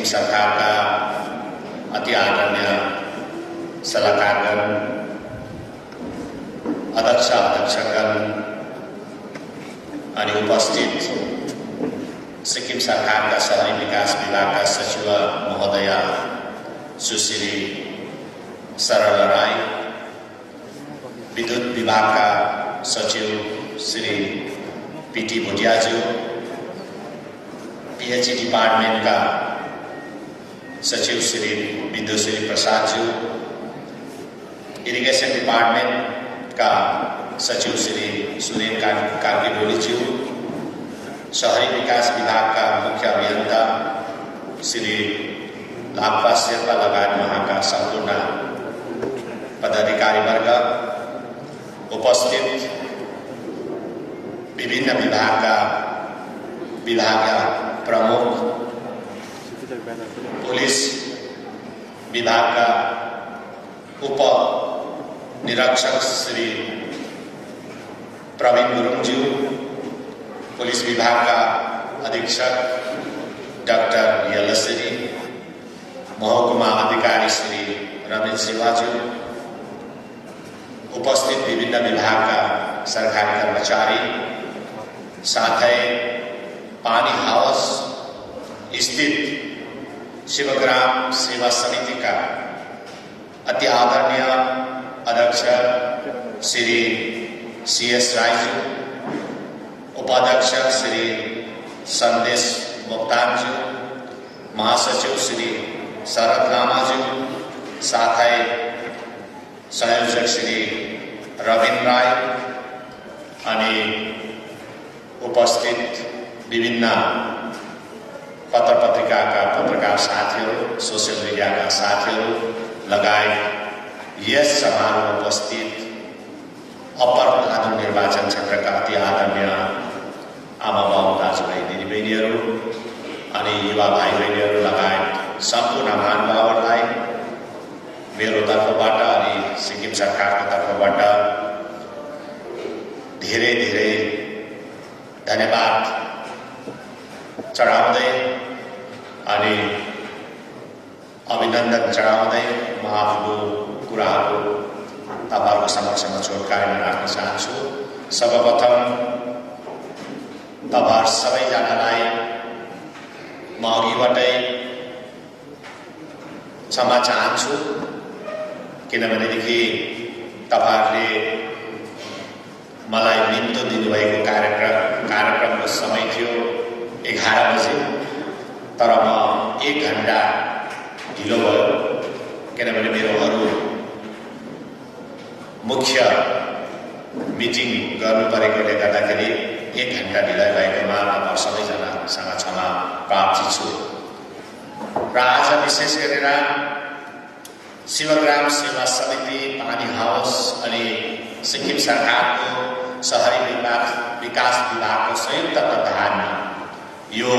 सिक्किम सरकारका अति आदरणीय सल्लाहकारगण, अध्यक्षगण अनि उपस्थित सिक्किम सरकारका शहरी विकास विभागका सचिव महोदय सुश्री सरल राई, विद्युत विभागका सचिव श्री पीटी भुटियाज्यू, पीएचई डिपार्टमेन्टका सचिव श्री विद्युश्री प्रसादज्यू, इरिगेसन डिपार्टमेन्टका सचिव श्री सुरेन कार्कीडोलीज्यू, शहरी विकास विभागका मुख्य अभियन्ता श्री लाक्पा शेर्पा लगायत उहाँका सम्पूर्ण पदाधिकारीवर्ग, उपस्थित विभिन्न विभागका विभागीय प्रमुख, पुलिस विभागका उप निरीक्षक श्री प्रवीण गुरुङज्यू, पुलिस विभागका अधीक्षक डाक्टर यल्लश्री, महकुमा अधिकारी श्री रमेश शिवाज्यू, उपस्थित विभिन्न विभागका सरकारी कर्मचारी, साथै पानी हाउस स्थित शिवग्राम सेवा समितिका अति आदरणीय अध्यक्ष श्री सीएस राईज्यू, उपाध्यक्ष श्री संदेश मोक्तानज्यू, महासचिव श्री शरद लामाज्यू, साथै संयोजक श्री रविन राय अनि उपस्थित विभिन्न पत्रपत्रिकाका पत्रकार साथीहरू, सोसियल मिडियाका साथीहरू लगायत यस समारोहमा उपस्थित अप्पर भादुङ निर्वाचन क्षेत्रका अति आदरणीय आमाबाबु दाजुभाइ दिदीबहिनीहरू अनि युवा भाइ बहिनीहरू लगायत सम्पूर्ण महानुभावहरूलाई मेरो तर्फबाट अनि सिक्किम सरकारको तर्फबाट धेरै धेरै धन्यवाद चढाउँदै अनि अभिनन्दन चढाउँदै म आफ्नो कुराहरू तपाईहरुको समक्षमा छोड्काएर राख्न चाहन्छु। सर्वप्रथम तपाईहरु सबैजनालाई म अघिबाटै क्षमा चाहन्छु, किनभनेदेखि तपाईहरुले मलाई निम्तो दिनुभएको कार्यक्रमको समय थियो 11 बजे, तर म 1 घण्टा ढिलो भयो किनभने मेरो अरू मुख्य मिटिङ गर्नु परेकोले गर्दाखेरि 1 घण्टा ढिलाइ भएकोमा म सबैजनासँग क्षमा प्रार्थी छु। र आज विशेष गरेर शिवग्राम सेवा समिति, पानी हाउस अनि सिक्किम सरकारको शहरी विकास विभागको संयुक्त तत्वावधानमा यो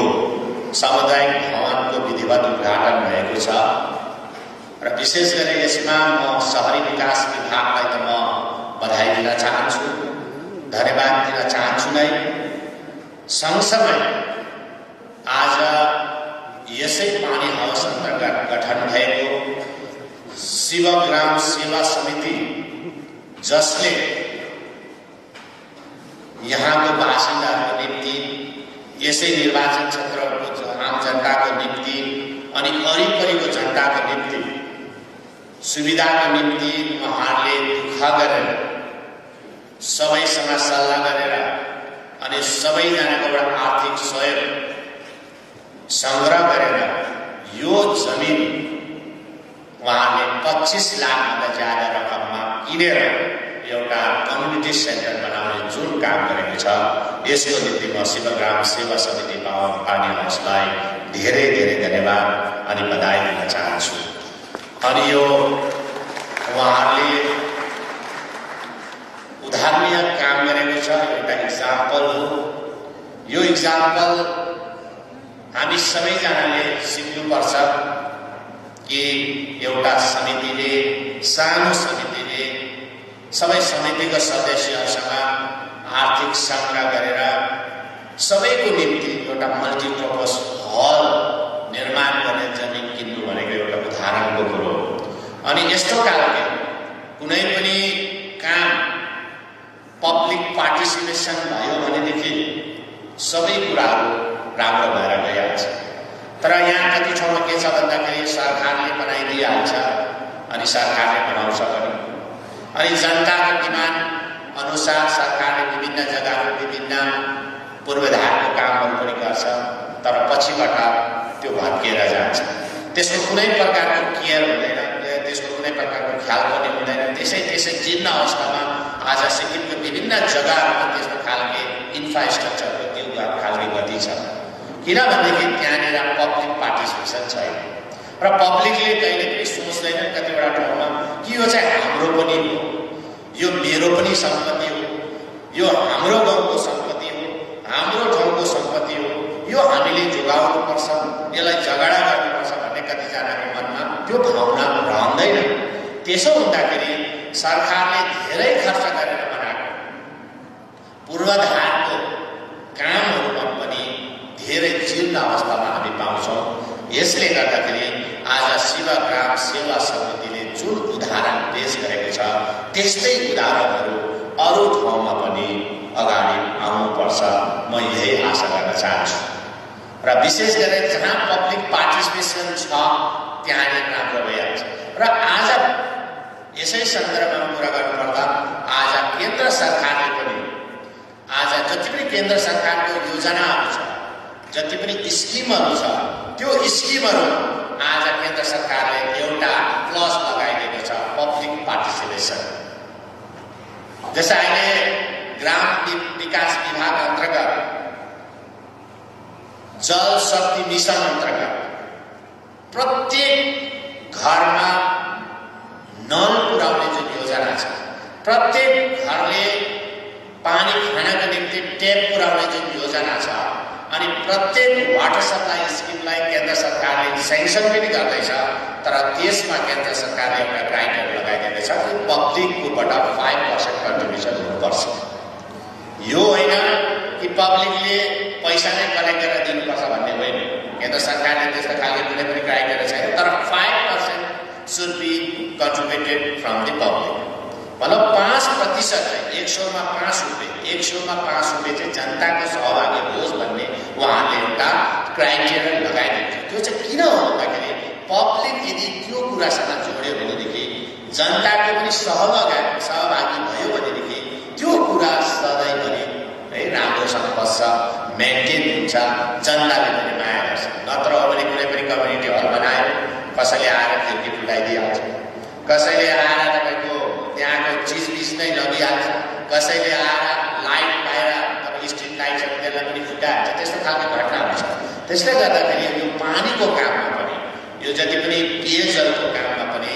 सामुदायिक भवनको विधिवत उद्घाटन भएको छ र विशेष गरी यसमा म शहरी विकास विभागलाई त म बधाई दिन चाहन्छु, धन्यवाद दिन चाहन्छु नै। सँगसँगै आज यसै पानी हाउस अन्तर्गत गठन भएको शिवग्राम सेवा समिति, जसले यहाँको बासिन्दाहरूको निम्ति, यसै निर्वाचन क्षेत्रको आम जनताको निम्ति अनि वरिपरिको जनताको निम्ति सुविधाको निम्ति उहाँहरूले दुःख गरेर सबैसँग सल्लाह गरेर अनि सबैजनाकोबाट आर्थिक सहयोग संग्रह गरेर यो जमिन उहाँले 25 लाखभन्दा ज्यादा रकममा किनेर एउटा कम्युनिटी सेन्टर बनाउने जुन काम गरेको छ, यसको निम्ति म शिवग्राम सेवा समिति पानी हाउसलाई धेरै धेरै धन्यवाद अनि बधाई दिन चाहन्छु। अनि यो उहाँहरूले उदाहरणीय काम गरेको छ, एउटा इक्जाम्पल हो। यो इक्जाम्पल हामी सबैजनाले सिक्नुपर्छ कि एउटा समितिले, सानो समितिले सबै समितिका सदस्यहरूसँग आर्थिक संग्रह गरेर सबैको निम्ति एउटा मल्टिपर्पज हल निर्माण गर्ने अनि यस्तो खालको कुनै पनि काम पब्लिक पार्टिसिपेसन भयो भनेदेखि सबै कुराहरू राम्रो भएर गइहाल्छ। तर यहाँ कति ठाउँमा के छ भन्दाखेरि सरकारले बनाइदिइहाल्छ अनि सरकारले बनाउँछ पनि, अनि जनताको डिमान्ड अनुसार सरकारले विभिन्न जग्गामा विभिन्न पूर्वाधारको कामहरू पनि गर्छ, तर पछिबाट त्यो भत्किएर जान्छ। त्यसको कुनै प्रकारको केयर हुँदैन, त्यसको कुनै प्रकारको ख्याल पनि हुँदैन। त्यसै जीर्ण अवस्थामा आज सिक्किमको विभिन्न जग्गाहरूमा त्यस्तो खालके इन्फ्रास्ट्रक्चरको त्यो खालके गति छ, किनभनेदेखि त्यहाँनिर पब्लिक पार्टिसिपेसन छैन र पब्लिकले कहिले पनि सोच्दैन कतिवटा ठाउँमा कि यो चाहिँ हाम्रो पनि हो, यो मेरो पनि सम्पत्ति हो, यो हाम्रो गाउँको सम्पत्ति हो, हाम्रो ठाउँको सम्पत्ति हो, यो हामीले जोगाउनुपर्छ, यसलाई झगडा गर्नुपर्छ भन्ने कतिजनाको मनमा त्यो भावना रहँदैन। त्यसो हुँदाखेरि सरकारले धेरै खर्च गरेर बनाएको पूर्वाधारको कामहरूमा पनि धेरै जीर्ण अवस्थामा हामी पाउँछौँ। यसले गर्दाखेरि आज शिवग्राम सेवा समितिले जुन उदाहरण पेश गरेको छ त्यस्तै उदाहरणहरू अरू ठाउँमा पनि अगाडि आउनुपर्छ, म यही आशा गर्न चाहन्छु। र विशेष गरेर जहाँ पब्लिक पार्टिसिपेसन छ त्यहाँनिर राम्रो भइहाल्छ। र आज यसै सन्दर्भमा कुरा गर्नुपर्दा आज केन्द्र सरकारले पनि आज जति पनि केन्द्र सरकारको योजनाहरू छ, जति पनि स्किमहरू छ, त्यो स्किमहरू आज केन्द्र सरकारले एउटा क्लज लगाइदिएको छ पब्लिक पार्टिसिपेसन। जस्तै अहिले ग्राम विकास विभाग अन्तर्गत जल शक्ति मिशन अन्तर्गत प्रत्येक घरमा नल पुर्याउने जुन योजना छ, प्रत्येक घरले पानी खानका निम्ति ट्याप पुर्याउने जुन योजना छ, अनि प्रत्येक वाटर सप्लाई स्किमलाई केन्द्र सरकारले सेङ्सन पनि गर्दैछ, तर त्यसमा केन्द्र सरकारले एउटा क्राइटेरिया लगाइदिएको छ कि पब्लिककोबाट 5% कन्ट्रिब्युसन हुनुपर्छ। यो होइन कि पब्लिकले पैसा नै कलेक्ट गरेर दिनुपर्छ भन्ने होइन, केन्द्र सरकारले त्यस्तो खालको कुनै पनि क्राइटेरिया छैन, तर 5% should be contributed from the public। मतलब 5% 100 मा 5 रुपियाँ, 100 मा 5 रुपियाँ चाहिँ जनताको सहभागी होस् भन्ने उहाँले एउटा क्राइटेरिया लगाइदिएको छ। त्यो चाहिँ किन हो भन्दाखेरि पब्लिक यदि त्यो कुरासँग जोड्यो भनेदेखि जनताको पनि सहभागी भयो भनेदेखि त्यो कुरा सधैँभरि है राम्रोसँग बस्छ, मेन्टेन हुन्छ, जनताले पनि माया गर्छ। नत्र हो भने कुनै पनि कम्युनिटी हल बनायो, कसैले आएर खिड्की फुटाइदिइहाल्छ, कसैले आएर तपाईँको त्यहाँको चिजबिज नै लगिहाल्छ, कसैले आएर लाइट बाहिर तपाईँ स्ट्रिट लाइट्सहरू त्यसलाई पनि फुटाइहाल्छ। त्यस्तो खालको घटनाहरू छ। त्यसले गर्दाखेरि यो पानीको काममा पनि, यो जति पनि पेयजलको काममा पनि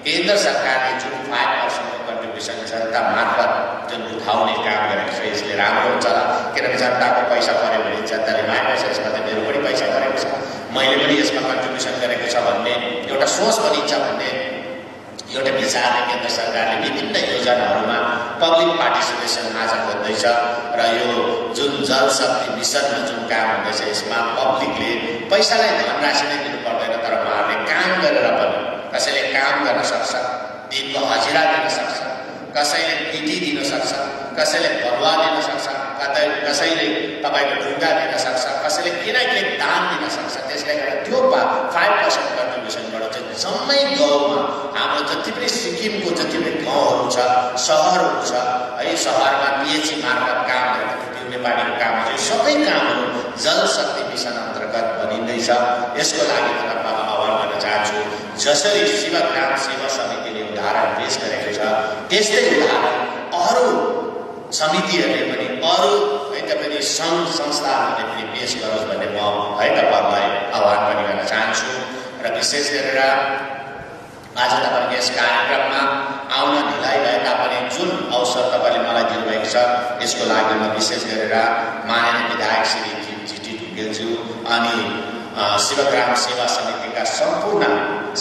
केन्द्र सरकारले जुन 5% कन्ट्रिब्युसन जनता मार्फत जुन उठाउने काम गरेको छ यसले राम्रो हुन्छ होला। किनभने जनताको पैसा पऱ्यो भने जनताले माया गर्छ, यसमा त मेरो पनि पैसा परेको छ, मैले पनि यसमा कन्ट्रिब्युसन गरेको छ भन्ने एउटा सोच बनिन्छ भन्ने एउटा विचारले केन्द्र सरकारले विभिन्न योजनाहरूमा पब्लिक पार्टिसिपेसन आज खोज्दैछ। र यो जुन जल शक्ति मिसनमा जुन काम हुँदैछ यसमा पब्लिकले पैसालाई धनराशि नै दिनु पर्दैन, तर उहाँहरूले काम गरेर पनि कसैले काम गर्न सक्छ, दिनको हजिरा दिन सक्छ, कसैले पिटी दिन सक्छ, कसैले बलुवा दिन सक्छ, कसैले तपाईँको ढुङ्गा दिन सक्छ, कसैले किन दान दिन सक्छ। त्यसले गर्दा त्यो 5% कन्ट्रिब्युसनबाट चाहिँ जम्मै गाउँमा हाम्रो जति पनि सिक्किमको जति पनि गाउँहरू छ, सहरहरू छ है, सहरमा पिएचई मार्फत काम गरेको पिउने पानीको काम चाहिँ सबै कामहरू जल शक्ति मिसन अन्तर्गत बनिँदैछ। यसको लागि म आह्वान गर्न चाहन्छु, जसरी शिवग्राम सेवा समितिले उदाहरण पेश गरेको छ त्यस्तै उदाहरण अरू समितिहरूले पनि, अरू है तपाईँले सङ्घ संस्थाहरूले पनि पेश गरोस् भन्ने म है तपाईँहरूलाई आह्वान पनि गर्न चाहन्छु। र विशेष गरेर आज तपाईँको यस कार्यक्रममा आउन ढिलाइ भए तापनि जुन अवसर तपाईँले मलाई दिनुभएको छ यसको लागि म विशेष गरेर माननीय विधायक श्री जीटी ढुङ्गेलज्यू अनि शिवग्राम सेवा समितिका सम्पूर्ण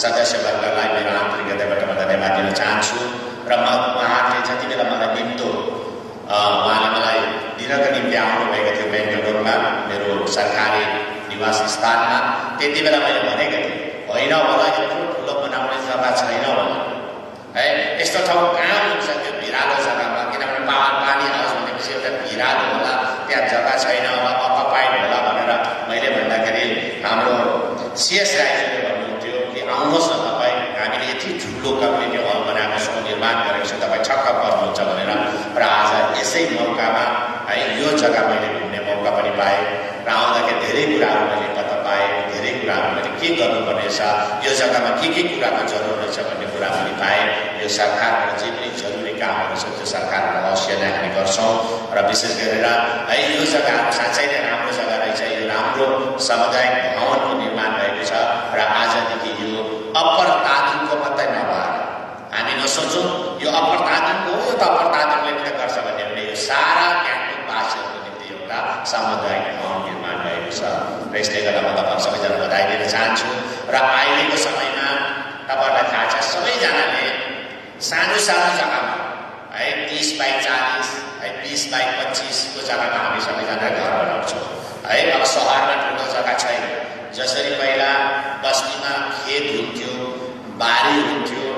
सदस्यवर्गलाई मेरो आन्तरिकताबाट म धन्यवाद दिन चाहन्छु। र उहाँहरूले जति बेला मलाई निम्तो उहाँले मलाई दिनका निम्ति आउनुभएको थियो बेङ्गलोरमा मेरो सरकारी निवास स्थानमा, त्यति बेला मैले भनेको थिएँ होइन होला यत्रो ठुलो बनाउने छ जग्गा छैन है। यस्तो ठाउँ कहाँ हुन्छ त्यो भिरालो जग्गामा, किनभने पानी आउँछ भनेपछि एउटा भिरालो होला, त्यहाँ जग्गा छैन होला, अकुपाइड होला भनेर मैले भन्दाखेरि हाम्रो सिएस राईले भन्नुहुन्थ्यो कि आउनुहोस् न तपाईँ, हामीले यति ठुलो कम्युनिटी हल बनाएको छौँ, निर्माण गरेको छौँ, तपाईँ छक्क पर्नुहुन्छ भनेर। र आज यसै मौकामा है यो जग्गा मैले घुम्ने मौका पनि पाएँ र आउँदाखेरि धेरै कुराहरू मैले पत्ता पाएँ, धेरै कुराहरू मैले के गर्नुपर्ने छ, यो जग्गामा के कुराको जरुरत रहेछ भन्ने कुरा पनि पाएँ। यो सरकारको जे पनि जरुरी कामहरू छ त्यो सरकारको अवश्य नै हामी गर्छौँ र विशेष गरेर है यो जग्गाहरू साँच्चै नै राम्रो जग्गा रहेछ। यो राम्रो सामुदायिक भवनको निर्माण भएको छ र आजदेखि यो अप्पर तादुङको मात्रै नभएर हामी नसोचौँ यो अप्पर तादुङको हो, यो त अप्पर तादुङले मात्रै गर्छ भन्ने भने यो सारा गान्तोकवासीहरूको निम्ति एउटा सामुदायिक भवन निर्माण भएको छ। र यसले गर्दा म तपाईँहरू सबैजना बधाई दिन चाहन्छु। र अहिलेको समयमा तपाईँहरूलाई थाहा छ सबैजनाले सानो जग्गामा है 30 बाई 40 है 20 बाई 25 को जग्गामा हामी सबैजना घर बनाउँछौँ है। अब सहरमा ठुलो जग्गा छैन। जसरी पहिला बस्तीमा खेत हुन्थ्यो, बारी हुन्थ्यो,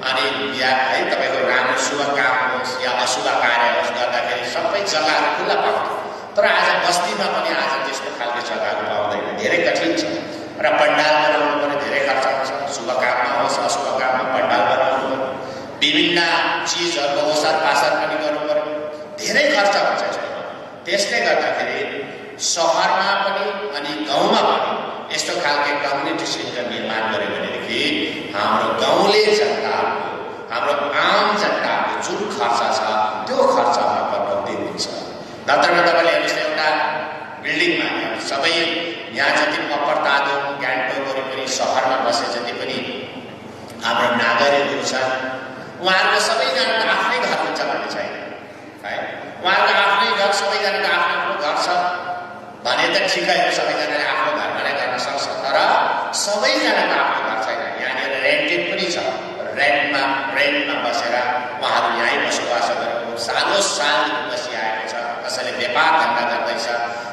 अनि या है तपाईँको राम्रो शुभ काम होस् या अशुभ कार्य होस् गर्दाखेरि सबै जग्गाहरू खुल्ला पाउँथ्यो। तर आज बस्तीमा पनि आज त्यस्तो खालको जग्गाहरू पाउँदैन, धेरै कठिन छ। र पण्डाल बनाउनु पनि धेरै खर्च हुन्छ, शुभ काममा होस् अशुभ काममा पण्डाल बनाउनु पर्यो, विभिन्न चिजहरूको ओसार पासार पनि गर्नु पर्यो, धेरै खर्च हुन्छ यसमा। त्यसले गर्दाखेरि सहरमा पनि अनि गाउँमा पनि यस्तो खालको कम्युनिटी सेन्टर निर्माण गर्यो भनेदेखि हाम्रो गाउँले जनताहरूको, हाम्रो आम जनताको जुन खर्च छ त्यो खर्चमा कटौती हुन्छ। नत्र तपाईँले हेर्नुहोस् एउटा बिल्डिङमा सबै यहाँ जति अप्पर तादोङ गान्तोक वरिपरि सहरमा बसे जति पनि हाम्रो नागरिकहरू छन् उहाँहरूको सबैजनाको आफ्नै घर हुन्छ भन्ने छैन है। उहाँहरूको आफ्नै घर, सबैजनाको आफ्नो घर छ भने त ठिकै हो, सबैजनाले आफ्नो घर बनाइ गर्न सक्छ। तर सबैजनाको आफ्नो घर छैन, यहाँनिर रेन्टेड पनि छ। रेन्टमा बसेर उहाँहरू यहीँ बसोबासो गरेको साल बसिआएको छ, कसैले व्यापार धन्दा गर्दैछ।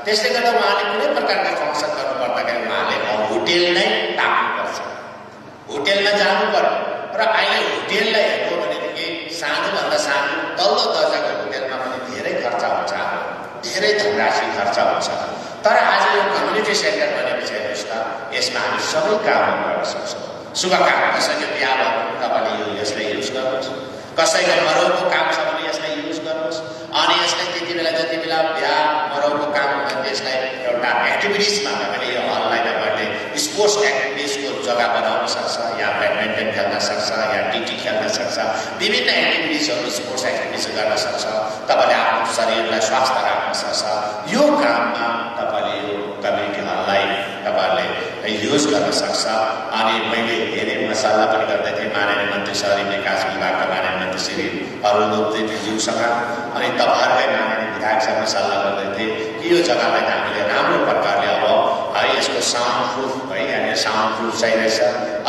त्यसले गर्दा उहाँले कुनै प्रकारको फङ्सन गर्नु पर्दाखेरि उहाँले होटेल नै ताक्नुपर्छ, होटेलमा जानु पर्यो। र अहिले होटेललाई हेर्नु भनेदेखि सानोभन्दा सानो तल्लो दर्जाको होटेलमा पनि धेरै खर्च हुन्छ, धेरै धनराशि खर्च हुन्छ। तर आज यो कम्युनिटी सेन्टर बनेपछि हेर्नुहोस् त, यसमा हामी सबै कामहरू गर्न सक्छौँ। शुभ काम, कसैको बिहा भयो तपाईँले यसलाई युज गर्नुहोस्, कसैको मरौको काम छ भने यसलाई युज गर्नुहोस्। अनि यसलाई त्यति बेला जति बेला बिहा मरौको काम हुँदा त्यसलाई एउटा एक्टिभिटिजमा तपाईँले यो हललाई तपाईँले स्पोर्ट्स एक्टिभिटिजको जग्गा बनाउन सक्छ, या ब्याडमिन्टन खेल्न सक्छ, या टिटी खेल्न सक्छ, विभिन्न एक्टिभिटिजहरू स्पोर्ट्स एक्टिभिटिज गर्न सक्छ। तपाईँले आफ्नो शरीरलाई स्वास्थ्य राख्न सक्छ। यो काममा तपाईँले यो कम्युनिटी हललाई तपाईँहरूले युज गर्न सक्छ। अनि मैले धेरै मसल्ला पनि गर्दै थिएँ माननीय मन्त्री शहरी विकास विभागका माननीय मन्त्री श्री अरुण उप्रेतीज्यूसँग, अनि तपाईँहरूकै माननीय विधायकसँग सल्लाह गर्दै थिएँ कि यो जग्गालाई हामीले राम्रो प्रकारले अब है यसको साउन्ड प्रुफ है, यहाँनिर साउन्ड प्रुफ चाहिरहेछ,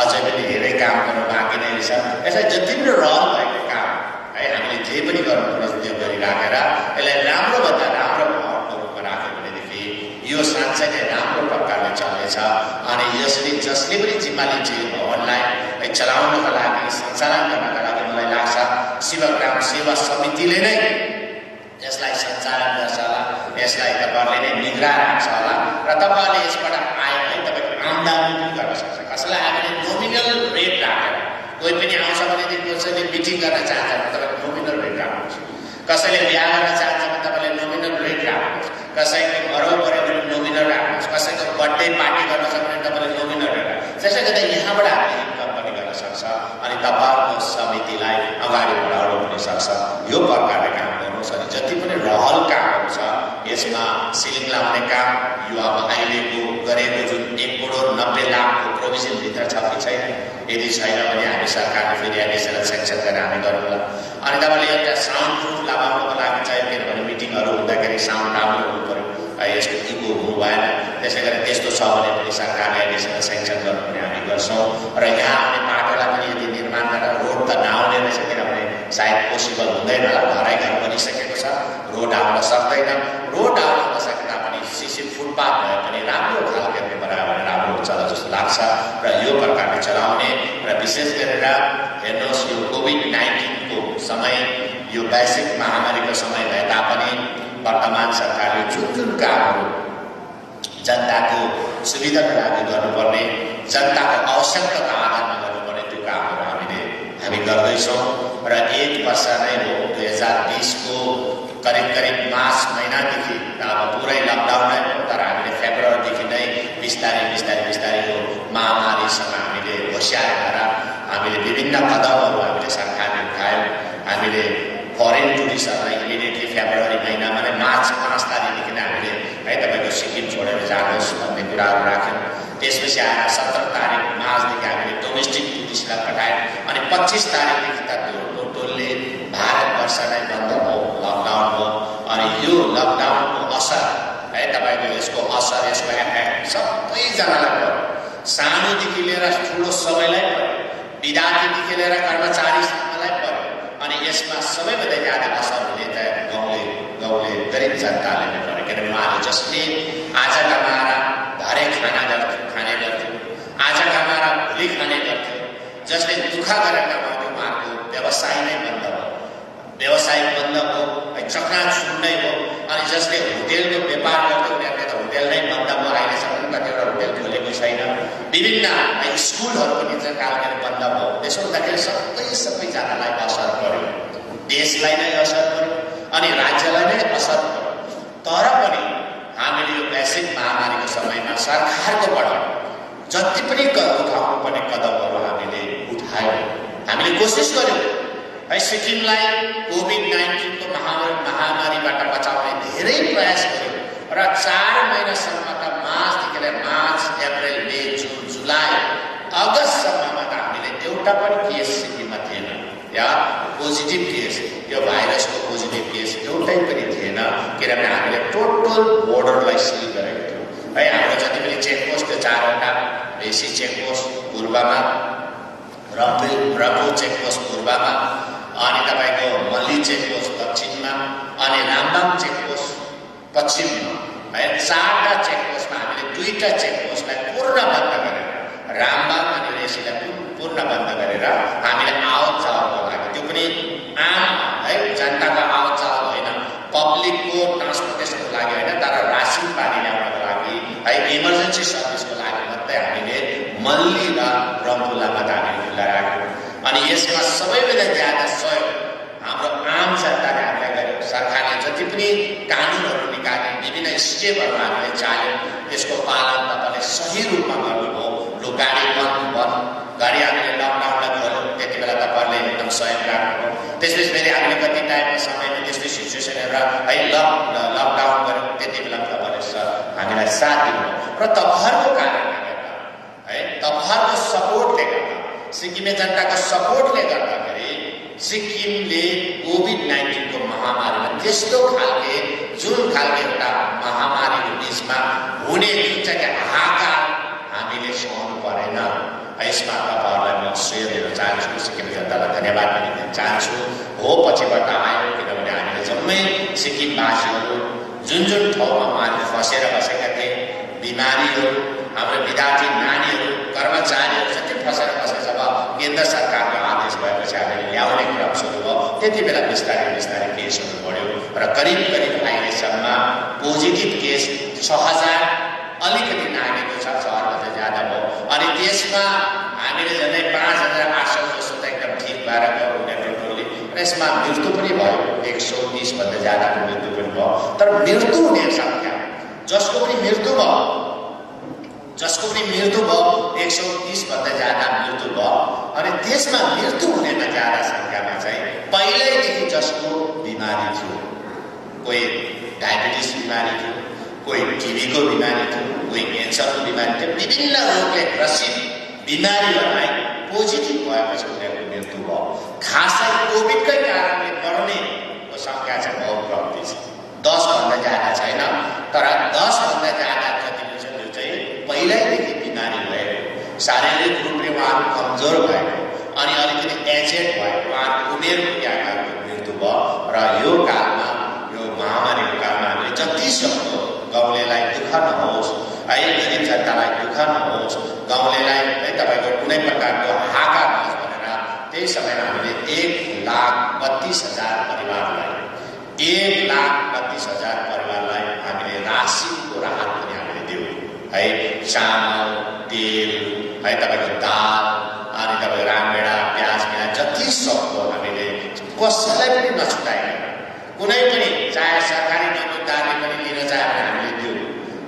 अझै पनि धेरै काम गर्नु बाँकी नै रहेछ। यसलाई जति पनि रहल भएको काम है हामीले जे पनि गर्नुपर्छ त्यो गरिराखेर यसलाई राम्रोभन्दा राम्रो भवनको रूपमा राख्यो भनेदेखि यो साँच्चै नै राम्रो प्रकारले चल्नेछ। अनि यसले जसले पनि जिम्मा लिन्छ यो भवनलाई चलाउनका लागि, सञ्चालन गर्नका लागि मलाई लाग्छ शिवग्राम सेवा समितिले नै यसलाई सञ्चालन गर्छ होला, यसलाई तपाईँहरूले नै निगरानी राख्छ होला। र तपाईँहरूले यसबाट आए है तपाईँको आम्दानी पनि गर्न सक्छ। कसैलाई हामीले नोमिनल रेट राखेर, कोही पनि आउँछ भनेदेखि कसैले मिटिङ गर्न चाहन्छ भने तपाईँले नोमिनल रेट राख्नुहोस्, कसैले बिहा गर्न चाहन्छ भने तपाईँले नोमिनल रेट राख्नुहोस्, कसैको मरौ पऱ्यो भने नोमिनल राख्नुहोस्, कसैको बर्थडे पार्टी गर्न सक्छ भने तपाईँले नोमिनल रेट राख्नुहोस्। त्यसले गर्दा यहाँबाट हामीले इन्कम पनि गर्न सक्छ अनि तपाईँहरूको समितिलाई अगाडि बढाउनु पनि सक्छ। यो प्रकारले काम गर्नुहोस्। अनि जति पनि रहल कामहरू छ यसमा सिलिङ लाउने काम यो अब अहिलेको गरेको जुन 1,90,00,000 प्रोभिजनभित्र छ कि छैन, यदि छैन भने हामी सरकारले फेरि एडिसनल सेक्सन गरेर हामी गरौँला। अनि तपाईँले एउटा साउन्ड प्रुफ लगाउनको लागि चाहियो, किनभने मिटिङहरू हुँदाखेरि साउन्ड राम्रो हुनु पऱ्यो, यसको इको हुनु भएन। त्यसै गरी त्यस्तो छ भने पनि सरकारले एडिसनल सेक्सन गर्नु पनि हामी गर्छौँ। र यहाँ आउने बाटोलाई पनि यदि निर्माण गरेर रोड त नआउने रहेछ, किनभने सायद पोसिबल हुँदैन होला, घरै घर बनिसकेको छ, रोड आउन सक्दैन। रोड आउन नसके तापनि सिसी फुटपाथ भए पनि राम्रो खालको बनायो भने राम्रो चला जस्तो लाग्छ र यो प्रकारले चलाउने र विशेष गरेर हेर्नुहोस् यो कोभिड-19 को समय यो वैश्विक महामारीको समय भए तापनि वर्तमान सरकारले जुन कामहरू जनताको सुविधाको लागि गर्नुपर्ने जनताको आवश्यकताको आधारमा गर्नुपर्ने त्यो कामहरू हामी गर्दैछौँ र एक वर्ष नै हो 2020 को करिब मार्च महिनादेखि अब पुरै लकडाउन नै हो तर हामीले फेब्रुअरीदेखि नै बिस्तारै यो महामारीसँग हामीले होसियार भएर हामीले विभिन्न कदमहरू हामीले सरकारले उठायौँ हामीले फरेन टुरिस्टहरूलाई इमिडिएटली फेब्रुअरी महिनामा नै मार्च 5 तारिकदेखि नै हामीले है तपाईँको सिक्किम छोडेर जानुहोस् भन्ने कुराहरू राख्यौँ त्यसपछि आएर 17 तारिक मार्चदेखि हामीले डोमेस्टिक टुरिस्टलाई पठायौँ अनि 25 तारिकदेखि त टोटल्ली भारतवर्ष नै बन्द हो लकडाउन हो अनि यो लकडाउनको असर है तपाईँको यसको असर यसको एफेक्ट सबैजनालाई पर्यो सानोदेखि लिएर ठुलो सबैलाई पर्यो विद्यार्थीदेखि लिएर कर्मचारीसम्मलाई पर्यो अनि यसमा सबैभन्दा ज्यादा असर हुने त गाउँले गरिब जनताले नै पर्यो किनभने उहाँले जसले आज कमाएर भरे खाने गर्थ्यो आज कमाएर भोलि खाने गर्थ्यो जसले दुःख गरेर कमाउँथ्यो उहाँको व्यवसाय नै बन्द भयो व्यवसाय बन्द भयो चक्राचुर नै भयो अनि जसले होटेलको व्यापार गर्थ्यो उनीहरूले त होटेल नै बन्द भयो अहिलेसम्म कतिवटा होटेल खोलेको छैन विभिन्न स्कुलहरू पनि कालगरी बन्द भयो त्यसो हुँदाखेरि सबैजनालाई असर पर्यो देशलाई नै असर पर्यो अनि राज्यलाई नै असर पर्यो तर पनि हामीले यो वैश्विक महामारीको समयमा सरकारकोबाट जति पनि उठाउनुपर्ने कदमहरू हामीले उठायौँ हामीले कोसिस गर्यौँ है सिक्किमलाई कोभिड-19 को महामारीबाट बचाउने धेरै प्रयास गर्यौँ र 4 महिनासम्म त मार्च, अप्रिल, मे, जुन, जुलाई, अगस्तसम्ममा त हामीले एउटा पनि केस सिक्किममा थिएन या पोजिटिभ केस यो भाइरसको पोजिटिभ केस एउटै पनि थिएन किनभने हामीले टोटल बोर्डरलाई सिल गरेको थियौँ है हाम्रो जति पनि चेकपोस्ट त्यो 4वटा बेसी चेकपोस्ट पूर्वमा रम्फू चेकपोस्ट पूर्वमा अनि तपाईँको मल्ली चेकपोस्ट दक्षिणमा अनि रामबाङ चेकपोस्ट पश्चिममा है 4टा चेकपोस्टमा हामीले 2टा चेकपोस्टलाई पूर्ण बन्द गरेर रामबाङ अनि रेसीलाई पूर्ण बन्द गरेर हामीले आवत जावतको लागि त्यो पनि आम है जनताको आवत जावत होइन पब्लिकको ट्रान्सपोर्टेसनको लागि होइन तर रासिन पानी ल्याउनको लागि है इमर्जेन्सी सर्भिसको लागि मात्रै हामीले मल्ली र रम्फूलाई मात्रै हामीले खुल्ला राख्यौँ अनि यसमा सबैभन्दा ज्यादा सहयोग हाम्रो आम जनताले हामीलाई गर्यो सरकारले जति पनि कानुनहरू निकाले विभिन्न स्टेपहरू हामीले चाल्यौँ त्यसको पालन तपाईँले सही रूपमा गर्नुभयो लु गाडी बन्द गाडी हामीले लकडाउनलाई खोल्यौँ त्यति बेला तपाईँहरूले एकदम सहयोग राख्नुभयो त्यसपछि फेरि हामीले कति टाइमको समयमा त्यस्तै सिचुएसन हेरेर है लकडाउन गऱ्यौँ त्यति बेला तपाईँहरूले हामीलाई साथ दिनुभयो र तपाईँहरूको कारणले गर्दा है तपाईँहरूको सपोर्टले गर्दा सिक्किमे जनताको सपोर्टले गर्दाखेरि सिक्किमले कोभिड-19 को महामारीमा त्यस्तो खालके जुन खालके एउटा महामारीको बिचमा हुने जुन चाहिँ हाहाकार हामीले सहनु परेन यसमा तपाईँहरूलाई म श्रेय दिन चाहन्छु सिक्किम जनतालाई धन्यवाद पनि दिन चाहन्छु हो पछिबाट आयो किनभने हामीले जम्मै सिक्किमवासीहरू जुन ठाउँमा उहाँहरू फसेर बसेका थिए बिमारीहरू हाम्रो विद्यार्थी नानीहरू कर्मचारीहरू जति फसेर बसे जब केन्द्र सरकारको आदेश भएपछि हामीले ल्याउने क्रम सुरु भयो त्यति बेला बिस्तारै केसहरू बढ्यो र करिब अहिलेसम्म पोजिटिभ केस 6000 अलिकति नागेको छ 6000 ज्यादा भयो अनि त्यसमा हामीले झन्डै 5800 जस्तो त एकदम ठिक भएर गयो टोटल्ली र यसमा मृत्यु पनि भयो 130 भन्दा ज्यादाको मृत्यु पनि भयो तर मृत्यु हुने सङ्ख्या जसको पनि मृत्यु भयो 130 भन्दा ज्यादा मृत्यु भयो अनि त्यसमा मृत्यु हुनेमा ज्यादा सङ्ख्यामा चाहिँ पहिल्यैदेखि जसको बिमारी थियो कोही डायबिटिस बिमारी थियो कोही टिबीको बिमारी थियो कोही क्यान्सरको बिमारी थियो विभिन्न रोगले ग्रसित बिमारीहरूलाई पोजिटिभ भएपछि उनीहरूको मृत्यु भयो खासै कोभिडकै कारणले मर्नेको सङ्ख्या चाहिँ बहुत कम्ती छ 10 भन्दा ज्यादा छैन तर 10 भन्दा ज्यादा जति छ त्यो चाहिँ पहिल्यैदेखि बिमारी भएको शारीरिक रूपले उहाँहरू कमजोर भएको अनि अलिकति एजेड भएको उहाँहरूको उमेर पनि आकारको मृत्यु भयो र यो कालमा यो महामारीको कालमा हामीले जति सक्दो गाउँलेलाई दुःख नहोस् है गरिब जनतालाई दुःख नहोस्, गाउँलेलाई है तपाईको कुनै प्रकारको हाका नहोस् भनेर त्यही समयमा हामीले 1,32,000 परिवारलाई 1,32,000 परिवारलाई हामीले राशिनको राहत पनि हामीले दियौँ है। चामल, तेल है तपाईको दाल अनि तपाईको रामभेडा, प्याज मिला जति सक्दो हामीले कसैलाई पनि नछुटाएन। कुनै पनि चाहे सरकारी नोकदारले पनि लिन चाहे भने हामीले दियौँ,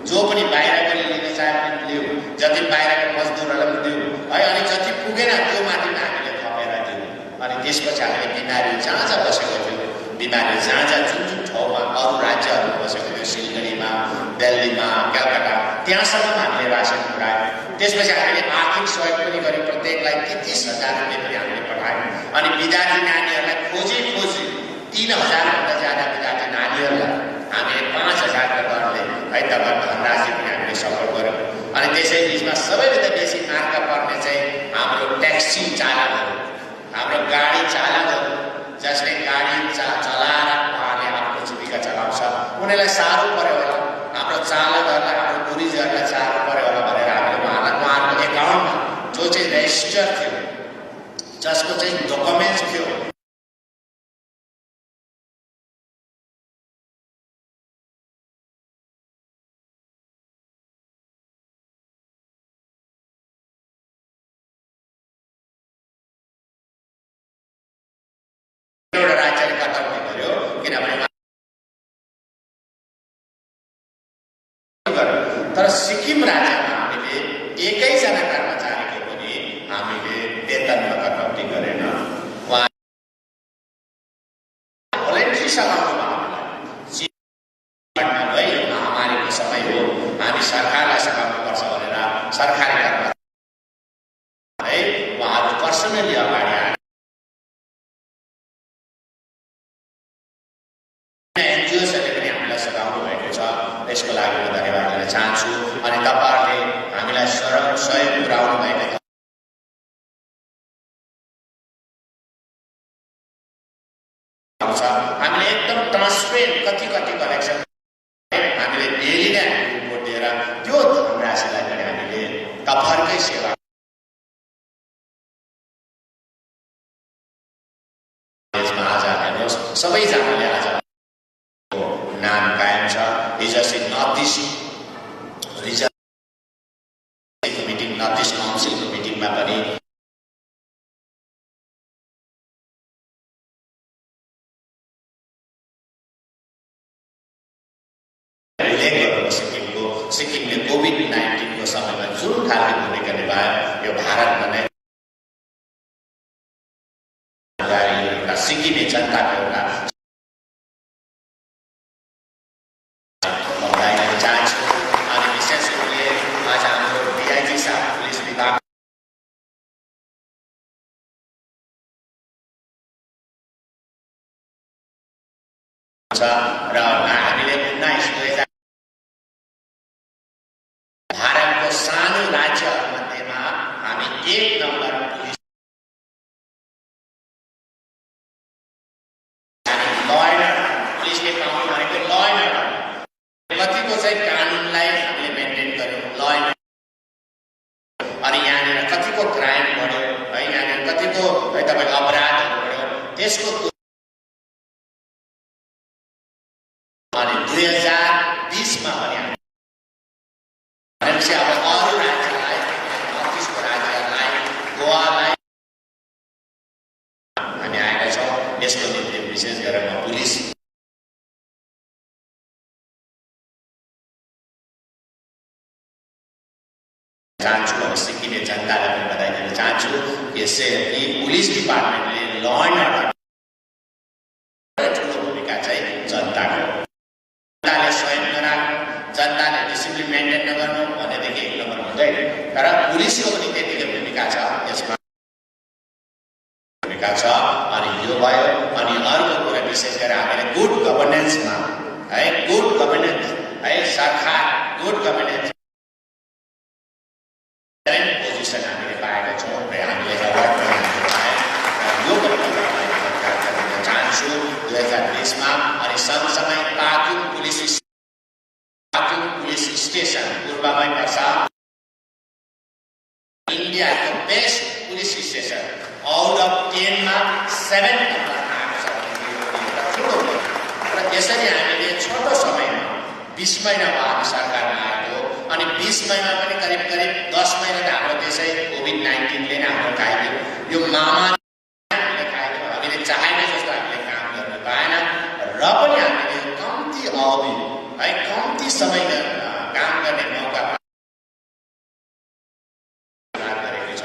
जो पनि बाहिरको लिन चाहे पनि दियौँ, जति बाहिरको मजदुरहरूलाई पनि दियौँ है। अनि जति पुगेन त्यो माथिमा हामीले थपेर दियौँ। अनि त्यसपछि हामीले बिमारी जहाँ जहाँ बसेको थियो, बिमारी जहाँ जहाँ जुन जुन ठाउँमा अरू राज्यहरू बसेको थियो, सिलगढीमा, दिल्लीमा, कलकत्ता, त्यहाँसम्म हामीले रासन पुऱ्यायौँ। त्यसपछि हामीले आर्थिक सहयोग पनि गऱ्यौँ, प्रत्येकलाई 33,000 रुपियाँ पनि हामीले पठायौँ। अनि विद्यार्थी नानीहरूलाई खोजी 3,000 भन्दा ज्यादा विद्यार्थी नानीहरूलाई हामीले 5,000 को दरले है तपाईँ धनराशि पनि हामीले सपोर्ट गऱ्यौँ। अनि त्यसै बिचमा सबैभन्दा बेसी मार्का पर्ने चाहिँ हाम्रो ट्याक्सी चालकहरू, हाम्रो गाडी चालकहरू, जसले गाडी चलाएर उहाँले आफ्नो जीविका चलाउँछ, उनीहरूलाई साह्रो पर्यो होला। हाम्रो चालकहरूलाई, हाम्रो टुरिस्टहरूलाई साह्रो पर्यो होला भनेर हामीले उहाँहरूको एकाउन्टमा जो चाहिँ रेजिस्टर थियो, जसको चाहिँ डकुमेन्ट्स थियो, एउटा राज्यले कटौती गर्यो किनभने तर सिक्किम राज्यमा हामीले एकैजना कर्मचारीको पनि हामीले वेतनमा कटौती गरेन। उहाँ भोलिन्ट्री सघाउनुमा हामीलाई यो महामारीको समय हो, हामी सरकारलाई सघाउनुपर्छ भनेर सरकारी कर्मचारी है उहाँहरू पर्सनली अगाडि आए। एनजिओसहरूले पनि हामीलाई सघाउनु भएको छ, यसको लागि म धन्यवाद दिन चाहन्छु। अनि तपाईँहरूले हामीलाई सहयोग पुर्याउनु भएको छ। हामीले एकदम ट्रान्सपेरेन्ट कति कलेक्सन हामीले डेली नै रिपोर्ट दिएर त्यो धनराशिलाई पनि हामीले तपाईँहरूकै सेवा आज हेर्नुहोस् सबैजनाले आज नाम कायम छ। हिजो चाहिँ नर्थ इस्ट रिजनको मिटिङ, नर्थ इस्ट काउन्सिलको मिटिङमा पनि सिक्किमले कोभिड-19 को समयमा जुन खालको भूमिका निभायो, यो भारतमा नै एउटा सिक्किमे जनताको एउटा चाहन्छु। अनि विशेष रूपले आज हाम्रो डिआइजी साहब पुलिस विभाग छ र हामीले 19 भारतको सानो राज्यहरूमध्येमा हामी 1 नम्बर पुलिस पुलिसले पाउनु भनेको ल एन्ड अर्डर कतिको चाहिँ कानुनलाई हामीले मेन्टेन गर्यौँ, ल एन्ड अनि यहाँनिर कतिको क्राइम बढ्यो है, यहाँनिर कतिको है तपाईँको अपराधहरू बढ्यो, त्यसको अनि 2020मा पनि भनेपछि अब अरू राज्यलाई, नर्थ इस्टको राज्यलाई, गोवालाई हामी आएका छौँ। यसको निम्ति विशेष गरेर म पुलिस चाहन्छु अनि सिक्किमे जनतालाई पनि बधाई दिन चाहन्छु। यसै पुलिस डिपार्टमेन्टले ल एन्ड अर्डर ठुलो भूमिका चाहिँ जनताको, जनताले स्वयं नराख्नु, जनताले डिसिप्लिन मेन्टेन नगर्नु भनेदेखि 1 नम्बर हुँदैन। तर पुलिसको पनि त्यतिकै भूमिका छ, यसमा भूमिका छ। अनि यो भयो। अनि अर्को कुरा विशेष गरेर हामीले गुड गभर्नेन्समा है, गुड गभर्नेन्स है, सरकार गुड गभर्नेन्स पोजिसन हामीले पाएका छौँ र हामीले यो पनि चाहन्छु 2020मा। अनि सँगसँगै पाक्योङ पुलिस स्टेसन पूर्वमै इन्डियाको best police station out of 10 मा 7 नम्बर आएको छ भने यो एउटा ठुलो हो। र यसरी हामीले छोटो समयमा 20 महिनामा हामी सरकारमा आएको अनि 20 महिना पनि करिब 10 महिना त हाम्रो देशै कोभिड-19 ले नै हाम्रो खाइदियो। यो महामारीले खाइदियो। हामीले चाहेको जस्तो हामीले काम गर्न पाएन र पनि हामीले कम्ती अवधि है कम्ती समयमा काम गर्ने मौका गरेको छ।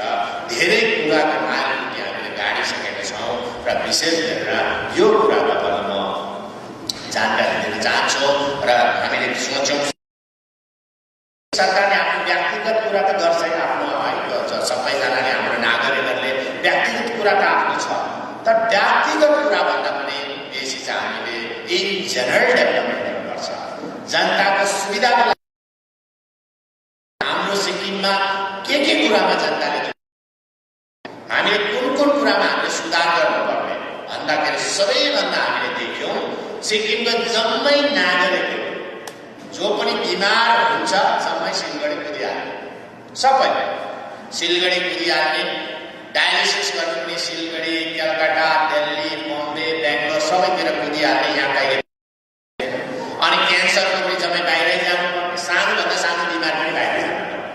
धेरै कुराको मार्ग हामीले गाडिसकेका छौँ र विशेष गरेर यो कुरा तपाईँलाई म जानकारी दिन चाहन्छु र हामीले सोचौँ सरकारले आफ्नो व्यक्तिगत कुरा त गर्छ आफ्नो है सबैजनाले हाम्रो नागरिकहरूले व्यक्तिगत कुरा त आफ्नो छ तर व्यक्तिगत कुरा भन्दा पनि बेसी चाहिँ हामीले इन जनरल डेभलपमेन्ट गर्नुपर्छ। जनताको सुविधाको लागि हाम्रो सिक्किममा के कुरामा जनताले हामीले कुन कुरामा हामीले सुधार गर्नुपर्ने भन्दाखेरि सबैभन्दा हामीले देख्यौँ सिक्किमको जम्मै नागरिकहरू जो पनि बिमार हुन्छ सबै सिलगढी कुदिहाल्ने सबै सिलगढी कुदिहाल्ने डायलिसिस गर्नु पनि सिलगढी कलकत्ता दिल्ली बम्बे बेङ्गलोर सबैतिर कुदिहाल्ने यहाँ कहिले अनि क्यान्सरको पनि जम्मै बाहिरै जानुपर्ने सानोभन्दा सानो बिमार पनि बाहिर जानुपर्ने।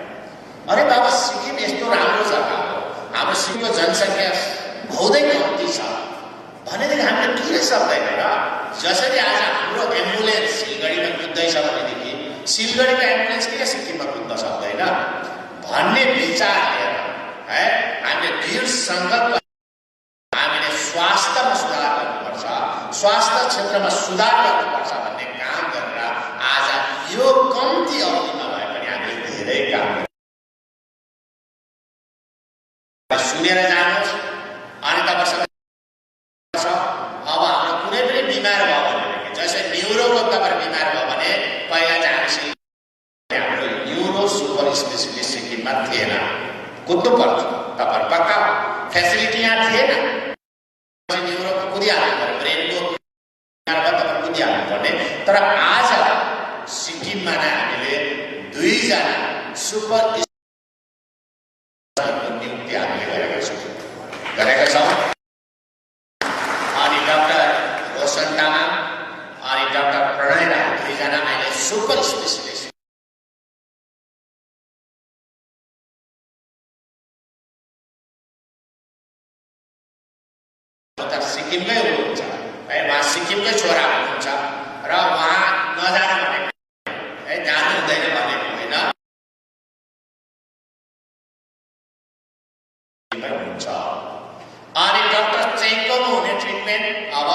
अरे बाबा सिक्किम यस्तो राम्रो जग्गा हो हाम्रो सिक्किमको जनसङ्ख्या बहुतै कम्ती छ भनेदेखि हामीले किन सक्दैन र जसरी आज हाम्रो एम्बुलेन्स सिलगढीमा कुद्दैछ भनेदेखि सिलगढीको एम्बुलेन्स किन सिक्किममा कुद्न सक्दैन भन्ने विचार लिएर है हामीले दृढ सङ्कल्प हामीले स्वास्थ्यमा सुधार गर्नुपर्छ स्वास्थ्य क्षेत्रमा सुधार गर्नुपर्छ भन्ने काम गरेर आज यो कम्ती अवधिमा भए पनि हामीले धेरै काम सुनेर जानुहोस्। अनि तपाईँसँग अब हाम्रो कुनै पनि बिमार भयो भने जस्तै न्युरोको तपाईँ बिमार भयो भने पहिला चाहिँ हाम्रो न्युरो सुपर स्पेसिलिस्ट सिक्किममा थिएन कुद्नु पर्छ तपाईँ पक्का फेसिलिटी यहाँ थिएन न्युरोको कुदिहाल्नु पर्यो ब्रेनको तपाईँ कुदिहाल्नु पर्ने तर आज सिक्किममा नै हामीले 2 जना सुपर नियुक्ति हामीले गरेका छौँ अनि डाक्टर रोशन तामाङ अनि डाक्टर प्रणय राई 2 जना अहिले सुपर स्पेसिलिस्ट सिक्किमकै हुनुहुन्छ है उहाँ सिक्किमकै छोरा हुनुहुन्छ र उहाँ नजानु भनेको है जानु हुँदैन भनेको होइन हुन्छ। अनि डाक्टर चेङ्कोमा हुने ट्रिटमेन्ट अब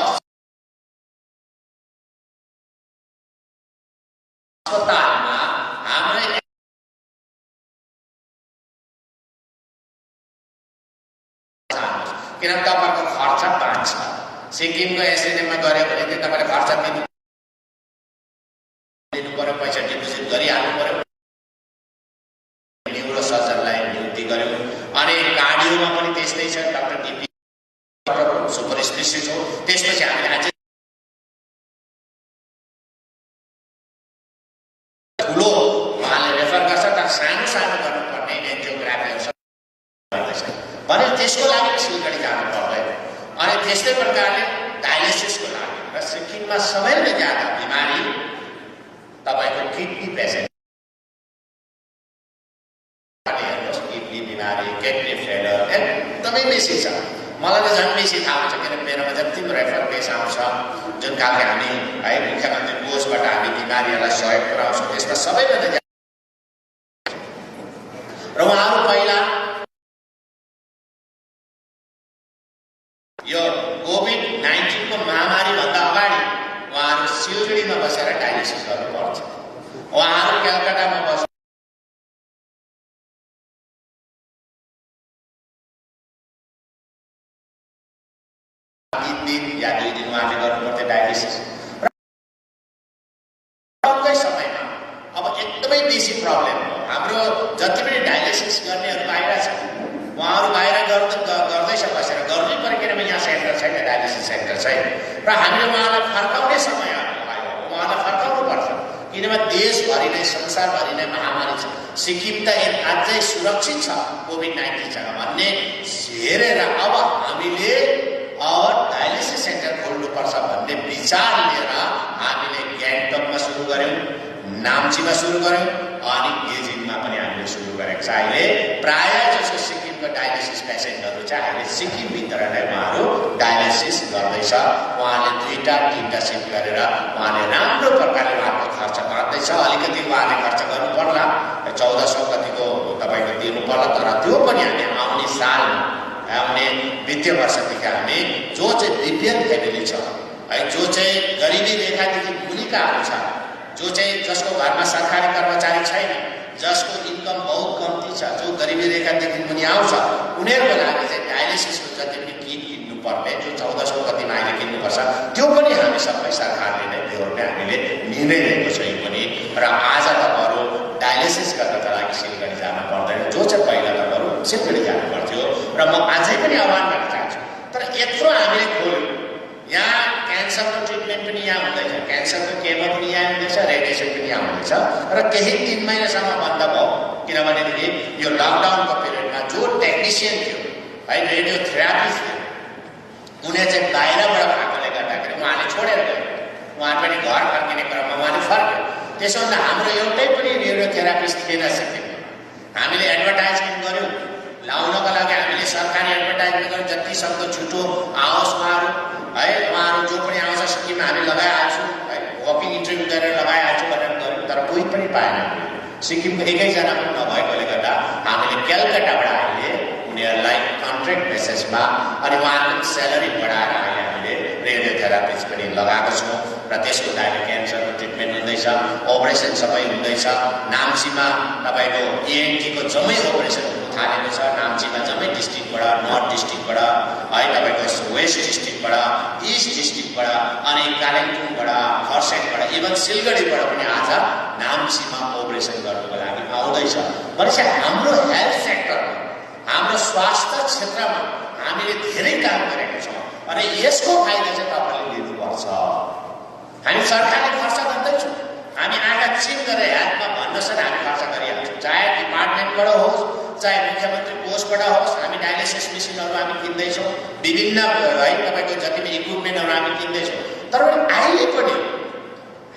अस्पतालमा हाम्रै किन तपाईँको खर्च बाँच्छ सिक्किमको एसएनएममा गऱ्यो भने चाहिँ तपाईँले खर्च दिनु पर्यो पैसा डिपोजिट गरिहाल्नु पर्यो न्युरो सर्जनलाई नियुक्ति गर्यो अनि कार्डियोमा पनि त्यस्तै छ डाक्टर डिपी सुपर स्पेसिलिस्ट हो। त्यसपछि हामीले अझै ठुलो उहाँले रेफर गर्छ तर सानो सानो गर्नुपर्ने एन्जियोग्राफीहरू भने त्यसको लागि सिलगढी जानु पर्दैन। अनि त्यस्तै प्रकारले डायलिसिसको लागि र सिक्किममा सबैभन्दा ज्यादा बिमारी तपाईँको किडनी पेसेन्ट किडनी बिमारी किडनी फेलर एकदमै बेसी छ। मलाई त झन् बेसी थाहा हुन्छ किन मेरोमा जति रेफर केस आउँछ जुन खालको हामी है मुख्यमन्त्री कोषबाट हामी बिमारीहरूलाई सहयोग पुऱ्याउँछौँ त्यसमा सबैभन्दा र उहाँहरू पहिला यो कोभिड-19 को महामारी भन्दा अगाडि उहाँहरू सिलगढीमा बसेर डायलिसिस गर्नुपर्छ उहाँहरू कलकत्तामा बस्छ दिन या 2 दिन उहाँले गर्नुपर्थ्यो डायलिसिस कमकै समयमा अब एकदमै बेसी प्रब्लम हो। हाम्रो जति पनि डायलिसिस गर्नेहरू बाहिर छ उहाँहरू बाहिर गर्दैछ बसेर गर्नै पर्यो किनभने यहाँ सेन्टर छैन डायलिसिस सेन्टर छैन र हामीले उहाँलाई फर्काउने समय आयो उहाँलाई फर्काउनु पर्छ किनभने देशभरि नै संसारभरि नै महामारी छ सिक्किम त अझै सुरक्षित छ कोभिड-19सँग भन्ने हेरेर अब हामीले डायलिसिस सेन्टर खोल्नुपर्छ भन्ने विचार लिएर हामीले गान्तोकमा सुरु गर्यौं, नाम्चीमा सुरु गर्यौं अनि गेजिङमा पनि हामीले सुरु गरेको छ। अहिले प्रायः जसो सिक्किमको डायलिसिस पेसेन्टहरू चाहिँ अहिले सिक्किमभित्र नै उहाँहरू डायलिसिस गर्दैछ। उहाँले 2-3टा सिफ्ट गरेर उहाँले राम्रो प्रकारले उहाँको खर्च गर्दैछ। अलिकति उहाँले खर्च गर्नु पर्ला, 1400 कतिको तपाईँको दिनु पर्ला, तर त्यो पनि हामी आउने साल आउने वित्तीय वर्षदेखि हामी जो चाहिँ बीपीएल फ्यामिली छ है, जो चाहिँ गरिबी रेखादेखि मुनिकाहरू छ, जो चाहिँ जसको घरमा सरकारी कर्मचारी छैन, जसको इन्कम बहुत कम्ती छ, जो गरिबी रेखादेखि मुनि आउँछ, उनीहरूको लागि चाहिँ डायलिसिसको जति पनि किट किन्नु पर्ने जो 1400 कतिमा अहिले किन्नुपर्छ त्यो पनि हामी सबै सरकारले नै बेहोर्ने हामीले निर्णय लिएको छ। यो पनि र आज तपाईँहरू डायलिसिस गर्नका लागि सिलगढी जानु पर्दैन, जो चाहिँ पहिला तपाईँहरू सिलगढी जानु पर्थ्यो। र म अझै पनि आह्वान गर्न चाहन्छु, तर यत्रो हामीले खोल्यौँ, यहाँ क्यान्सरको ट्रिटमेन्ट पनि यहाँ हुँदैछ, क्यान्सरको केमो पनि यहाँ हुँदैछ, रेडिएसन पनि यहाँ हुँदैछ र केही 3 महिनासम्म बन्द भयो। किनभनेदेखि यो लकडाउनको पिरियडमा जो टेक्निसियन थियो है, रेडियोथेरापिस्ट थियो, उनी चाहिँ बाहिरबाट भएकोले गर्दाखेरि उहाँले छोडेर गयो, उहाँ पनि घर फर्किने क्रममा उहाँले फर्क्यो। त्यसो हुँदा हाम्रो एउटै पनि रेडियोथेरापिस्ट थिएन सिक्किममा। हामीले एडभर्टाइजमेन्ट गर्यौँ, लाउनको लागि हामीले सरकारी एडभर्टाइजमेन्ट गर्यौँ, जति सक्दो छिटो आओस् उहाँहरू है, उहाँहरू जो पनि आउँछ सिक्किममा हामी लगाइहाल्छौँ है, वकिङ इन्टरभ्यू गरेर लगाइहाल्छौँ भनेर गऱ्यौँ, तर कोही पनि पाएन। सिक्किमको एकैजना पनि नभएकोले गर्दा हामीले कलकत्ताबाट अहिले उनीहरूलाई कन्ट्र्याक्ट बेसिसमा अनि उहाँहरूको स्यालेरी बढाएर अहिले हामीले रेडियोथेरापिस्ट पनि लगाएको छौँ र त्यसको लागि क्यान्सरको ट्रिटमेन्ट हुँदैछ, अपरेसन सबै हुँदैछ। नाम्चीमा तपाईँको ENT को जम्मै अपरेसन हुनु थालेको छ। नाम्चीमा जम्मै डिस्ट्रिक्टबाट, नर्थ डिस्ट्रिक्टबाट है, तपाईँको वेस्ट डिस्ट्रिक्टबाट, इस्ट डिस्ट्रिक्टबाट अनि कालिम्पोङबाट, खरसाङबाट, इभन सिलगढीबाट पनि आज नाम्चीमा अपरेसन गर्नुको लागि आउँदैछ। भनेपछि हाम्रो हेल्थ सेक्टरमा, हाम्रो स्वास्थ्य क्षेत्रमा हामीले धेरै काम गरेका छौँ अनि यसको फाइदा चाहिँ तपाईँले लिनुपर्छ। हामी सरकारले खर्च गर्दैछौँ, हामी आँखा चिम गरेर हेल्थमा भन्नुहोस् न, हामी खर्च गरिहाल्छौँ, चाहे डिपार्टमेन्टबाट होस्, चाहे मुख्यमन्त्री कोषबाट होस्। हामी डायलिसिस मेसिनहरू हामी किन्दैछौँ, विभिन्न है तपाईँको जति पनि इक्विपमेन्टहरू हामी किन्दैछौँ। तर अहिले पनि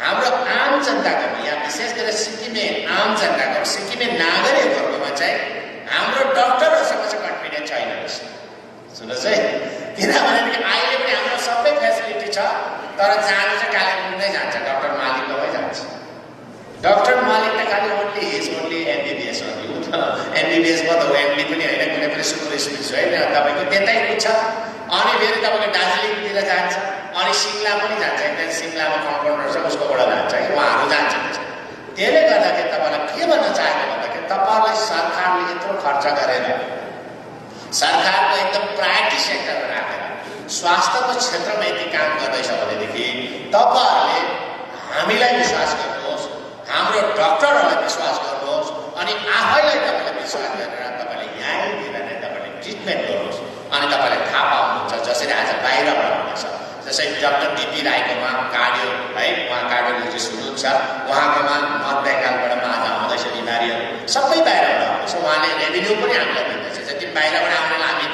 हाम्रो आम जनताको, यहाँ विशेष गरेर सिक्किमे आम जनताको, सिक्किमे नागरिकहरूकोमा चाहिँ हाम्रो डक्टरहरूसँग चाहिँ कन्फिडेन्स छैन रहेछ। सुन्नुहोस् है, किनभने अहिले पनि हाम्रो सबै फेसिलिटी छ, तर जानु चाहिँ कालिम्पोङ नै जान्छ, डाक्टर मालिकमै जान्छ। डाक्टर मालिक त खालि ओन्ली MBBS हो, MBBS म त MD पनि होइन, कुनै पनि सुपर स्पेसिस्ट होइन, तपाईँको त्यतै हुन्छ। अनि फेरि तपाईँको दार्जिलिङतिर जान्छ, अनि सिमला पनि जान्छ, एकदम सिमलामा कम्पाउन्डर छ उसकोबाट जान्छ कि उहाँहरू जान्छ। त्यसले गर्दाखेरि तपाईँलाई के भन्न चाहेको भन्दाखेरि तपाईँलाई सरकारले यत्रो खर्च गरेर, सरकारको एकदम प्रायोरिटी सेक्टरमा राखेर स्वास्थ्यको क्षेत्रमा यति काम गर्दैछ भनेदेखि तपाईँहरूले हामीलाई विश्वास गर्नुहोस्, हाम्रो डक्टरहरूलाई विश्वास गर्नुहोस् अनि आफैलाई तपाईँले विश्वास गरेर तपाईँले यहीँनिर नै तपाईँले ट्रिटमेन्ट गर्नुहोस्। अनि तपाईँले थाहा पाउनुहुन्छ जसरी आज बाहिरबाट हुँदैछ, जसरी डाक्टर DP राईकोमा कार्डियो है, उहाँ कार्डियोलोजिस्ट हुनुहुन्छ, उहाँकोमा नर्थ बेङ्गालबाट आज आउँदैछ बिमारीहरू, सबै बाहिरबाट आउँदैछ। उहाँले रेभिन्यू पनि हामीलाई दिँदैछ। जति बाहिरबाट आउनेलाई हामी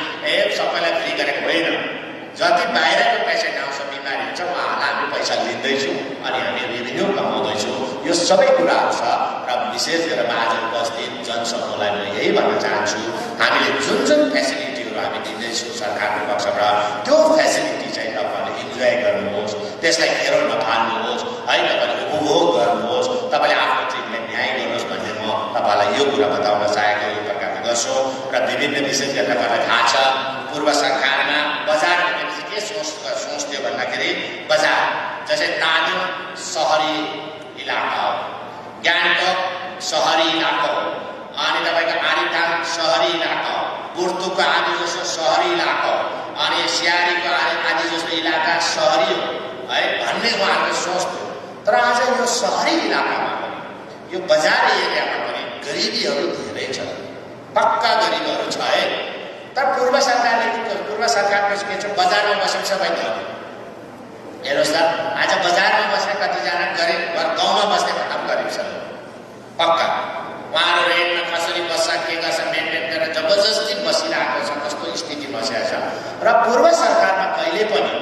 सबैलाई फ्री गरेको होइन, जति बाहिरको पेसेन्ट आउँछ, बिमारी हुन्छ, उहाँहरूलाई हामी पैसा लिँदैछौँ अनि हामी रेभिन्यू कमाउँदैछौँ। यो सबै कुराहरू छ र विशेष गरेर आज उपस्थित जनसमूहलाई म यही भन्न चाहन्छु, हामीले जुन जुन फेसिलिटीहरू हामी दिँदैछौँ सरकारको पक्षबाट, त्यो फेसिलिटी चाहिँ तपाईँले इन्जोय गर्नुहोस्, त्यसलाई खेरो नफाल्नुहोस् है, तपाईँले उपभोग गर्नुहोस्, तपाईँले आफ्नो ट्रिटमेन्ट न्याय गर्नुहोस् भन्ने म तपाईँलाई यो कुरा बताउन चाहेको यो प्रकारले गर्छु। र विभिन्न विशेष गरेर तपाईँलाई थाहा छ, पूर्व सरकारमा बजार भनेपछि के सोच्थ्यो भन्दाखेरि बजार जस्तै तालिम सहरी इलाका हो, गान्तोक सहरी इलाका हो, अनि तपाईँको आरिटाङ सहरी इलाका हो, बुर्तुकको आदि जस्तो सहरी इलाका हो, अनि सियारीको आदि जस्तो इलाका सहरी हो है भन्ने उहाँहरूको सोच थियो। तर आज यो सहरी इलाकामा पनि, यो बजार एरियामा पनि गरिबीहरू धेरै छ, पक्का गरिबीहरू छ है। तर पूर्व सरकारको के छ, बजारमा बसेको सबै धनी। हेर्नुहोस् त, आज बजारमा बस्ने कतिजना गरिब, गाउँमा बस्ने भन्दा पनि गरिब छ, पक्का। उहाँहरू र पूर्व सरकारमा कहिले पनि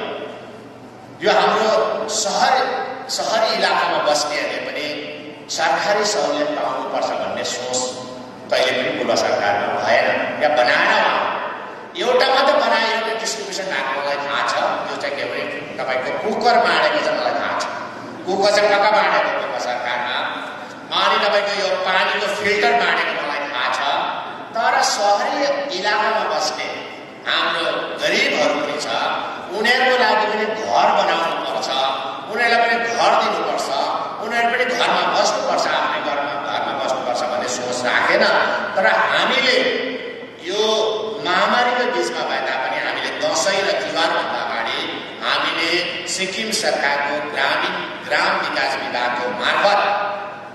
यो हाम्रो सहरी इलाकामा बस्नेहरूले पनि सरकारी सहुलियत पाउनुपर्छ भन्ने सोच कहिले पनि पूर्व सरकारमा भएन या बनाएन। एउटा मात्र बनायो, एउटा डिस्ट्रिब्युसन भएको मलाई थाहा छ, त्यो चाहिँ के भने तपाईँको कुकर बाँडेको चाहिँ मलाई थाहा छ। कुकर चाहिँ पक्का बाँडेको पूर्व सरकारमा, अनि तपाईँको यो पानीको फिल्टर बाँडेको मलाई थाहा छ। तर सहरी इलाकामा बस्ने हाम्रो गरिबहरू पनि छ, उनीहरूको लागि पनि घर बनाउनु पर्छ, उनीहरूलाई पनि घर दिनुपर्छ, उनीहरू पनि घरमा बस्नुपर्छ, आफ्नै घरमा बस्नुपर्छ भन्ने सोच राखेन। तर हामीले यो महामारीको बिचमा भए तापनि हामीले दसैँ र तिहारभन्दा अगाडि हामीले सिक्किम सरकारको ग्राम विकास विभागको मार्फत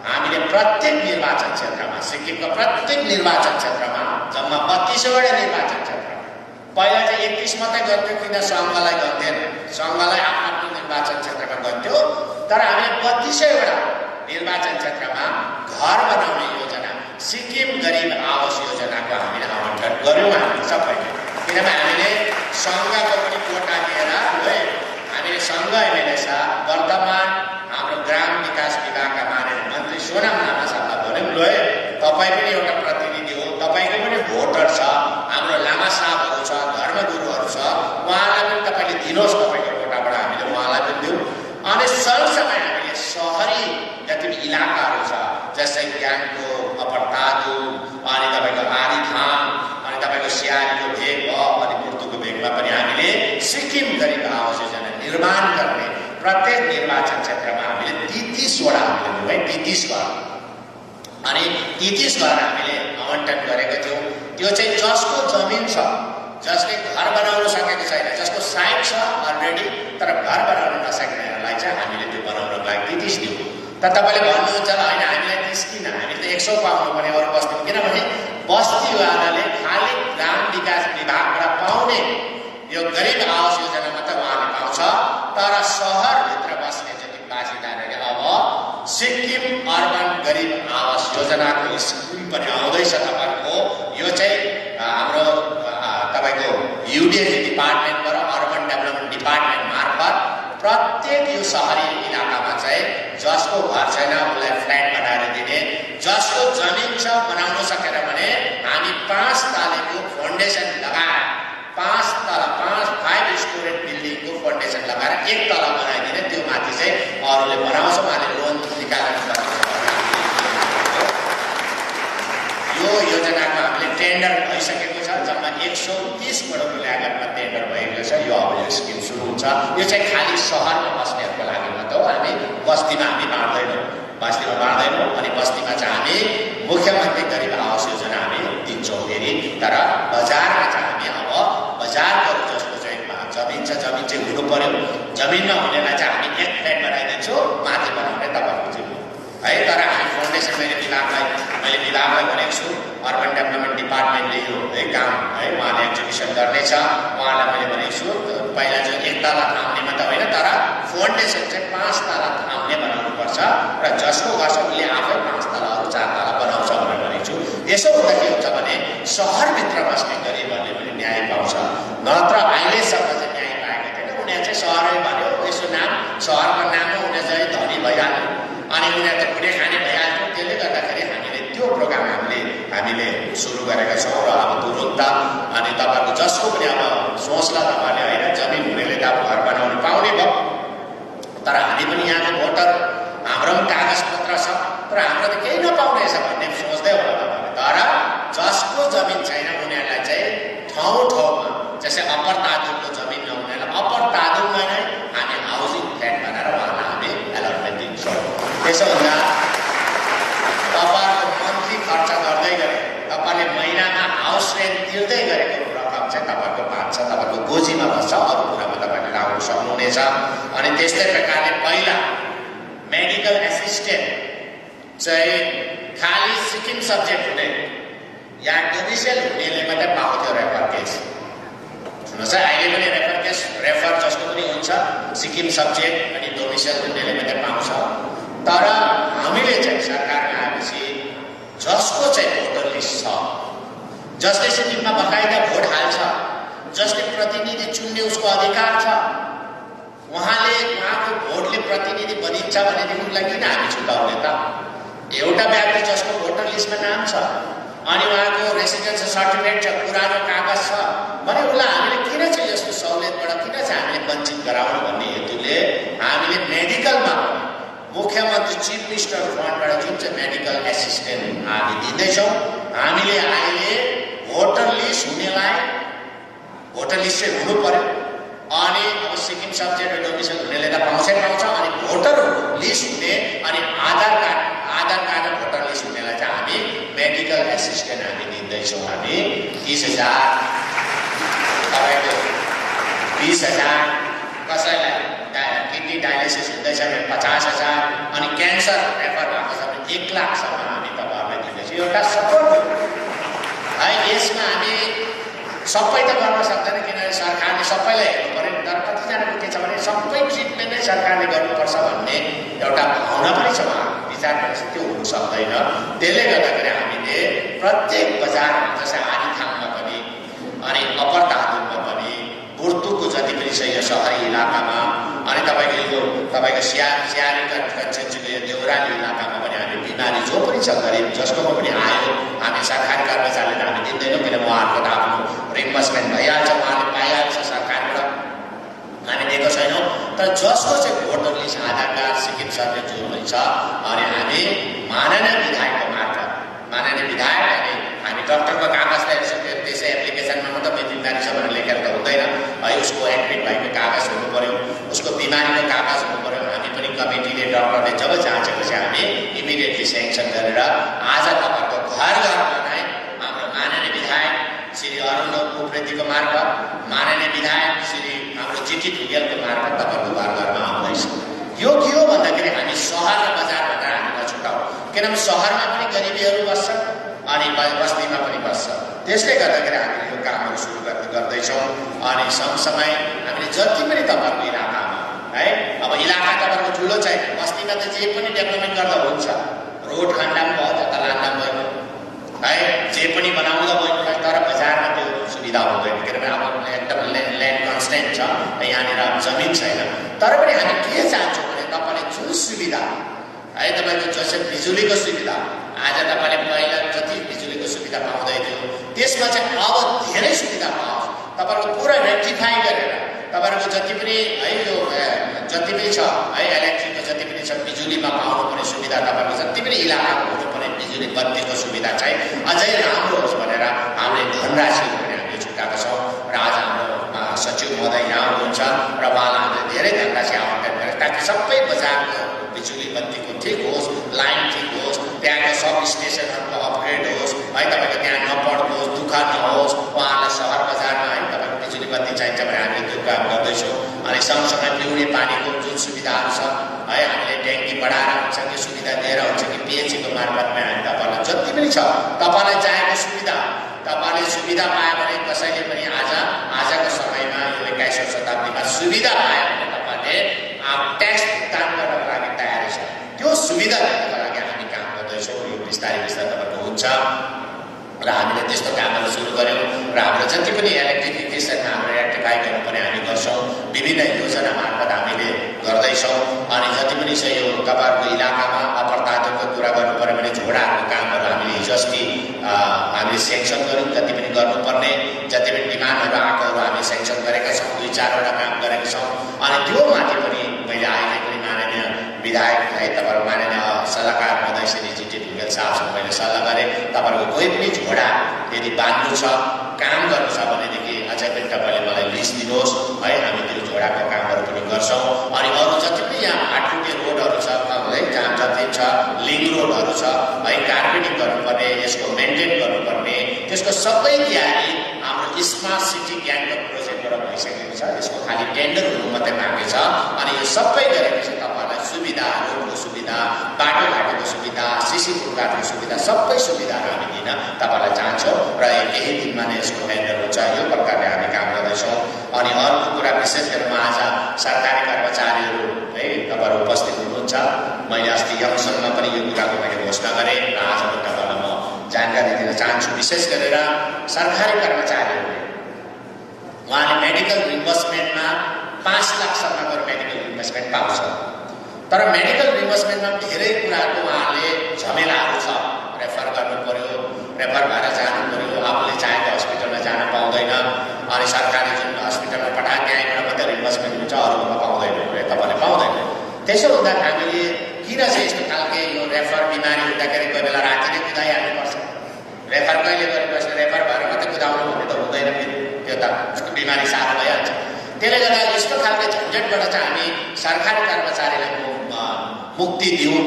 हामीले प्रत्येक निर्वाचन क्षेत्रमा, सिक्किमको प्रत्येक निर्वाचन क्षेत्रमा जम्मा 32वटा निर्वाचन क्षेत्र, पहिला चाहिँ 31 मात्रै गर्थ्यो, किन सङ्घलाई गर्थेन, सङ्घलाई आफ्नो निर्वाचन क्षेत्रमा गर्थ्यो। तर हामीले 32वटा निर्वाचन क्षेत्रमा घर बनाउने योजना, सिक्किम गरिब आवास योजनाको हामीले आवन्टन गऱ्यौँ हामीले सबैले। किनभने हामीले सङ्घको पनि कोटा दिएर हामीले सङ्घ एमएलए साहब, वर्तमान हाम्रो ग्राम विकास विभागका माननीय मन्त्री सोनाम लामा साहबलाई भन्यौँ, तपाईँ पनि एउटा प्रतिनिधि हो, तपाईँको पनि भोटर छ, हाम्रो लामा साहबहरू छ, धर्मगुरुहरू छ, उहाँलाई पनि तपाईँले दिनुहोस्, तपाईँको कोटाबाट हामीले उहाँलाई पनि दिउँ। अनि सँगसँगै हामीले सहरी जति पनि इलाकाहरू छ, जस्तै ग्याङटोक, अप्पर तादुङ, अनि तपाईँको आरिथाङ, अनि तपाईँको सियारीको भेग भयो, अनि मुर्तुको भेगमा पनि हामीले सिक्किम गरिब आवास योजना निर्माण गर्ने प्रत्येक निर्वाचन क्षेत्रमा हामीले 33वटा हामीले 33 घर, अनि 33 घर हामीले आवन्टन गरेको थियौँ। त्यो चाहिँ जसको जमिन छ, जसले घर बनाउन सकेको छैन, जसको साइट छ अलरेडी तर घर बनाउन नसक्नेहरूलाई चाहिँ हामीले त्यो बनाउनको लागि 33 दियौँ। तर तपाईँले भन्नुहुन्छ होइन हामीलाई 30 किन, हामीले त 100 पाउनु पर्ने अरू बस्तीमा, किनभने बस्तीवालाले खालि ग्राम विकास विभागबाट पाउने यो गरिब आवास योजना मात्र उहाँले पाउँछ। तर सहरभित्र बस्ने जति बासिन्दाहरूले अब सिक्किम अर्बन गरिब आवास योजनाको स्किम पनि आउँदैछ तपाईँको। यो चाहिँ हाम्रो तपाईँको युडिएडी डिपार्टमेन्टबाट अर्बन डेभलपमेन्ट डिपार्टमेन्ट मार्फत प्रत्येक यो सहरी इलाकामा चाहिँ जसको घर छैन उसलाई फ्ल्याट बनाएर दिने, जसको जमिन छ बनाउन सकेन भने हामी 5 तलेको फाउन्डेसन लगाएर 5 स्टोरेज बिल्डिङको फाउन्डेसन लगाएर 1 तला बनाइदिने, त्यो माथि चाहिँ अरूले बनाउँछ, उहाँले लोन निकालेर यो योजनाको हामीले टेन्डर भइसकेको छ, जम्मा 130 करोडको लागतमा टेन्डर भइरहेको छ। यो अब यो स्किम सुरु हुन्छ। यो चाहिँ खालि सहरमा बस्नेहरूको लागि मात्र हो, हामी बस्तीमा बाँड्दैनौँ, अनि बस्तीमा चाहिँ हामी मुख्यमन्त्री गरिब आवास योजना हामी दिन्छौँ फेरि। तर बजारमा चाहिँ हामी अब बजारको जसको चाहिँ जमिन छ, जमिन चाहिँ हुनु पर्यो, जमिनमा हुनेलाई चाहिँ हामी 1 फ्ल्याट बनाइदिन्छौँ, माथि बनाउने तपाईँको चाहिँ है। तर हामी फाउन्डेसन मैले विभागलाई भनेको छु, अर्बन डेभलपमेन्ट डिपार्टमेन्टले यो काम है उहाँले एक्जिक्युसन गर्नेछ। उहाँलाई मैले भनेको छु पहिला चाहिँ 1 तला थाम्ने मात्र होइन, तर फाउन्डेसन चाहिँ 5 तला थाम्ने बनाउनुपर्छ, र जसको घर छ उसले आफै 5 तलाहरू 4 तला बनाउँछ भनेर भनेको छु। यसो हुँदा के हुन्छ भने सहरभित्र बस्ने गरिबहरूले पनि न्याय पाउँछ, नत्र अहिलेसम्म चाहिँ न्याय पाएको थिएन। उनीहरू चाहिँ सहरै भन्यो, यसो नाम सहरको नाममा उनीहरू चाहिँ धनी भइहाल्यो, अनि उनीहरू त खुने खाने भइहाल्थ्यो। त्यसले गर्दाखेरि हामीले त्यो प्रोग्राम हामीले सुरु गरेका छौँ। र अब तुरुन्त अनि तपाईँको जसको पनि अब सोचला तपाईँले होइन, जमिन हुनेले त अब घर बनाउनु पाउने भयो, तर हामी पनि यहाँको भोटर, हाम्रो पनि कागजपत्र छ, तर हाम्रो त केही नपाउने रहेछ भन्ने सोच्दै होला तपाईँले। तर जसको जमिन छैन उनीहरूलाई चाहिँ ठाउँमा, जस्तै अप्पर तादुङको जमिन नहुनेलाई अप्पर तादुङमा नै हामी हाउसिङ फ्ल्याट बनाएर उहाँलाई हामी एलटमेन्ट दिन्छौँ। त्यसो हुँदा तपाईँहरूको मन्थली खर्च गर्दै गरे, तपाईँले महिनामा हाउस रेन्ट तिर्दै गरेको रकम चाहिँ तपाईँको बाँच्छ, तपाईँको गोजीमा बस्छ, अरू कुरामा तपाईँले लाउनु सक्नुहुनेछ। अनि त्यस्तै प्रकारले पहिला मेडिकल एसिस्टेन्ट चाहिँ खालि सिक्किम सब्जेक्ट हुने या डोमिसाइल हुनेले मात्रै पाउँथ्यो रेफर केस। सुन्नुहोस् है, अहिले पनि रेफर जसको पनि हुन्छ सिक्किम सब्जेक्ट अनि डोमिसाइल हुनेले मात्रै पाउँछ। तर हामीले चाहिँ सरकारमा आएपछि जसको चाहिँ भोटर लिस्ट छ, जसले सिक्किममा बकाइदा भोट हाल्छ, जसले प्रतिनिधि प्रतिनिधि बनिन्छ भनेदेखिलाई किन हामी छुटाउने त? एउटा व्यक्ति जसको भोटर लिस्टमा नाम छ अनि उहाँको रेसिडेन्स सर्टिफिकेट छ, पुरानो कागज छ भने उसलाई हामीले किन चाहिँ यस्तो सहुलियतबाट किन चाहिँ हामीले वञ्चित गराउनु भन्ने हेतुले हामीले मेडिकलमा मुख्यमन्त्री चिफ मिनिस्टर फन्डबाट जुन चाहिँ मेडिकल एसिस्टेन्ट हामी दिँदैछौँ। हामीले अहिले भोटर लिस्ट हुनेलाई भोटर लिस्ट चाहिँ हुनु पर्यो अनि अब सिक्किम सब्जेक्ट र डोमिसाइल हुनेले त पाउँछै पाउँछ अनि भोटर लिस्ट हुने अनि आधार कार्ड र भोटर लिस्ट हुनेलाई चाहिँ हामी मेडिकल एसिस्टेन्ट हामी दिँदैछौँ। हामी 30,000 तपाईँको 20,000 कसैलाई किडनी डायलिसिस हुँदैछ भने 50,000 अनि क्यान्सर रेफर भएको छ भने 1 लाखसम्म हामी तपाईँहरूलाई दिँदैछौँ। एउटा सपोर्ट है। यसमा हामी सबै त गर्न सक्दैन किनभने सरकारले सबैलाई हेर्नु पर्यो। तर कतिजनाको के छ भने सबै ट्रिटमेन्ट नै सरकारले गर्नुपर्छ भन्ने एउटा भावना पनि छ, विचार गरेपछि त्यो हुनु सक्दैन। त्यसले गर्दाखेरि हामीले प्रत्येक बजारमा जस्तै आलीथाङमा पनि अनि अप्पर धादिङमा पनि बुर्तुकको जति पनि छ यो सहरी इलाकामा अनि तपाईँको सियारी कञ्चनजङ्घा देउराली इलाकामा पनि हामी बिमारी जो पनि छ गरिब जसकोमा पनि आयो हामी सरकारी कर्मचारीले हामी दिँदैनौँ किन उहाँहरूको त आफ्नो रिम्बर्समेन्ट भइहाल्छ, उहाँले पाइहाल्छ सरकारबाट, हामी दिएको छैनौँ। तर जसको चाहिँ भोटर लिस्ट आधार कार्ड सिक्किम सरले जो हुन्छ अनि हामी माननीय विधायकको मार्फत माननीय विधायक अनि हामी डक्टरको कागज ल्याएर त्यसै एप्लिकेसनमा मात्रै बिमारी छ भनेर लेखेर त हुँदैन है। उसको एडमिट भएको कागज हुनु पर्यो, उसको बिमारीको कागज हुनु पर्यो। हामी पनि कमिटीले डक्टरले जब जाँचेपछि हामी इमिडिएटली सेङ्सन गरेर आज तपाईँको घर घरमा नै हाम्रो माननीय विधायक श्री अरुण उप्रेतीको मार्फत माननीय विधायक श्री हाम्रो जिटी ढुङ्गेलको मार्फत तपाईँको घर घरमा आउँदैछ। यो के हो भन्दाखेरि हामी सहर र बजार भनेर हामी नछुटाउँ किनभने सहरमा पनि गरिबीहरू बस्छन् अनि बस्तीमा पनि बस्छ। त्यसले गर्दाखेरि हामीले यो कामहरू सुरु गर्दैछौँ। अनि सँगसँगै हामीले जति पनि तपाईँहरूको इलाकामा है अब इलाका तपाईँको ठुलो छैन, बस्तीमा त जे पनि डेभलपमेन्ट गर्दा हुन्छ, रोड खन्दा पनि भयो, जता लान्दा भयो है, जे पनि बनाउँदा भयो, तर बजारमा त्यो सुविधा हुँदैन किनभने अब एकदम ल्यान्ड कन्स्टेन्ट छ, यहाँनिर जमिन छैन। तर पनि हामी के चाहन्छौँ भने तपाईँले जुन सुविधा है तपाईँको जस्तै बिजुलीको सुविधा आज तपाईँले पहिला जति बिजुलीको सुविधा पाउँदै थियो त्यसमा चाहिँ अब धेरै सुविधा पाओस्। तपाईँहरूको पुरा रेक्टिफाई गरेर तपाईँहरूको जति पनि है यो जति पनि छ है इलेक्ट्रिकको जति पनि छ बिजुलीमा पाउनुपर्ने सुविधा तपाईँहरूको जति पनि इलाकामा हुनुपर्ने बिजुली बत्तीको सुविधा चाहिँ अझै राम्रो होस् भनेर हामीले धनराशि पनि हामीले छुट्याएको छौँ। र आज हाम्रो सचिव महोदय यहाँ हुनुहुन्छ र उहाँलाई हामीले धेरै धनराशि आवन्टन गरेर ताकि सबै बजारको बिजुली बत्तीको ठिक होस्, लाइन ठिक होस्, त्यहाँको सब स्टेसनहरूको अपग्रेड होस् है, तपाईँको त्यहाँ नपढ्नुहोस्, दुःख नहोस्। उहाँहरूलाई सहर बजारमा है तपाईँको बिजुली बत्ती चाहिन्छ भने हामीले त्यो काम गर्दैछौँ। अनि सँगसँगै पिउने पानीको जुन सुविधाहरू छ है हामीले ट्याङ्की बढाएर हुन्छ कि सुविधा दिएर हुन्छ कि पिएचईको मार्फतमा हामी तपाईँलाई जति पनि छ तपाईँलाई चाहेको सुविधा तपाईँले सुविधा पायो भने कसैले पनि आजको समयमा यो 21औं शताब्दीमा सुविधा पायो भने तपाईँले ट्याक्स भुक्तान गर्नको लागि तयारी छ। त्यो सुविधा दिनको लागि हामी काम गर्दैछौँ। यो बिस्तारै तपाईँको हुन्छ र हामीले त्यस्तो कामहरू सुरु गऱ्यौँ र हाम्रो जति पनि इलेक्ट्रिफिकेसन हाम्रो रेक्टिफाई गर्नुपर्ने हामी गर्छौँ। विभिन्न योजना मार्फत हामीले गर्दैछौँ। अनि जति पनि छ यो तपाईँहरूको इलाकामा अप्पर तातोको कुरा गर्नु पऱ्यो भने झोडाहरूको कामहरू हामीले हिजो अस्ति हामीले सेङ्सन गऱ्यौँ। जति पनि गर्नुपर्ने जति पनि डिमान्डहरू आएकोहरू हामी सेङ्सन गरेका छौँ, 2-4वटा काम गरेका छौँ। अनि त्यो माथि पनि मैले अहिले पनि माननीय विधायक है तपाईँहरू माननीय सल्लाहकार महोदय श्री जिटी ढुङ्गेल साहबसँग मैले सल्लाह गरेँ। तपाईँहरूको कोही पनि झोडा यदि बाँध्नु छ काम गर्नु छ भनेदेखि अझै पनि तपाईँले मलाई लिस्ट दिनुहोस् है, हामी त्यो झोडाको कामहरू पनि गर्छौँ। अनि अरू जति पनि यहाँ फाटफुटे रोडहरू छ है, जहाँ जति छ लिङ्क रोडहरू छ है, कार्पेटिङ गर्नुपर्ने, यसको मेन्टेन गर्नुपर्ने, त्यसको सबै तयारी हाम्रो स्मार्ट सिटी ग्याङको प्रोजेक्टबाट भइसकेको छ। यसको खालि टेन्डर हुनु मात्रै बाँकी छ। अनि यो सबै गरेपछि तपाईँलाई सुविधा, रोडको सुविधा, बाटोघाटोको सुविधा, सिसी फुटपाथको सुविधा, सबै सुविधाहरू हामी दिन तपाईँलाई चाहन्छौँ र केही दिनमा नै यसको टेन्डर हुन्छ। यो प्रकारले हामी काम गर्दैछौँ। अनि अर्को कुरा विशेष गरेर म आज सरकारी कर्मचारीहरू है तपाईँहरू उपस्थित हुनुहुन्छ। मैले अस्ति यङसम्ममा पनि यो कुराको मैले घोषणा गरेँ र आज पनि तपाईँलाई म जानकारी दिन चाहन्छु। विशेष गरेर सरकारी कर्मचारीहरूले उहाँले मेडिकल रिम्बर्समेन्टमा 5 लाखसम्मको मेडिकल रिम्बर्समेन्ट पाउँछ। तर मेडिकल रिम्बर्समेन्टमा धेरै कुराको उहाँहरूले झमेलाहरू छ। रेफर गर्नु पर्यो, रेफर भएर जानु पर्यो, आफूले चाहेको हस्पिटलमा जान पाउँदैन, अनि सरकारी जुन हस्पिटलमा पठाए त्यहीँबाट मात्रै रिम्बर्समेन्ट हुन्छ, अरूमा पाउँदैन, तपाईँले पाउँदैन। त्यसो हुँदा हामीले किन चाहिँ यस्तो खालके यो रेफर बिमारी हुँदाखेरि कोही बेला राति नै कुदाइहाल्नुपर्छ? रेफर कहिले गरेपछि रेफर भएर मात्रै कुदाउनु भन्ने त हुँदैन, त्यो त बिमारी साथ भइहाल्छ। त्यसले गर्दा यस्तो खालको झन्झटबाट चाहिँ हामी सरकारी कर्मचारीलाई मुक्ति दिउँ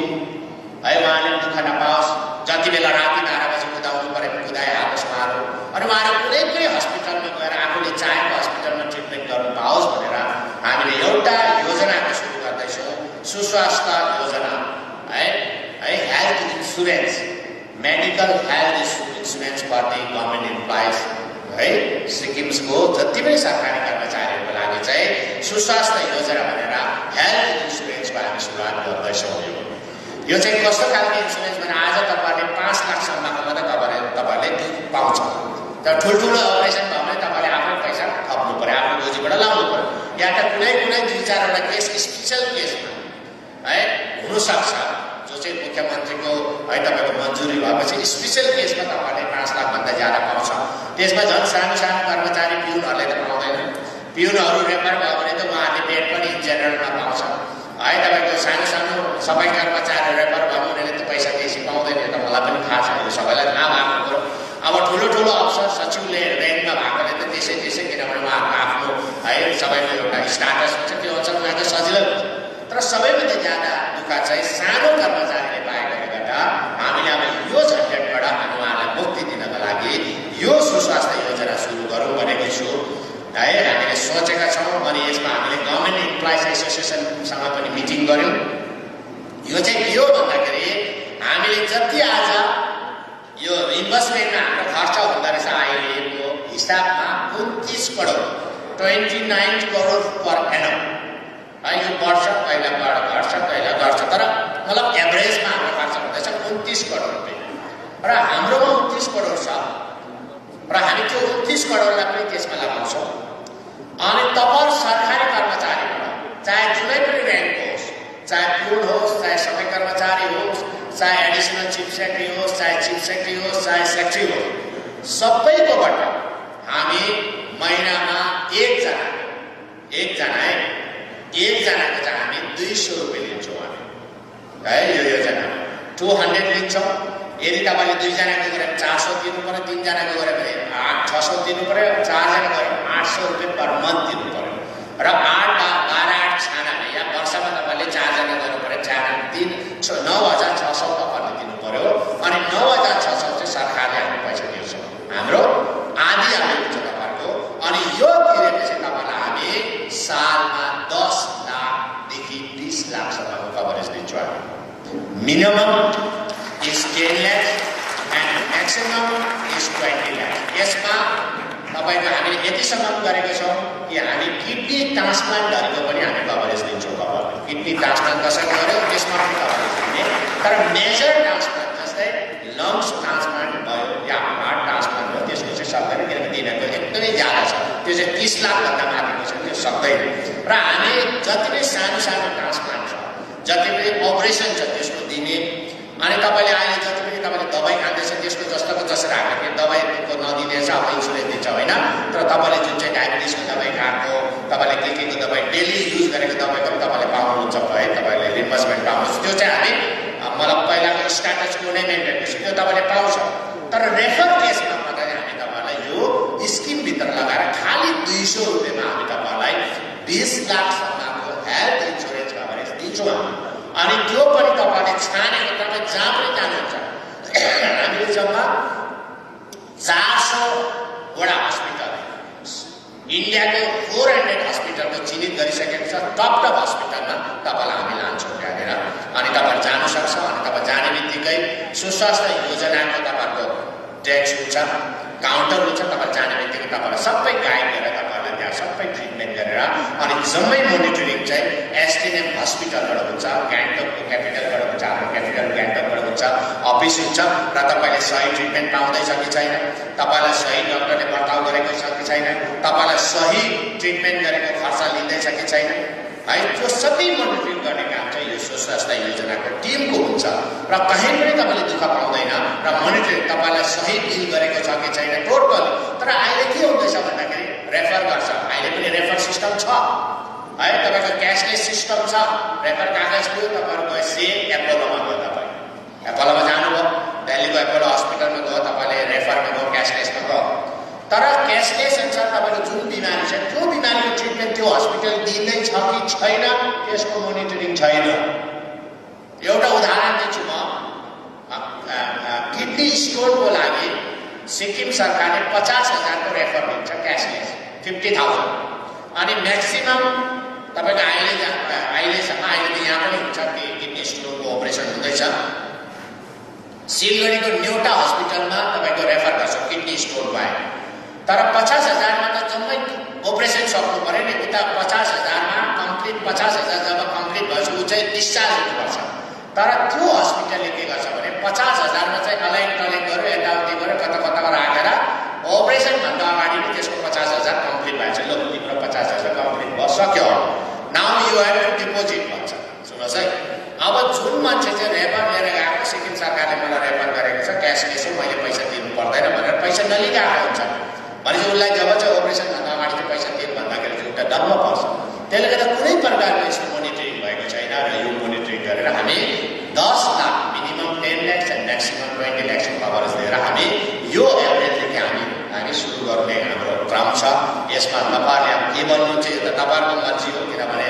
है, उहाँले दुःख नपाओस्, जति बेला राति 12 बजी कुदाउनु पऱ्यो कुदाइहालोस् उहाँहरू, अनि उहाँहरू कुनै पनि हस्पिटलमा गएर आफूले चाहेको हस्पिटलमा ट्रिटमेन्ट गर्नु पाओस् भनेर हामीले एउटा योजनाको सुरु गर्दैछौँ, सुस्वास्थ्य योजना है, health insurance, medical health insurance for the government employees है। सिक्किमको जति पनि सरकारी कर्मचारीहरूको लागि चाहिँ सुस्वास्थ्य योजना भनेर हेल्थ इन्सुरेन्सको हामी सुरुवात गर्दैछौँ। यो चाहिँ कस्तो खालको इन्सुरेन्स भने आज तपाईँले 5 लाखसम्मको मात्रै तपाईँले पाउँछ। तर ठुल्ठुलो अपरेसन भयो भने तपाईँले आफ्नो पैसा थप्नु पऱ्यो, आफ्नो गोजीबाट लाउनु पऱ्यो, या त कुनै 2-4वटा केस स्पेसल केसमा है हुनसक्छ जो चाहिँ मुख्यमन्त्रीको है तपाईँको मन्जुरी भएपछि स्पेसल केसमा तपाईँले 5 लाखभन्दा ज्यादा पाउँछ। त्यसमा झन् सानो सानो कर्मचारी पिउनहरूले त पाउँदैन, पिउनहरू रेफर भयो भने त उहाँहरूले बेड पनि जेनरलमा पाउँछ है। तपाईँको सानो सानो सबै कर्मचारी रेफर भयो भने त पैसा बेसी पाउँदैन, त मलाई पनि थाहा छ, यो सबैलाई थाहा भएको कुरो। अब ठुलो ठुलो अफसर सचिवले रेन्टमा भएकोले त त्यसै किनभने उहाँहरूको आफ्नो है सबैको एउटा स्टाटस हुन्छ, त्यो अनुसार उहाँको सजिलो हुन्छ। तर सबैभन्दा ज्यादा दुःख चाहिँ सानो कर्मचारीले पाएकोले गर्दा हामीले अब यो झन्झटबाट हामी उहाँलाई मुक्ति दिनको लागि यो सुस्वास्थ्य योजना सुरु गरौँ भनेको छु है। हामीले सोचेका छौँ, अनि यसमा हामीले गभर्मेन्ट इम्प्लोइज एसोसिएसनसँग पनि मिटिङ गऱ्यौँ। यो चाहिँ के हो भन्दाखेरि हामीले जति आज यो इन्भेस्टमेन्टमा हाम्रो खर्च हुँदो रहेछ अहिलेको हिसाबमा 29 करोड 29 करोड पर एनम है। यो वर्ष कहिले घट्छ कहिले घट्छ, तर मतलब एभरेजमा हाम्रो खर्च हुँदैछ 29 करोड रुपियाँ, र हाम्रोमा 29 करोड छ, र हामी त्यो 29 करोडलाई पनि त्यसमा लगाउँछौँ। अनि तपाईँ सरकारी कर्मचारीबाट चाहे जुनै पनि ऱ्याङ्क होस्, चाहे पिउन होस्, चाहे सबै कर्मचारी होस्, चाहे एडिसनल चिफ सेक्रेटरी होस्, चाहे चिफ सेक्रेटरी होस्, चाहे सेक्रेटरी होस्, सबैकोबाट हामी महिनामा एकजनाको चाहिँ हामी 200 रुपियाँ लिन्छौँ हामी है। यो योजना 200 लिन्छौँ। यदि तपाईँले 2 जनाको गरेर 400 दिनु पऱ्यो, 3 जनाको गरेर 600 दिनु पऱ्यो, 4 जना गरेर 800 रुपियाँ पर मन्थ दिनु पऱ्यो, र 8-12 छानाले या वर्षमा तपाईँले 4 जना गर्नु पऱ्यो, 9,600 तपाईँले दिनु पऱ्यो, अनि 9,600 चाहिँ सरकारले हामी पैसा दिन्छ, हाम्रो आधी हुन्छ तपाईँहरूको। अनि यो तिरेपछि तपाईँलाई हामी सालमा 10 लाखदेखि 20 लाखसम्मको कभरेज दिन्छौँ हामी। Minimum is 10 lakhs and maximum is 20 lakhs। यसमा तपाईँको हामीले यतिसम्म गरेको छौँ कि हामी किडनी ट्रान्सप्लान्टहरूको पनि हामी कभरेज दिन्छौँ। तपाईँलाई किडनी ट्रान्सप्लान्ट कसरी गर्यो त्यसमा पनि कभरेज दिने, तर मेजर ट्रान्सप्लान्ट जस्तै लङ्स ट्रान्सप्लान्ट भयो या हार्ट ट्रान्सप्लान्ट भयो त्यसको चाहिँ सक्दैन, किनकि तिनीहरूको एकदमै ज्यादा छ, त्यो चाहिँ 30 लाखभन्दा माथिको छ, त्यो सक्दैन। र हामी जति पनि सानो सानो ट्रान्सप्लान्ट छ, जति पनि अपरेसन छ त्यसको दिने। अनि तपाईँले अहिले जति पनि तपाईँले दबाई खाँदैछ त्यसको जस्तोको जसरी हामीले दबाईको नदिँदैछ अब इन्सुरेन्स दिन्छ होइन, तर तपाईँले जुन चाहिँ डायबिटिसको दबाई खाएको, तपाईँले के दबाई डेली युज गरेको दबाईको पनि तपाईँले पाउनुहुन्छ है, तपाईँले रिम्बर्समेन्ट पाउनुहुन्छ। त्यो चाहिँ हामी मतलब पहिलाको स्ट्याटसको नै मेन्टेन गर्छ, त्यो तपाईँले पाउँछ। तर रेफर केसमा मात्रै हामी तपाईँलाई यो स्किमभित्र लगाएर खालि 200 रुपियाँमा हामी तपाईँलाई 20 लाखसम्मको हेल्थ इन्सुरेन्स कभरेज दिन्छौँ हामी। अनि त्यो पनि तपाईँले छानेको तपाईँ जहाँ पनि जानुहुन्छ, हामीले जम्मा 400वटा हस्पिटल इन्डियाको 400 हस्पिटलको चिनित गरिसकेको छ। टप हस्पिटलमा तपाईँलाई हामी लान्छौँ त्यहाँनिर, अनि तपाईँ जानु सक्छ। अनि तपाईँ जाने बित्तिकै सुस्वास्थ्य योजनाको तपाईँको डेस्क हुन्छ, काउन्टर हुन्छ, तपाईँ जाने बित्तिकै तपाईँलाई सबै गाइड गरेर तपाईँलाई त्यहाँ सबै ट्रिटमेन्ट गरेर, अनि जम्मै मोनिटरिङ चाहिँ एसटिएनएम हस्पिटलबाट हुन्छ, गान्तोकको क्यापिटलबाट हुन्छ, हाम्रो क्यापिटल गान्तोकबाट हुन्छ, अफिस हुन्छ। र तपाईँले सही ट्रिटमेन्ट पाउँदैछ कि छैन, तपाईँलाई सही डक्टरले बर्ताउ गरेको छ कि छैन, तपाईँलाई सही ट्रिटमेन्ट गरेको खर्च लिँदैछ कि छैन, है त्यो सबै मोनिटरिङ गर्ने काम चाहिँ यो स्वास्थ्य योजनाको टिमको हुन्छ र कहीँ पनि तपाईँले दुःख पाउँदैन र मोनिटरिङ तपाईँलाई सही बिल गरेको छ कि छैन टोटल। तर अहिले के हुँदैछ भन्दाखेरि रेफर गर्छ, अहिले पनि रेफर सिस्टम छ है, तपाईँको क्यासलेस सिस्टम छ। रेफर कागज थियो तपाईँहरूको एपोलोमा गयो, तपाईँ एपोलोमा जानुभयो, दिल्लीको एपोलो हस्पिटलमा गयो, तपाईँले रेफरमा गयो, क्यासलेसमा गयो। तर क्यासलेस अनुसार तपाईँको जुन बिमारी छ त्यो बिमारीको ट्रिटमेन्ट त्यो हस्पिटल दिँदैछ कि छैन त्यसको मोनिटरिङ छैन। एउटा उदाहरण दिन्छु म, किडनी स्टोनको लागि सिक्किम सरकारले 50,000 को रेफर दिन्छ क्यासलेस 50,000 अनि म्याक्सिमम तपाईँको अहिलेसम्म अहिले त यहाँ पनि हुन्छ कि किडनी स्टोनको अपरेसन हुँदैछ। सिलगढीको न्युटा हस्पिटलमा तपाईँको रेफर गर्छ किडनी स्टोन भयो, तर 50,000 मा त जम्मै अपरेसन सक्नु पर्यो नि। उता 50,000 मा कम्प्लिट 50,000 जब कम्प्लिट भएपछि ऊ चाहिँ डिस्चार्ज हुनुपर्छ। तर त्यो हस्पिटलले के गर्छ भने 50,000 मा चाहिँ अलाइन टलेन गर्यो, यताउति गर्यो, कता कता राखेर अपरेसन भन्दा अगाडि नै त्यसको 50,000 कम्प्लिट भएछ। ल तिम्रो 50,000 कम्प्लिट भयो, सक्यो, now you have to deposit भन्छ। सुन्नुहोस् है, अब जुन मान्छे चाहिँ रेफर लिएर गएको, सिक्किम सरकारले मलाई रेफर गरेको छ क्यासलेस हो, मैले पैसा दिनु पर्दैन भनेर पैसा नलिगएको हुन्छ भनेपछि उसलाई जब चाहिँ अपरेसन भन्दा अगाडि चाहिँ पैसा दिनु भन्दाखेरि चाहिँ एउटा डल्लो पर्छ। त्यसले गर्दा कुनै प्रकारको यसको मोनिटरिङ भएको छैन र यो मोनिटरिङ गरेर हामी 10 lakh minimum 10 lakh and maximum 20 lakh coverage लिएर हामी यो एभरेजदेखि हामी सुरु गर्ने हाम्रो क्रम छ। यसमा तपाईँहरूले अब के भन्नुहुन्छ यो त तपाईँहरूको मर्जी हो, किनभने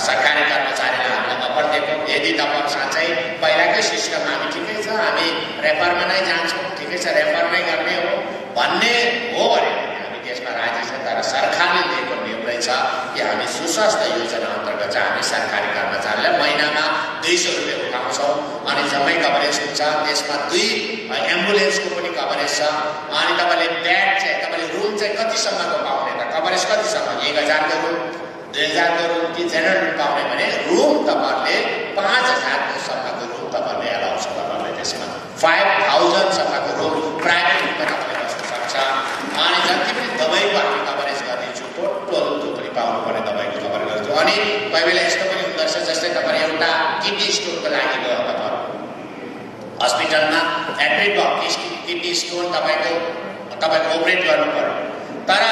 सरकारी कर्मचारीलाई हामीलाई अपर दिएको। यदि तपाईँ साँच्चै पहिलाकै सिस्टम हामी ठिकै छ, हामी रेफरमा नै जान्छौँ, ठिकै छ रेफर नै गर्ने हो भन्ने हो भने हामी त्यसमा राजी छ। तर सरकारले दिएको निर्णय छ कि हामी सुस्वास्थ्य योजना अन्तर्गत चाहिँ हामी सरकारी कर्मचारीलाई महिनामा 200 रुपियाँ उठाउँछौँ अनि जम्मै कभरेज हुन्छ। त्यसमा 2 एम्बुलेन्सको पनि कभरेज छ। अनि तपाईँले बेड चाहिँ तपाईँले रुम चाहिँ कतिसम्मको पाउने त, कभरेज कतिसम्म, 1000 को रुम, 2000 को रुम कि जेनरल रुम पाउने भने रुम तपाईँहरूले 5000 सम्मको रुम तपाईँहरूले एलाउ छ। तपाईँहरूले त्यसमा 5000 सम्मको रुम प्राइभेट रुममा तपाईँले बस्न सक्छ। अनि जति पनि दबाईको हामी कभरेज गरिदिन्छु टोटल त्यो पनि पाउनुपर्ने दबाईको कभरेज गर्छु। अनि कोही बेला यस्तो पनि हुँदो रहेछ जस्तै तपाईँ एउटा किडनी स्टोनको लागि गयो, तपाईँ हस्पिटलमा एडमिट भयो, किडनी स्टोन तपाईँको अपरेट गर्नु पर्यो, तर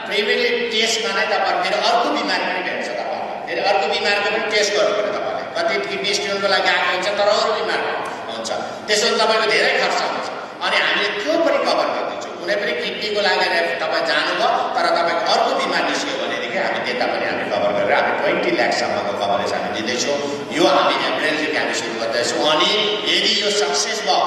प्रिमिनरी टेस्टमा नै तपाईँ फेरि अर्को बिमारी पनि भेट्छ, तपाईँलाई फेरि अर्को बिमारीको पनि टेस्ट गर्नु पर्यो। तपाईँलाई कति किडनी स्टोनको लागि आएको हुन्छ तर अरू बिमार हुन्छ, त्यसो तपाईँको धेरै खर्च हुन्छ। अनि हामीले त्यो पनि कभर गरिदिन्छौँ। कुनै पनि किडनीको लागि तपाईँ जानुभयो तर तपाईँको अर्को बिमार निस्क्यो भनेदेखि हामी त्यता पनि हामी कभर गरेर हामी 20 लाखसम्मको कभरेज हामी दिँदैछौँ। यो हामी एप्रिलदेखि हामी सुरु गर्दैछौँ। अनि यदि यो सक्सेस भयो,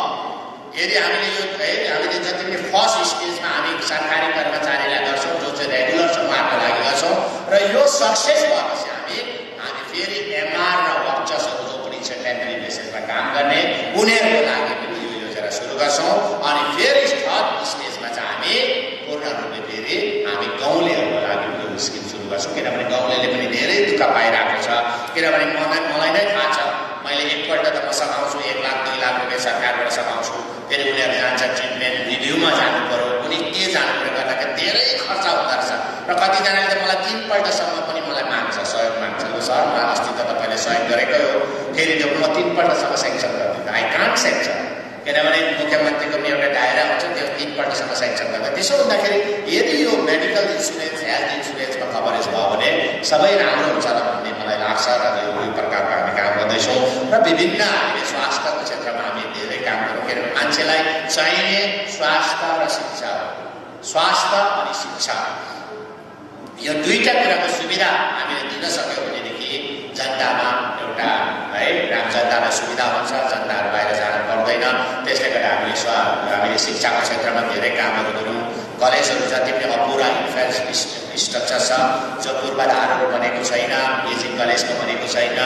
यदि हामीले यो हामीले जति पनि फर्स्ट स्टेजमा हामी सरकारी कर्मचारीलाई गर्छौँ जो चाहिँ रेगुलर उहाँहरूको लागि गर्छौँ र यो सक्सेस भएपछि हामी फेरि एमआर र वर्चसहरू जो पनि छ टेम्परेरी बेसिसमा काम गर्ने उनीहरूको लागि पनि यो योजना सुरु गर्छौँ। अनि फेरि थर्ड स्टेजमा चाहिँ हामी पूर्ण रूपले फेरि हामी गाउँलेहरूको लागि यो स्किम सुरु गर्छौँ। किनभने गाउँलेले पनि धेरै दुःख पाइरहेको छ। किनभने मलाई नै थाहा छ, मैले एकपल्ट त म सघाउँछु 1 लाख 2 लाख रुपियाँ सरकारबाट सघाउँछु, फेरि उनीहरू जान्छ ट्रिटमेन्ट रिभ्यूमा जानु पर्यो, कुनै के जानु पर्यो गर्दाखेरि धेरै खर्च हुँदो रहेछ। र कतिजनाले त मलाई 3 पल्टसम्म पनि मलाई माग्छ, सहयोग माग्छ। ल सर मलाई अस्ति त तपाईँले सहयोग गरेकै हो, फेरि त्यो म 3 पल्टसम्म सेङ्सन गर्दिनँ, आई कान्ट सेङ्सन, किनभने मुख्यमन्त्रीको पनि एउटा दायरा हुन्छ, त्यो 3 पल्टसम्म सेङ्सन गर्दा। त्यसो हुँदाखेरि यदि यो मेडिकल इन्सुरेन्स हेल्थ इन्सुरेन्समा कभरेज भयो भने सबै राम्रो हुन्छ र भन्ने मलाई लाग्छ। र यो प्रकारको हामी काम गर्दैछौँ र विभिन्न हामीले स्वास्थ्यको क्षेत्रमा हामी धेरै काम गरौँ। किनभने मान्छेलाई चाहिने स्वास्थ्य र शिक्षा हो, स्वास्थ्य अनि शिक्षा यो दुईटा कुराको सुविधा हामीले दिन सक्यौँ भनेदेखि जनतामा एउटा जनतालाई सुविधा हुन्छ, जनताहरू बाहिर जानु पर्दैन। त्यसले गर्दा हामीले शिक्षाको क्षेत्रमा धेरै कामहरू गरौँ। कलेजहरू जति पनि अपुरा स्ट्रक्चर छ, जो पूर्वाधारहरू बनेको छैन, एजिङ कलेजको बनेको छैन।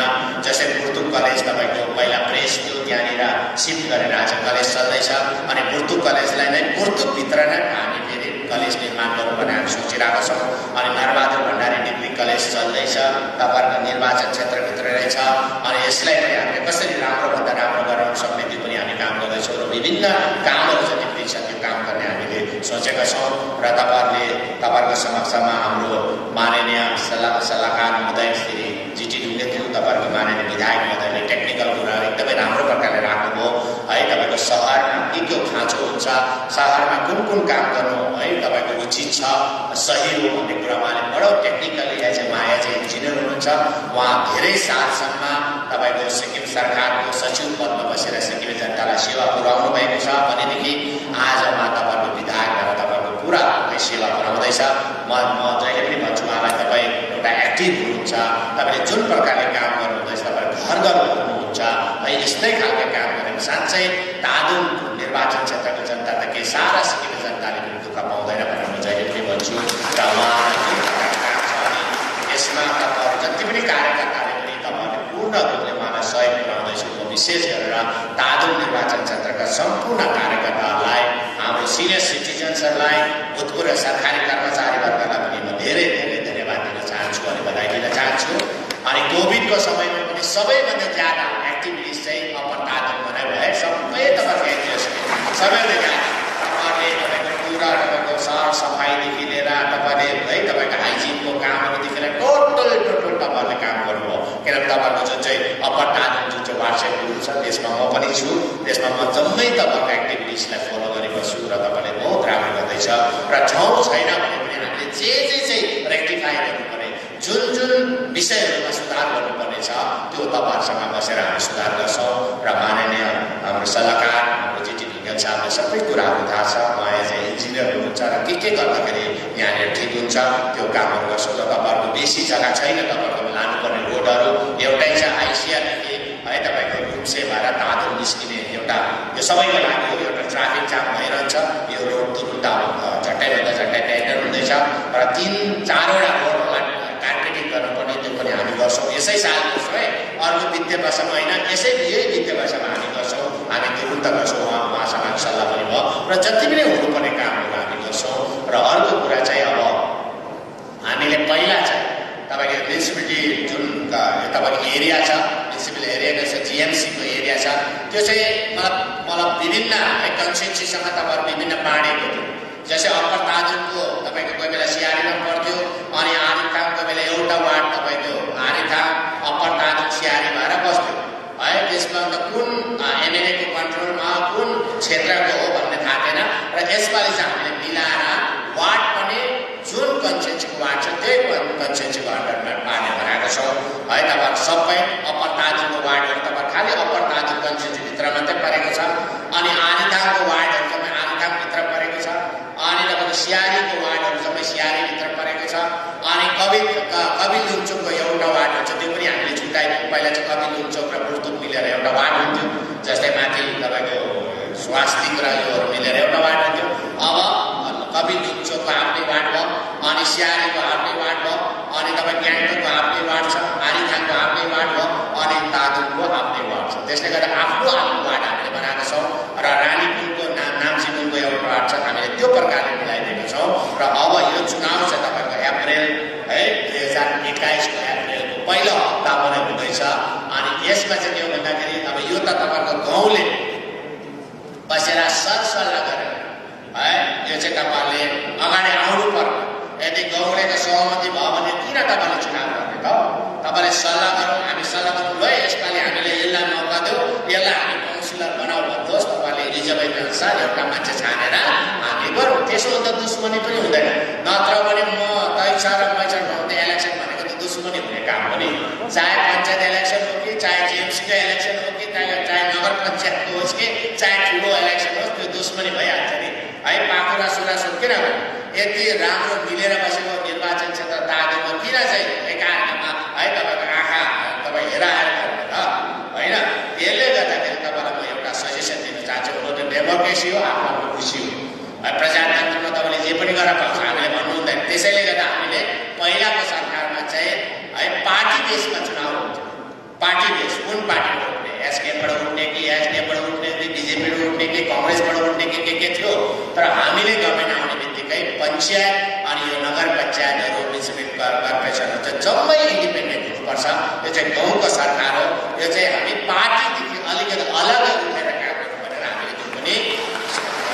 जस्तै बुर्तुक कलेज तपाईँको पहिला प्रेस थियो, त्यहाँनिर सिफ्ट गरेर आज कलेज चल्दैछ। अनि बुर्तुक कलेजलाई नै बुर्तुकभित्र नै हामी फेरि कलेज निर्माण गरौँ भनेर हामी सोचिरहेको छौँ। अनि नरबहादुर भण्डारी डिग्री कलेज चल्दैछ, तपाईँहरूको निर्वाचन क्षेत्रभित्र रहेछ। अनि यसलाई पनि हामीले कसरी राम्रोभन्दा राम्रो गराउन सक्ने त्यो पनि हामी काम गर्दैछौँ। र विभिन्न कामहरू जति पनि छ त्यो काम गर्ने हामीले सोचेका छौँ। र तपाईँहरूको समक्षमा हाम्रो माननीय सल्लाहकार महोदय श्री GT तपाईँहरूको माननीय विधायक महोदयले टेक्निकल कुराहरू एकदमै राम्रो प्रकारले राख्नुभयो है। तपाईँको सहरमा के खाँचो हुन्छ, सहरमा कुन काम गर्नु है तपाईँको उचित छ, सही हो भन्ने कुरा उहाँले बडो टेक्निकली माया चाहिँ इन्जिनियर हुनुहुन्छ। उहाँ धेरै सालसम्म तपाईँको सिक्किम सरकारको सचिव पदमा बसेर सिक्किमे जनतालाई सेवा पुर्याउनु भएको छ भनेदेखि आज उहाँ तपाईँहरूको विधायक भएर तपाईँको पुरा सेवा पुर्याउँदैछ। म जहिले पनि भन्छु उहाँलाई तपाईँ एउटा एक्टिभ हुनुहुन्छ, तपाईँले जुन प्रकारले काम गर्नुहुँदैछ, तपाईँ घर हुनुहुन्छ है, यस्तै खालको काम गरेर साँच्चै धादुङ निर्वाचन क्षेत्रको जनता त के सारा सिक्किमे जनताले पनि दुःख पाउँदैन भनेर म जहिले पनि भन्छु। र उहाँलाई यसमा तपाईँहरू जति पनि कार्यकर्ताले पनि तपाईँहरूले पूर्ण रूपले उहाँलाई सहयोग पुर्याउँदैछु। म विशेष गरेर धादुङ निर्वाचन क्षेत्रका सम्पूर्ण कार्यकर्ताहरूलाई, हाम्रो सिनियर सिटिजन्सहरूलाई, भूतपूर्व सरकारी कर्मचारी वर्गलाई पनि म धेरै धन्यवाद दिन चाहन्छु अनि बधाई दिन चाहन्छु। अनि कोभिडको समयमा पनि सबैभन्दा ज्यादा एक्टिभिटिज चाहिँ अप्पर धादुङमा नै भयो। सबै तपाईँको एनजिओस सबैले तपाईँहरूले तपाईँको पुरा तपाईँको सरसफाइदेखि लिएर तपाईँले है तपाईँको हाइजिनको कामहरूदेखि लिएर टोटल तपाईँहरूले काम गर्नुभयो। किनभने तपाईँहरूको जुन चाहिँ अप्पर धादुङ जुन चाहिँ वाट्सएप ग्रुप छ त्यसमा म पनि छु, त्यसमा म जम्मै तपाईँको एक्टिभिटिजलाई फलो गरेको छु र तपाईँले बहुत राम्रो गर्दैछ। र ठाउँ छैन भने पनि हामीले जे चाहिँ रेक्टिफाई गर्नुपर्ने, जुन विषयहरूमा सुधार गर्नुपर्ने छ त्यो तपाईँहरूसँग बसेर हामी सुधार गर्छौँ। र माननीय हाम्रो सल्लाहकार हाम्रो जिटी ढुङ्गेल साहबले सबै कुराहरू थाहा छ। उहाँ चाहिँ इन्जिनियर हुनुहुन्छ र के गर्दाखेरि यहाँनिर ठिक हुन्छ त्यो कामहरू गर्छौँ। र तपाईँहरूको बेसी जग्गा छैन, तपाईँहरूको लानुपर्ने रोडहरू एउटै छ, आइसिआरदेखि है तपाईँको रुम्से भएर धादुङ निस्किने एउटा, यो सबैको लागि हो। एउटा ट्राफिक जाम भइरहन्छ, यो रोड तुरुन्त झट्टैभन्दा झट्टै टेन्डर हुँदैछ र 3-4वटा रोडहरूलाई कार्पेटिङ गर्नुपर्ने, त्यो पनि हामी गर्छौँ। यसै साल गर्छौँ है, अर्को वित्तीय वर्षमा होइन, यही वित्तीय वर्षमा हामी गर्छौँ। हामी तुरुन्त गर्छौँ, उहाँसँग सल्लाह पनि भयो र जति पनि हुनुपर्ने कामहरू हामी गर्छौँ। र अर्को कुरा चाहिँ अब हामीले पहिला चाहिँ तपाईँको म्युनिसिपालिटी जुन तपाईँको एरिया छ, म्युनिसिपल एरियाको छ, जिएमसीको एरिया छ, त्यो चाहिँ मलाई विभिन्न कन्स्टिट्युन्सीसँग तपाईँहरू विभिन्न बाँडेको थियो। जस्तै अप्पर धादुङको तपाईँको कोही बेला सिआरीमा पर्थ्यो, अनि आरिथाङ कोही बेला एउटा वार्ड तपाईँको आरिथाङ अप्पर धादुङ सिआरी भएर बस्थ्यो है। त्यसमा अन्त कुन एमएलएको कन्ट्रोलमा कुन क्षेत्रको हो भन्ने थाहा थिएन। र यसपालि चाहिँ हामीले मिलाएर वार्ड पनि जुन कन्स्टिट्युन्सीको वार्ड छ त्यही कन्स्टिट्युन्सीको अन्डरमा पार्ने बनाएको छौँ है। तपाईँहरू सबै अप्पर धादुङको वार्डहरू तपाईँ खालि अप्पर धादुङ कन्स्टिट्युन्सीभित्र मात्रै परेको छ, अनि आरिथाङको वार्डहरू सबै आरिथाङभित्र परेको छ, अनि तपाईँको सिआरीको वार्डहरू सबै सिआरीभित्र परेको छ, अनि कबिल लुम्चोकको एउटा वार्ड हुन्छ त्यो पनि हामीले छुट्याइदियौँ। पहिला चाहिँ कबिल लुम्चोक र बुर्तुक मिलेर एउटा वार्ड हुन्थ्यो, जस्तै माथि तपाईँको स्वास्तिक र योहरू मिलेर एउटा वार्ड हुन्थ्यो। अब कबिल लुम्चोकको आफ्नै वार्ड भयो, अनि सिआरीको आफ्नै वार्ड भयो, अनि तपाईँ ग्याङ्टोकको आफ्नै वार्ड छ, आरिथाङको आफ्नै वार्ड भयो, अनि धादुङको आफ्नै वार्ड छ। त्यसले गर्दा आफ्नो वार्ड हामीले बनाएको छौँ। र रानीपुलको नाम्चीपुलको एउटा वार्ड छ, हामीले त्यो प्रकारले मिलाइदिएको छौँ। र अब यो चुनाव चाहिँ तपाईँको अप्रिल है 2021को अप्रिलको पहिलो हप्तामा नै हुँदैछ। अनि यसमा चाहिँ के हो भन्दाखेरि अब यो त तपाईँको गाउँले बसेर सरसल्लाह गरेर है, यो चाहिँ तपाईँहरूले अगाडि आउनु पर्ने। यदि गाउँलेको सहमति भयो भने किन तपाईँले चुनाव गर्ने त? तपाईँले सल्लाह गरौँ, हामी सल्लाह गरौँ, ल यसपालि हामीले यसलाई मौका देऊ, यसलाई हामी काउन्सिलर बनाऊ भन्नुहोस्। तपाईँले रिजर्भेसन अनुसार एउटा मान्छे छानेर हामी गरौँ, त्यसो त दुश्मनी पनि हुँदैन। नत्र भने म तैछ र मैछ ढाउँदै इलेक्सन भनेको त दुश्मनी हुने काम हो नि। चाहे पञ्चायत इलेक्सन हो कि, चाहे जिएमसीको इलेक्सन हो कि, चाहे नगर पञ्चायतको होस् कि, चाहे ठुलो इलेक्सन होस्, त्यो दुश्मनी भइहाल्छ नि है। पाखुरा सुरासुर किन भने यति राम्रो मिलेर बसेको निर्वाचन क्षेत्र धादुङमा किन चाहिँ एकाअर्कामा है तपाईँको आँखा तपाईँ हेराएर गर्ने त होइन। त्यसले गर्दाखेरि तपाईँलाई म एउटा सजेसन दिन चाहन्छु, हुनु त डेमोक्रेसी हो, आफ्नो खुसी हो है। प्रजातन्त्रमा तपाईँले जे पनि गरेर पाउँछ, हामीले भन्नु हुँदैन। त्यसैले गर्दा हामीले पहिलाको सरकारमा चाहिँ है पार्टी बेसमा चुनाव हुन्छ। पार्टी बेस कुन पार्टीबाट उठ्ने, एसकेबाट उठ्ने कि एसकेबाट उठ्ने कि बिजेपीबाट उठ्ने कि कङ्ग्रेसबाट उठ्ने कि के थियो। तर हामीले गभर्मेन्ट आउने बित्तिकै पञ्चायत अनि यो नगर पञ्चायतहरू म्युनिसिपल कर्पोरेसनहरू चाहिँ जम्मै इन्डिपेन्डेन्ट हुनुपर्छ। यो चाहिँ गाउँको सरकार हो, यो चाहिँ हामी पार्टीदेखि अलिकति अलग उठेर काम गर्नु भनेर हामीले त्यो पनि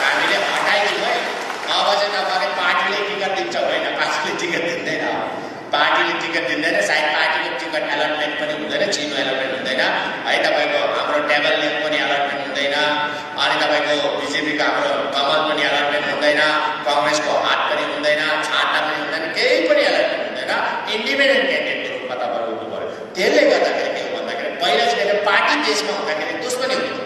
हामीले हटाइदिउँ है। अब चाहिँ तपाईँले पार्टीले टिकट दिन्छ होइन, पार्टीले टिकट दिँदैन। पार्टीले टिकट दिँदैन, सायद पार्टीको टिकट एलटमेन्ट पनि हुँदैन, चिनो एलटमेन्ट हुँदैन है, तपाईँको हाम्रो टेबल ल्याम्प पनि एलटमेन्ट हुँदैन, अनि तपाईँको बिजेपीको हाम्रो कमल पनि एलटमेन्ट हुँदैन, कङ्ग्रेसको हात पनि हुँदैन, छाता पनि हुँदैन, केही पनि एलटमेन्ट हुँदैन। इन्डिपेन्डेन्ट क्यान्डिडेटको रूपमा तपाईँहरू उठ्नु पर्यो। त्यसले गर्दाखेरि के हो भन्दाखेरि पहिला चाहिँ पार्टी बेसमा हुँदाखेरि दुश्मनी हुन्थ्यो,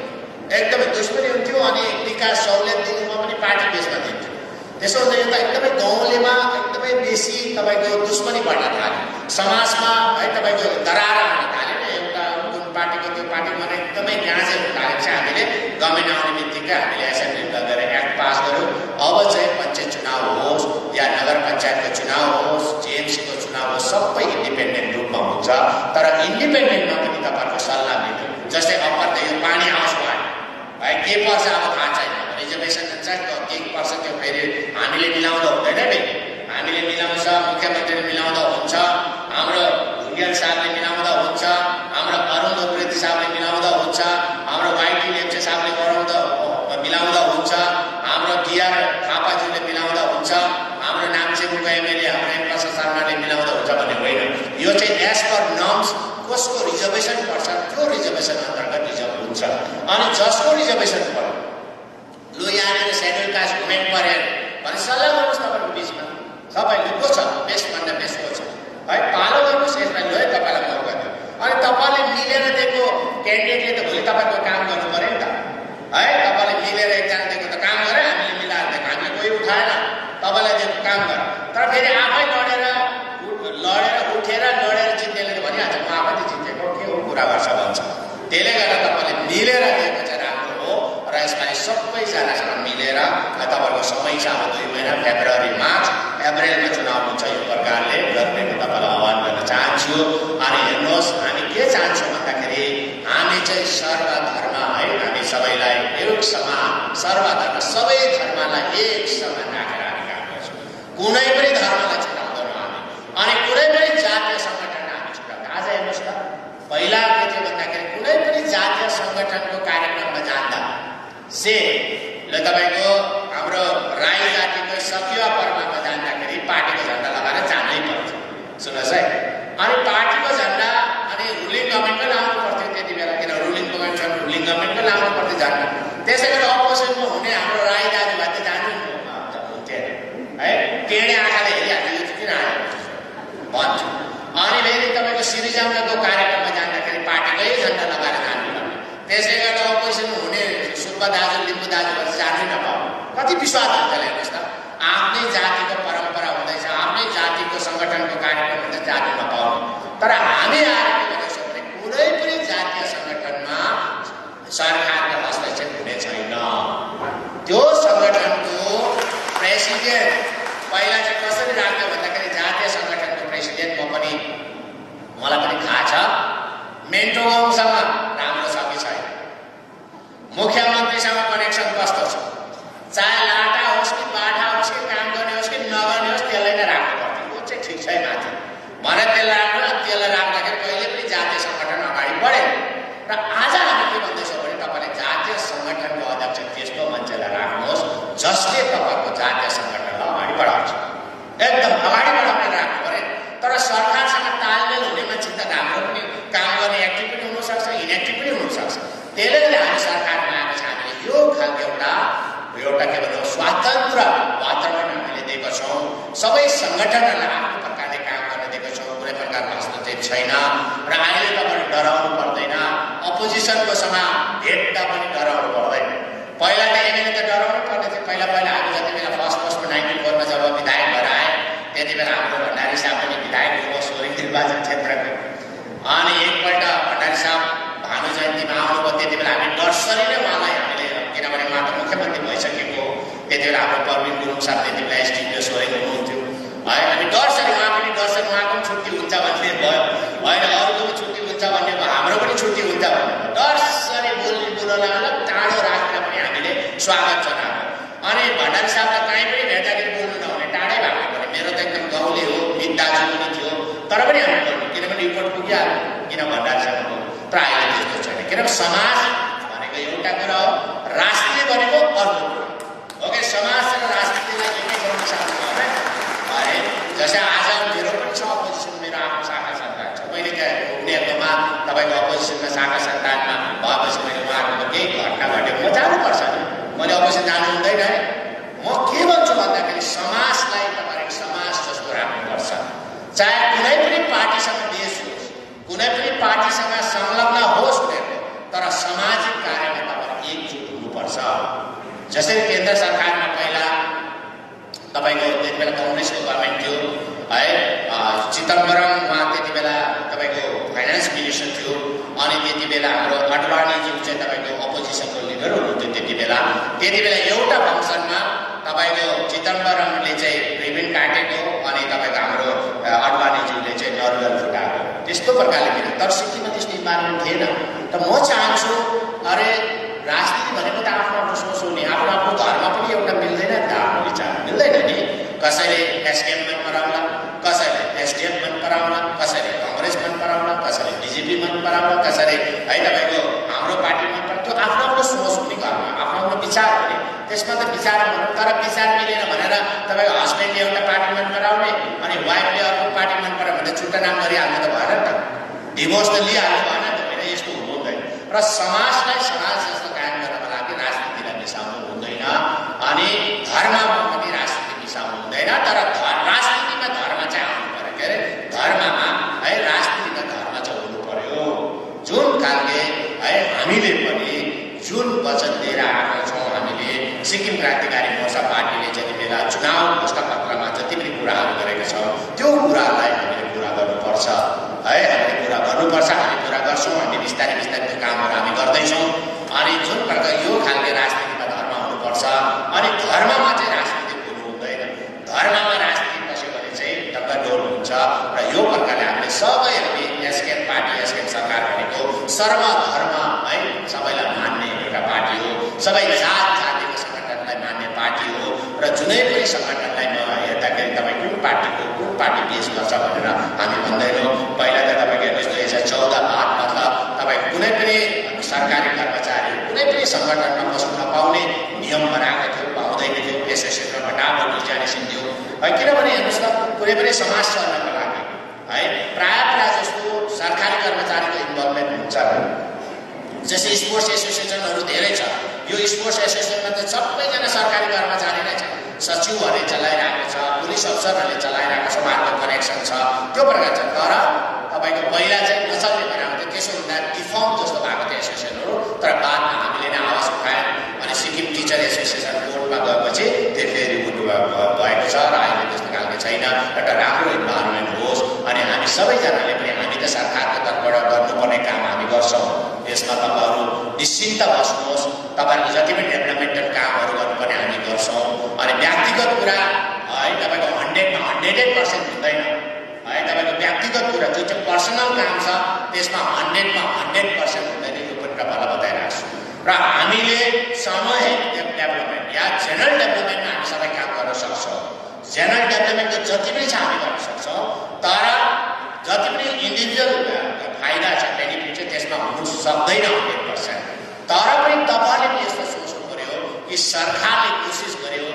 एकदमै दुश्मनी हुन्थ्यो, अनि विकास सहुलियत दिनुमा पनि पार्टी बेसमा दिन्थ्यो। त्यसो हुँदा एउटा एकदमै गाउँलेमा एकदमै बेसी तपाईँको दुश्मनी बढ्न थाल्यो, समाजमा है तपाईँको दरार आउन थाल्यो। एउटा कुन पार्टीको त्यो पार्टीमा एकदमै गाँजे हुन थालेको छ। हामीले गभर्मेन्ट आउने बित्तिकै हामीले एसेम्ब्ली लगेर एक्ट पास गऱ्यौँ। अब चाहिँ पञ्चायत चुनाव होस् या नगर पञ्चायतको चुनाव होस्, जिएमसीको चुनाव होस्, सबै इन्डिपेन्डेन्ट रूपमा हुन्छ। तर इन्डिपेन्डेन्टमा पनि तपाईँहरूको सल्लाह लिनु, जस्तै अप्पर त यो पानी हाउस भयो है, के पर्छ अब थाहा छैन, रिजर्भेसन हुन्छ के पर्छ त्यो फेरि हामीले मिलाउँदा हुँदैन नि, हामीले मिलाउँछ, मुख्यमन्त्रीले मिलाउँदा हुन्छ, हाम्रो भुटियाल साहबले मिलाउँदा हुन्छ, हाम्रो अरुण उप्रेती साहबले मिलाउँदा हुन्छ, हाम्रो वाइटी लेप्चे साहबले मिलाउँदा हुन्छ, हाम्रो डिआर थापाज्यूले मिलाउँदा हुन्छ, हाम्रो नाम्चेबुङको एमएलए हाम्रो एमप्रसाद शर्माले मिलाउँदा हुन्छ भन्ने होइन। यो चाहिँ एज पर नर्म्स कसको रिजर्भेसन पर्छ त्यो रिजर्भेसन अन्तर्गत रिजर्भ हुन्छ। अनि जसको रिजर्भेसन पर्यो लु यहाँनिर सेड्युल कास्ट वुमेन पऱ्यो भने सल्लाह गर्नुहोस् तपाईँको बिचमा, सबैले को छ बेस्टभन्दा बेस्ट को छ है, पालो गर्नुहोस् यसलाई, लु है तपाईँलाई मौका दियो। अनि तपाईँले मिलेर दिएको क्यान्डिडेटले त भोलि तपाईँको काम गर्नु पऱ्यो नि त है, तपाईँले मिलेर एकजना दिएको त काम गरे, हामीले मिलाएर दिएको, हामीले कोही उठाएन, तपाईँलाई दिएको काम गर। तर फेरि आफै लडेर उठेर लडेर जित्नेले त भनिहाल्छ म आफै त जितेको के हो कुरा गर्छ भन्छ। त्यसले गर्दा तपाईँले मिलेर दिएको चाहिँ राम्रो हो र यसपालि सबैजनासँग मिलेर तपाईँहरूको समय छ अब 2 महिना, फेब्रुअरी मार्च अप्रिलमा चुनाव हुन्छ, यो प्रकारले गर्ने तपाईँलाई आह्वान गर्न चाहन्छु। अनि हेर्नुहोस् हामी के चाहन्छौँ भन्दाखेरि हामी चाहिँ सर्वधर्म है, हामी सबैलाई एक समान, सर्वधर्म सबै धर्मलाई एक समान राखेर हामी काम गर्छौँ। कुनै पनि धर्मलाई छुटाउँदैनौँ हामी, अनि कुनै पनि जातीय सङ्गठनलाई हामी छुटाउँदैन। आज हेर्नुहोस् त पहिला के थियो भन्दाखेरि कुनै पनि जातीय सङ्गठनको कार्यक्रममा जाँदा से ल तपाईँको हाम्रो राई जातिको सखिया पर्वमा जाँदाखेरि पार्टीको झन्डा लगाएर जानै पर्छ। सुन्नुहोस् है, अनि पार्टीको झन्डा अनि रुलिङ गभर्मेन्टको लाउनु पर्थ्यो त्यति बेला, किन रुलिङ गभर्मेन्टको लाउनु पर्थ्यो झन्डा। त्यसै गरी अपोजिसनमा हुने हाम्रो राई दाजुभाइ त जानु हुन्थेन है, टेढे आँखाले हेरिहाल्यो यो चाहिँ किन आयो भन्छु। अनि फेरि तपाईँको सिरिजमको कार्यक्रममा जाँदाखेरि पार्टीकै झन्डा लगाएर जानु पर्ने। त्यसले गर्दा अपोजिसनमा हुने सुब्बा दाजु लिम्बू दाजुभाइ जानै नपाऊ, कति विश्वास हुन्छ हेर्नुहोस् त। आफ्नै जातिको परम्परा हुँदैछ, आफ्नै जातिको सङ्गठनको कार्यक्रम हुँदै जानु नपाउने। तर हामी आएर के गर्दैछौँ भने कुनै पनि जातीय सङ्गठनमा सरकारको हस्तक्षेप हुने छैन। त्यो सङ्गठनको प्रेसिडेन्ट पहिला चाहिँ कसरी राख्यो भन्दाखेरि जातीय सङ्गठनको प्रेसिडेन्ट मलाई पनि थाहा छ, मेन्टोगाउँसँग राम्रो छ कि छैन, मुख्यमन्त्रीसँग कनेक्सन कस्तो छ, चाहे लाटा होस् कि बाटा होस् कि काम गर्ने होस् कि नगर्ने होस् त्यसलाई नै राख्नु पर्छ। त्यो चाहिँ ठिक छैन माथि भने त्यसलाई राख्दाखेरि कहिले पनि जातीय सङ्गठन अगाडि बढेन। र आज हामी के भन्दैछौँ भने तपाईँले जातीय सङ्गठनको अध्यक्ष त्यस्तो मान्छेलाई राख्नुहोस् जसले तपाईँको जातीय सङ्गठनलाई अगाडि बढाउँछ, एकदम अगाडि बढाउने राख्नु पऱ्यो। तर सरकारसँग तालमेल हुने मान्छे त राम्रो पनि काम गर्ने एक्टिभ पनि हुनसक्छ, इनएक्टिभ पनि हुनसक्छ। त्यसले गर्दा हामी सरकारमा आएको छ, हामीले यो खालको एउटा के भनौँ स्वतन्त्र वातावरण हामीले दिएको छौँ। सबै सङ्गठनहरूलाई आफ्नो प्रकारले काम गर्न दिएको छौँ, कुनै प्रकारको हस्तक्षेप छैन। र अहिले तपाईँले डराउनु पर्दैन, अपोजिसनको सँग भेट्दा पनि डराउनु पर्दैन। पहिला त एमएलए त डराउनु पर्ने थियो। पहिला हामी जति बेला फर्स्टमा 94 मा जब विधायक भएर आए त्यति बेला हाम्रो भण्डारी साहब पनि विधायक हो सोरेङ निर्वाचन क्षेत्रको। अनि एकपल्ट भण्डारी साहब भानु जयन्तीमा आउनुभयो, त्यति बेला हामी डरसरी नै उहाँलाई हामीले, किनभने उहाँ त मुख्यमन्त्री भइसकेको, त्यति बेला हाम्रो प्रवीण गुरुङ साहब त्यति बेला एसडिपिओ सोरेङ हुनुहुन्थ्यो है। अनि डरसरी उहाँ पनि डरसरी, उहाँको पनि छुट्टी हुन्छ भन्ने भयो होइन, अरूको पनि छुट्टी हुन्छ भन्ने भयो, हाम्रो पनि छुट्टी हुन्छ भन्ने भयो। डरसरी बोल्नलाई अलग टाढो राखेर पनि हामीले स्वागत जनाएको। अनि भण्डारी साहबलाई कहीँ पनि भेट्दाखेरि बोल्नु नहुने, टाढै भएको भने मेरो त एकदम गाउँले हो, मित दाजु पनि थियो, तर पनि हामी बोल्नु, किनभने रिपोर्ट पुगिहाल्यो किन भण्डारी साहबको। तर अहिले त्यस्तो छैन, किनभने समाज भनेको एउटा कुरा हो, राष्ट्रिय भनेको अर्को कुरा हो कि समाज र राष्ट्रियलाई एकै ठाउँमा सार्नु पर्ने। जस्तै आज मेरो पनि पनि छ अपोजिसन मेरो आफ्नो शाखा सन्तान छ मैले उनीहरूकोमा तपाईँको अपोजिसनमा शाखा सन्तानमा भएपछि मैले उहाँहरूको केही घटना घट्यो म जानुपर्छ नि मैले अपोजिसन जानु हुँदैन है म के भन्छु भन्दाखेरि समाजलाई तपाईँको समाज जस्तो राख्नुपर्छ चाहे कुनै पनि पार्टीसँग देश होस् कुनै पनि पार्टीसँग संलग्न होस् उनीहरूको तर सामाजिक कार्यमा तपाईँ एकजुट हुनुपर्छ जसरी केन्द्र सरकारमा पहिला तपाईको त्यति बेला कांग्रेसको गभर्नमेन्ट थियो है चिदम्बरम उहाँ त्यति बेला तपाईको फाइनान्स मिनिस्टर थियो अनि त्यति बेला हाम्रो अडवाणीज्यू चाहिँ तपाईको अपोजिसनको लिडर हुनुहुन्थ्यो त्यति बेला एउटा फंक्सनमा तपाईको चिदम्बरमले चाहिँ रिबिन काटेको अनि तपाईको हाम्रो अडवाणीज्यूले चाहिँ नरुल फुटाएको त्यस्तो प्रकारले किन तर सिक्किममा त्यस्तो इन्भाइरोमेन्ट थिएन त म चाहन्छु अरे राजनीति भनेको त आफ्नो आफ्नो सोच हो नि आफ्नो आफ्नो धर्म पनि एउटा मिल्दैन नि त आफ्नो विचार मिल्दैन नि कसैले एसकेएम मन पराउला कसैले एसडीएफ मन पराउला कसैले कांग्रेस मन पराउला कसैले बीजेपी मन पराउला कसैले है तपाईको हाम्रो पार्टी मन पराउला त्यो आफ्नो आफ्नो सोच हुने घरमा आफ्नो आफ्नो विचार हुने त्यसमा त विचार हुनु तर विचार मिलेन भनेर तपाईको हस्बेन्डले एउटा पार्टी मन पराउने अनि वाइफले अर्को पार्टी मन पराउने भने छुट्टा नाम गरिहाल्नु त भएन नि त डिभोर्स त लिइहाल्नु भएन नि त होइन यस्तो हुनु हुँदैन र समाजलाई समाज जस्तो कायम गर्नको लागि राजनीतिलाई मिसाउनु हुँदैन अनि धर्ममा पनि राजनीति मिसाउनु हुँदैन तर राजनीतिमा धर्म चाहिँ आउनु पर्यो के अरे धर्ममा है राजनीतिमा धर्म चाहिँ हुनु पर्यो जुन खालले है हामीले पनि जुन वचन दिएर आएका छौँ हामीले सिक्किम क्रान्तिकारी मोर्चा पार्टीले जति बेला चुनाव घोषणापत्रमा जति पनि कुराहरू गरेका छौँ त्यो कुरालाई हामीले पुरा गर्नुपर्छ है हामीले पुरा गर्नुपर्छ हामी पुरा गर्छौँ हामी बिस्तारै बिस्तारै त्यो कामहरू हामी गर्दैछौँ अनि जुन प्रकार यो खालको राजनीतिमा धर्म हुनुपर्छ अनि धर्ममा चाहिँ राजनीति हुनु हुँदैन धर्ममा राजनीति बस्यो भने चाहिँ डगडोल हुन्छ र यो प्रकारले हामीले सबै हामी एसकेएम पार्टी एसकेएम सरकार भनेको सर्वधर्म है सबैलाई मान्ने एउटा पार्टी हो सबै जात जातिको सङ्गठनलाई मान्ने पार्टी हो र जुनै पनि सङ्गठनलाई हेर्दाखेरि तपाईँ कुन पार्टी पेश गर्छ भनेर हामी भन्दैनौँ पहिला त तपाईँको हेर्नुहोस् 2014 बाद मतलब तपाईँ कुनै पनि सरकारी कर्मचारी कुनै पनि सङ्गठनमा बस्न नपाउने नियम बनाएको थियो पाउँदैन थियो एसोसिएसनमा बटाबट रिजार्भेसन थियो है किनभने हेर्नुहोस् त कुनै पनि समाज चल्नको लागि है प्रायः जस्तो सरकारी कर्मचारीको इन्भल्भमेन्ट हुन्छ जस्तै स्पोर्ट्स एसोसिएसनहरू धेरै छ यो स्पोर्ट्स एसोसिएसनमा त सबैजना सरकारी कर्मचारी नै छ सचिवहरूले चलाइरहेको छ पुलिस अफसरहरूले चलाइरहेको छ उहाँहरूको कनेक्सन छ त्यो प्रकार छ तर तपाईँको पहिला चाहिँ नचल्ने बनाएको थियो त्यसो हुँदा डिफर्म जस्तो भएको थियो एसोसिएसनहरू तर बादमा हामीले नै आवाज उठायौँ अनि सिक्किम टिचर एसोसिएसन बोर्डमा गएपछि त्यो फेरि भएको छ र अहिले त्यस्तो खालको छैन एउटा राम्रो इन्भाइरोमेन्ट होस् अनि हामी सबैजनाले पनि हामी त सरकारको तर्फबाट गर्नुपर्ने काम हामी गर्छौँ यसमा तपाईँहरू निश्चिन्त बस्नुहोस् तपाईँहरूको जति पनि डेभलपमेन्टल कामहरू गर्नुपर्ने हामी गर्छौँ अनि व्यक्तिगत कुरा है तपाईँको 100% हुँदैन है तपाईँको व्यक्तिगत कुरा जो चाहिँ पर्सनल काम छ त्यसमा 100% हुँदैन यो पनि तपाईँलाई बताइरहेको छु र हामीले सामूहिक डेभलपमेन्ट या जेनरल डेभलपमेन्टमा हामी सबै काम गर्न सक्छौँ जेनरल डेभलपमेन्टको जति पनि छ हामी गर्न सक्छौँ तर जति पनि इन्डिभिजुअल फाइदा छ बेनिफिट चाहिँ त्यसमा हुनु सक्दैन 100% तर पनि तपाईँले पनि यस्तो सोच्नु पर्यो कि सरकारले कोसिस गर्यो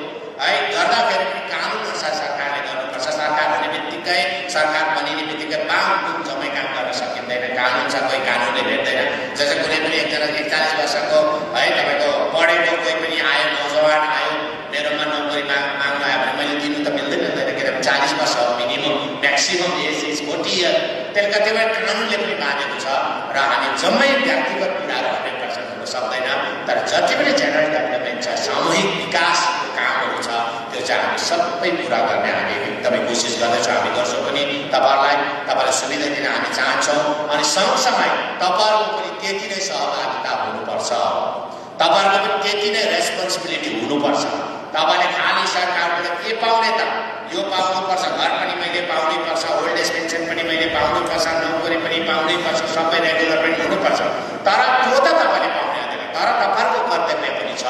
है गर्दाखेरि पनि कानुन अनुसार सरकारले गर्नुपर्छ सरकार हुने बित्तिकै सरकार बनिने बित्तिकै बाङबुङ जम्मै काम गर्न सकिँदैन कानुन छ कोही कानुनले भेट्दैन जस्तै कुनै पनि एकजना 41 वर्षको है तपाईँको पढेको कोही पनि आयो नौजवान आयो मेरोमा नोकरी माग्नु आयो भने मैले दिनु त मिल्दैन किनभने 40 वर्ष हो minimum maximum age is 40 year त्यसले कतिवटा कानुनले पनि बाँधेको छ र हामी जम्मै व्यक्तिगत कुराहरू 100% हुन सक्दैन तर जति पनि जेनरल डेभलपमेन्ट छ सामूहिक विकासको कामहरू छ त्यो चाहिँ हामी सबै पुरा गर्ने हामी एकदमै कोसिस गर्दैछौँ हामी गर्छौँ पनि तपाईँलाई सुविधा दिन हामी चाहन्छौँ अनि सँगसँगै तपाईँहरूको पनि त्यति नै सहभागिता हुनुपर्छ तपाईँहरूको पनि त्यति नै रेस्पोन्सिबिलिटी हुनुपर्छ तपाईँले खाली सरकारबाट के पाउने त यो पाउनुपर्छ घर पनि मैले पाउनै पर्छ ओल्ड एज पेन्सन पनि मैले पाउनै पर्छ नोकरी पनि पाउनै पर्छ सबै रेगुलर पनि हुनुपर्छ तर त्यो त तपाईँले पाउने हुँदैन तर तपाईँहरूको कर्तव्य पनि छ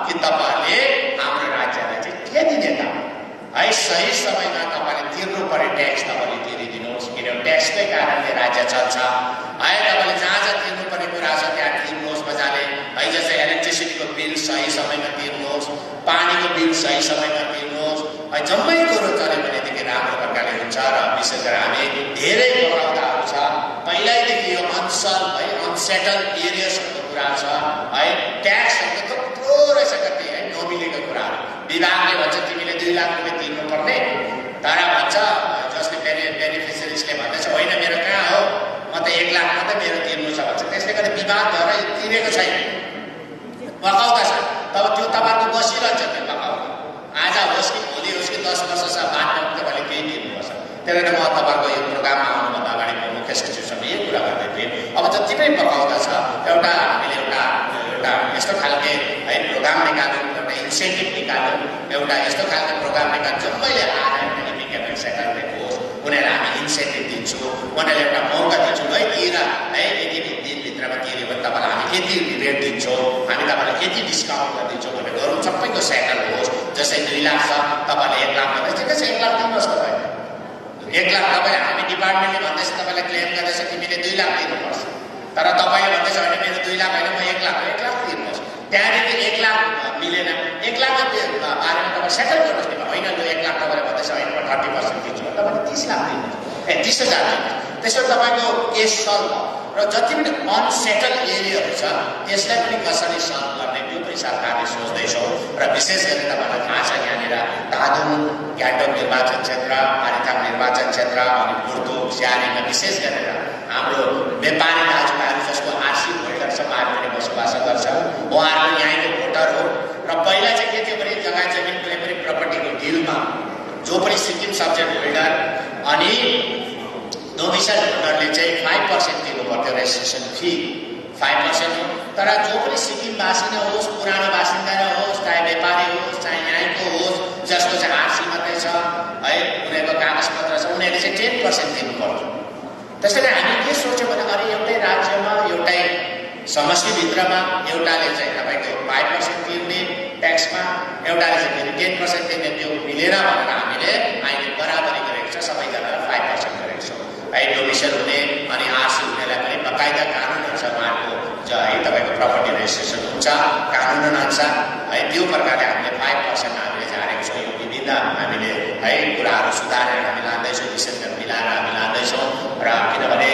कि तपाईँले हाम्रो राज्यलाई चाहिँ के दिने त है सही समयमा तपाईँले तिर्नुपर्ने ट्याक्स तपाईँले तिरिदिनुहोस् किनभने ट्याक्सकै कारणले राज्य चल्छ है तपाईँले जहाँ जहाँ तिर्नुपर्ने कुरा छ त्यहाँ तिर्नुहोस् मजाले है जस्तै इलेक्ट्रिसिटीको बिल सही समयमा तिर्नुहोस् पानीको बिल सही समयमा तिर्नुहोस् जम्मै कुरो चल्यो भनेदेखि राम्रो प्रकारले हुन्छ र विशेष गरेर हामी धेरै पकाउँदाहरू छ पहिल्यैदेखि यो अनसेटल एरियासहरूको कुरा छ ट्याक्सहरूको थुप्रो रहेछ कति नमिलेको कुराहरू विभागले भन्छ तिमीले 2 लाख रुपियाँ तिर्नुपर्ने तर भन्छ जसले बेनिफिसियरिजले भन्दैछ होइन मेरो कहाँ हो म त 1 लाख मात्रै मेरो तिर्नु छ भन्छ त्यसले गर्दा विभाग भएर तिरेको छैन पकाउँदा छ तब त्यो तपाईँको बसिरहन्छ त्यो पकाउँदा आज होस् कि भोलि होस् कि 10 वर्षसम्म बादमा तपाईँले केही दिनुपर्छ त्यही भएर म तपाईँको यो प्रोग्राममा आउनुभन्दा अगाडि म मुख्य सचिवसँग यही कुरा गर्दै थिएँ अब जति पनि पकाउँदा छ एउटा हामीले एउटा यस्तो खालके प्रोग्राम निकाल्यौँ एउटा इन्सेन्टिभ निकाल्यौँ एउटा यस्तो खालको प्रोग्राम निकाल्यौँ जम्मैले आएर इपिकेमेन्ट सेटलमेन्ट होस् उनीहरूलाई हामी इन्सेन्टिभ दिन्छौँ उनीहरूले एउटा मौका दिन्छौँ यति दिनभित्रमा तिर्यो भने तपाईँलाई हामी यति रेट दिन्छौँ हामी तपाईँलाई यति डिस्काउन्ट गरिदिन्छौँ भनेर गरौँ सबैको सेटल होस् जस्तै 2 लाख छ तपाईँले 1 लाख भन्दा ठिकै छ 1 लाख दिनुहोस् तपाईँ 1 लाख तपाईँ हामी डिपार्टमेन्टले भन्दैछ तपाईँलाई क्लेम गर्दैछ तिमीले 2 लाख दिनुपर्छ तर तपाईँले भन्दैछ होइन मेरो 2 लाख होइन म 1 लाख दिनुहोस् त्यहाँदेखि 1 लाख मिलेन 1 लाखको बारेमा तपाईँ सेटल गर्नुहोस् नि होइन लु 1 लाख तपाईँले भन्दैछ होइन म 30% दिन्छु तपाईँले 30 लाख दिनुहोस् 30,000 दिनुहोस् त्यसो तपाईँको केस सल्भ भयो र जति पनि अनसेटल एरियाहरू छ त्यसलाई पनि कसरी सल्भ गर्ने त्यो पनि सरकारले सोच्दैछौँ र विशेष गरी तपाईँलाई थाहा छ यहाँनिर धादुङ ग्याटोक निर्वाचन क्षेत्र मारिथाङ निर्वाचन क्षेत्र अनि बुर्तुक स्यालीमा विशेष गरेर हाम्रो व्यापारी दाजुभाइहरू जसको आरसी होल्डर छ उहाँहरू पनि बसोबास गर्छ उहाँहरू यहाँको भोटर हो र पहिला चाहिँ के थियो भने जग्गा जमिन कुनै पनि प्रपर्टीको डिलमा जो पनि सिक्किम सब्जेक्ट होल्डर अनि डोमिसाइल होल्डरले चाहिँ 5% दिनु पर्थ्यो रेजिस्ट्रेसन फी 5% हो तर जो पनि सिक्किम बासिन्दा होस् पुरानो बासिन्दा होस् चाहे व्यापारी होस् चाहे यहाँको होस् जसको चाहिँ आरसी मात्रै छ उनीहरूको कागजपत्र छ उनीहरूले चाहिँ 10% दिनु पर्थ्यो त्यसैले हामी के सोच्यौँ भने अरे एउटै राज्यमा एउटै समष्टिभित्रमा एउटाले चाहिँ तपाईँको 5% तिर्ने ट्याक्समा एउटाले चाहिँ फेरि 10% तिर्ने त्यो मिलेर भनेर हामीले अहिले बराबरी गरेको छ सबैजनालाई 5% गरेको छौँ डोमिसाइल हुने अनि आरसी हुनेलाई पनि बकाइदा कानुन छ उहाँहरूको तपाईँको प्रपर्टी रेजिस्ट्रेसन हुन्छ कानुन अनुसार त्यो प्रकारले हामीले 5% हामीले झारेको छौँ यो विभिन्न हामीले कुराहरू सुधारेर हामी लाँदैछौँ विशेष गरी मिलाएर हामी लाँदैछौँ र किनभने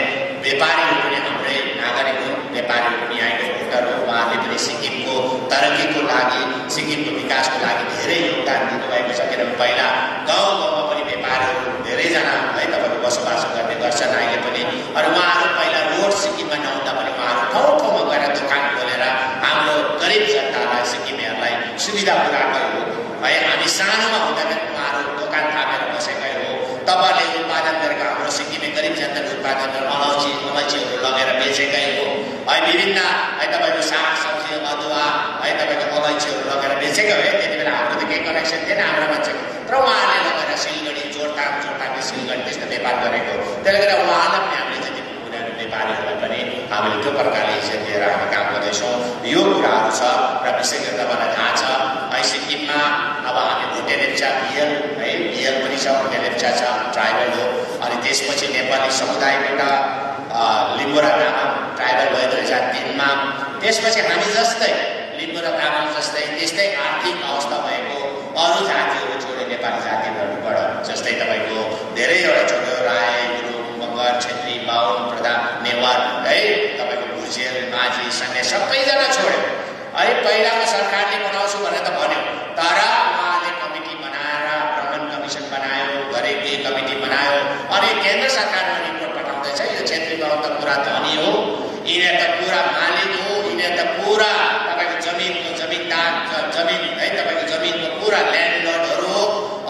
व्यापारीहरू पनि हाम्रै नागरिक हो व्यापारीहरू पनि यहाँको भोटर हो उहाँले पनि सिक्किमको तरक्कीको लागि सिक्किमको विकासको लागि धेरै योगदान दिनुभएको छ किनभने पहिला गाउँमा पनि व्यापारीहरू धेरैजना तपाईँको बसोबास गर्ने गर्छन् अहिले पनि अनि उहाँहरू पहिला रोड सिक्किममा नहुँदा पनि उहाँहरू ठाउँ ठाउँमा गएर दोकान खोलेर हाम्रो गरिब जनतालाई सिक्किमेहरूलाई सुविधा पुऱ्याएकै हो हामी सानोमा हुँदा पनि उहाँहरू दोकान थापेर बसेकै हो तपाईँले उत्पादन गरेको हाम्रो सिक्किमे गरिब जनताले उत्पादन गरेर अलैँचीहरू लगेर बेचेकै हो विभिन्न तपाईँको सागसब्जी अदुवा तपाईँको अलैँचीहरू लगेर बेचेकै हो त्यति बेला हाम्रो त केही कनेक्सन थिएन हाम्रो मान्छेको तर उहाँहरूले लगेर सिलगढी जोरथाङ सिलगढी त्यस्तो व्यापार गरेको त्यसले गर्दा उहाँलाई पनि हामीले जति कुराहरू व्यापारीहरूलाई पनि हामीले त्यो प्रकारले इज्जत दिएर हामी काम गर्दैछौँ यो कुराहरू छ र विशेष गरी तपाईँलाई थाहा छ सिक्किममा अब हामी भोटे लेप्चा बिएल पनि छ भोटे लेप्चा छ ट्राइबल हो अनि त्यसपछि नेपाली समुदायको एउटा लिम्बू र तामाङ ट्राइबल भयो 2003मा त्यसपछि हामी जस्तै लिम्बू र तामाङ जस्तै त्यस्तै आर्थिक अवस्था भएको अरू जातिहरू छोडे नेपाली जातिहरूबाट जस्तै तपाईँको धेरैवटा छोड्यो राई गुरुङ मगर छेत्री बाहुन प्रधान नेवार तपाईँको भुजेल माझी सन्ने सबैजना छोड्यो पहिलाको सरकारले बनाउँछु भनेर त भन्यो तर उहाँले कमिटी बनाएर भ्रमण कमिसन बनायो गरेकी कमिटी बनायो अनि केन्द्र सरकारमा रिपोर्ट पठाउँदैछ यो छेत्री बाहुन त पुरा धनी हो यिनीहरू त पुरा मालिक हो यिनीहरू त पुरा तपाईँको जमिनको जमिनदार जमिन तपाईँको जमिनको पुरा ल्यान्डलर्डहरू हो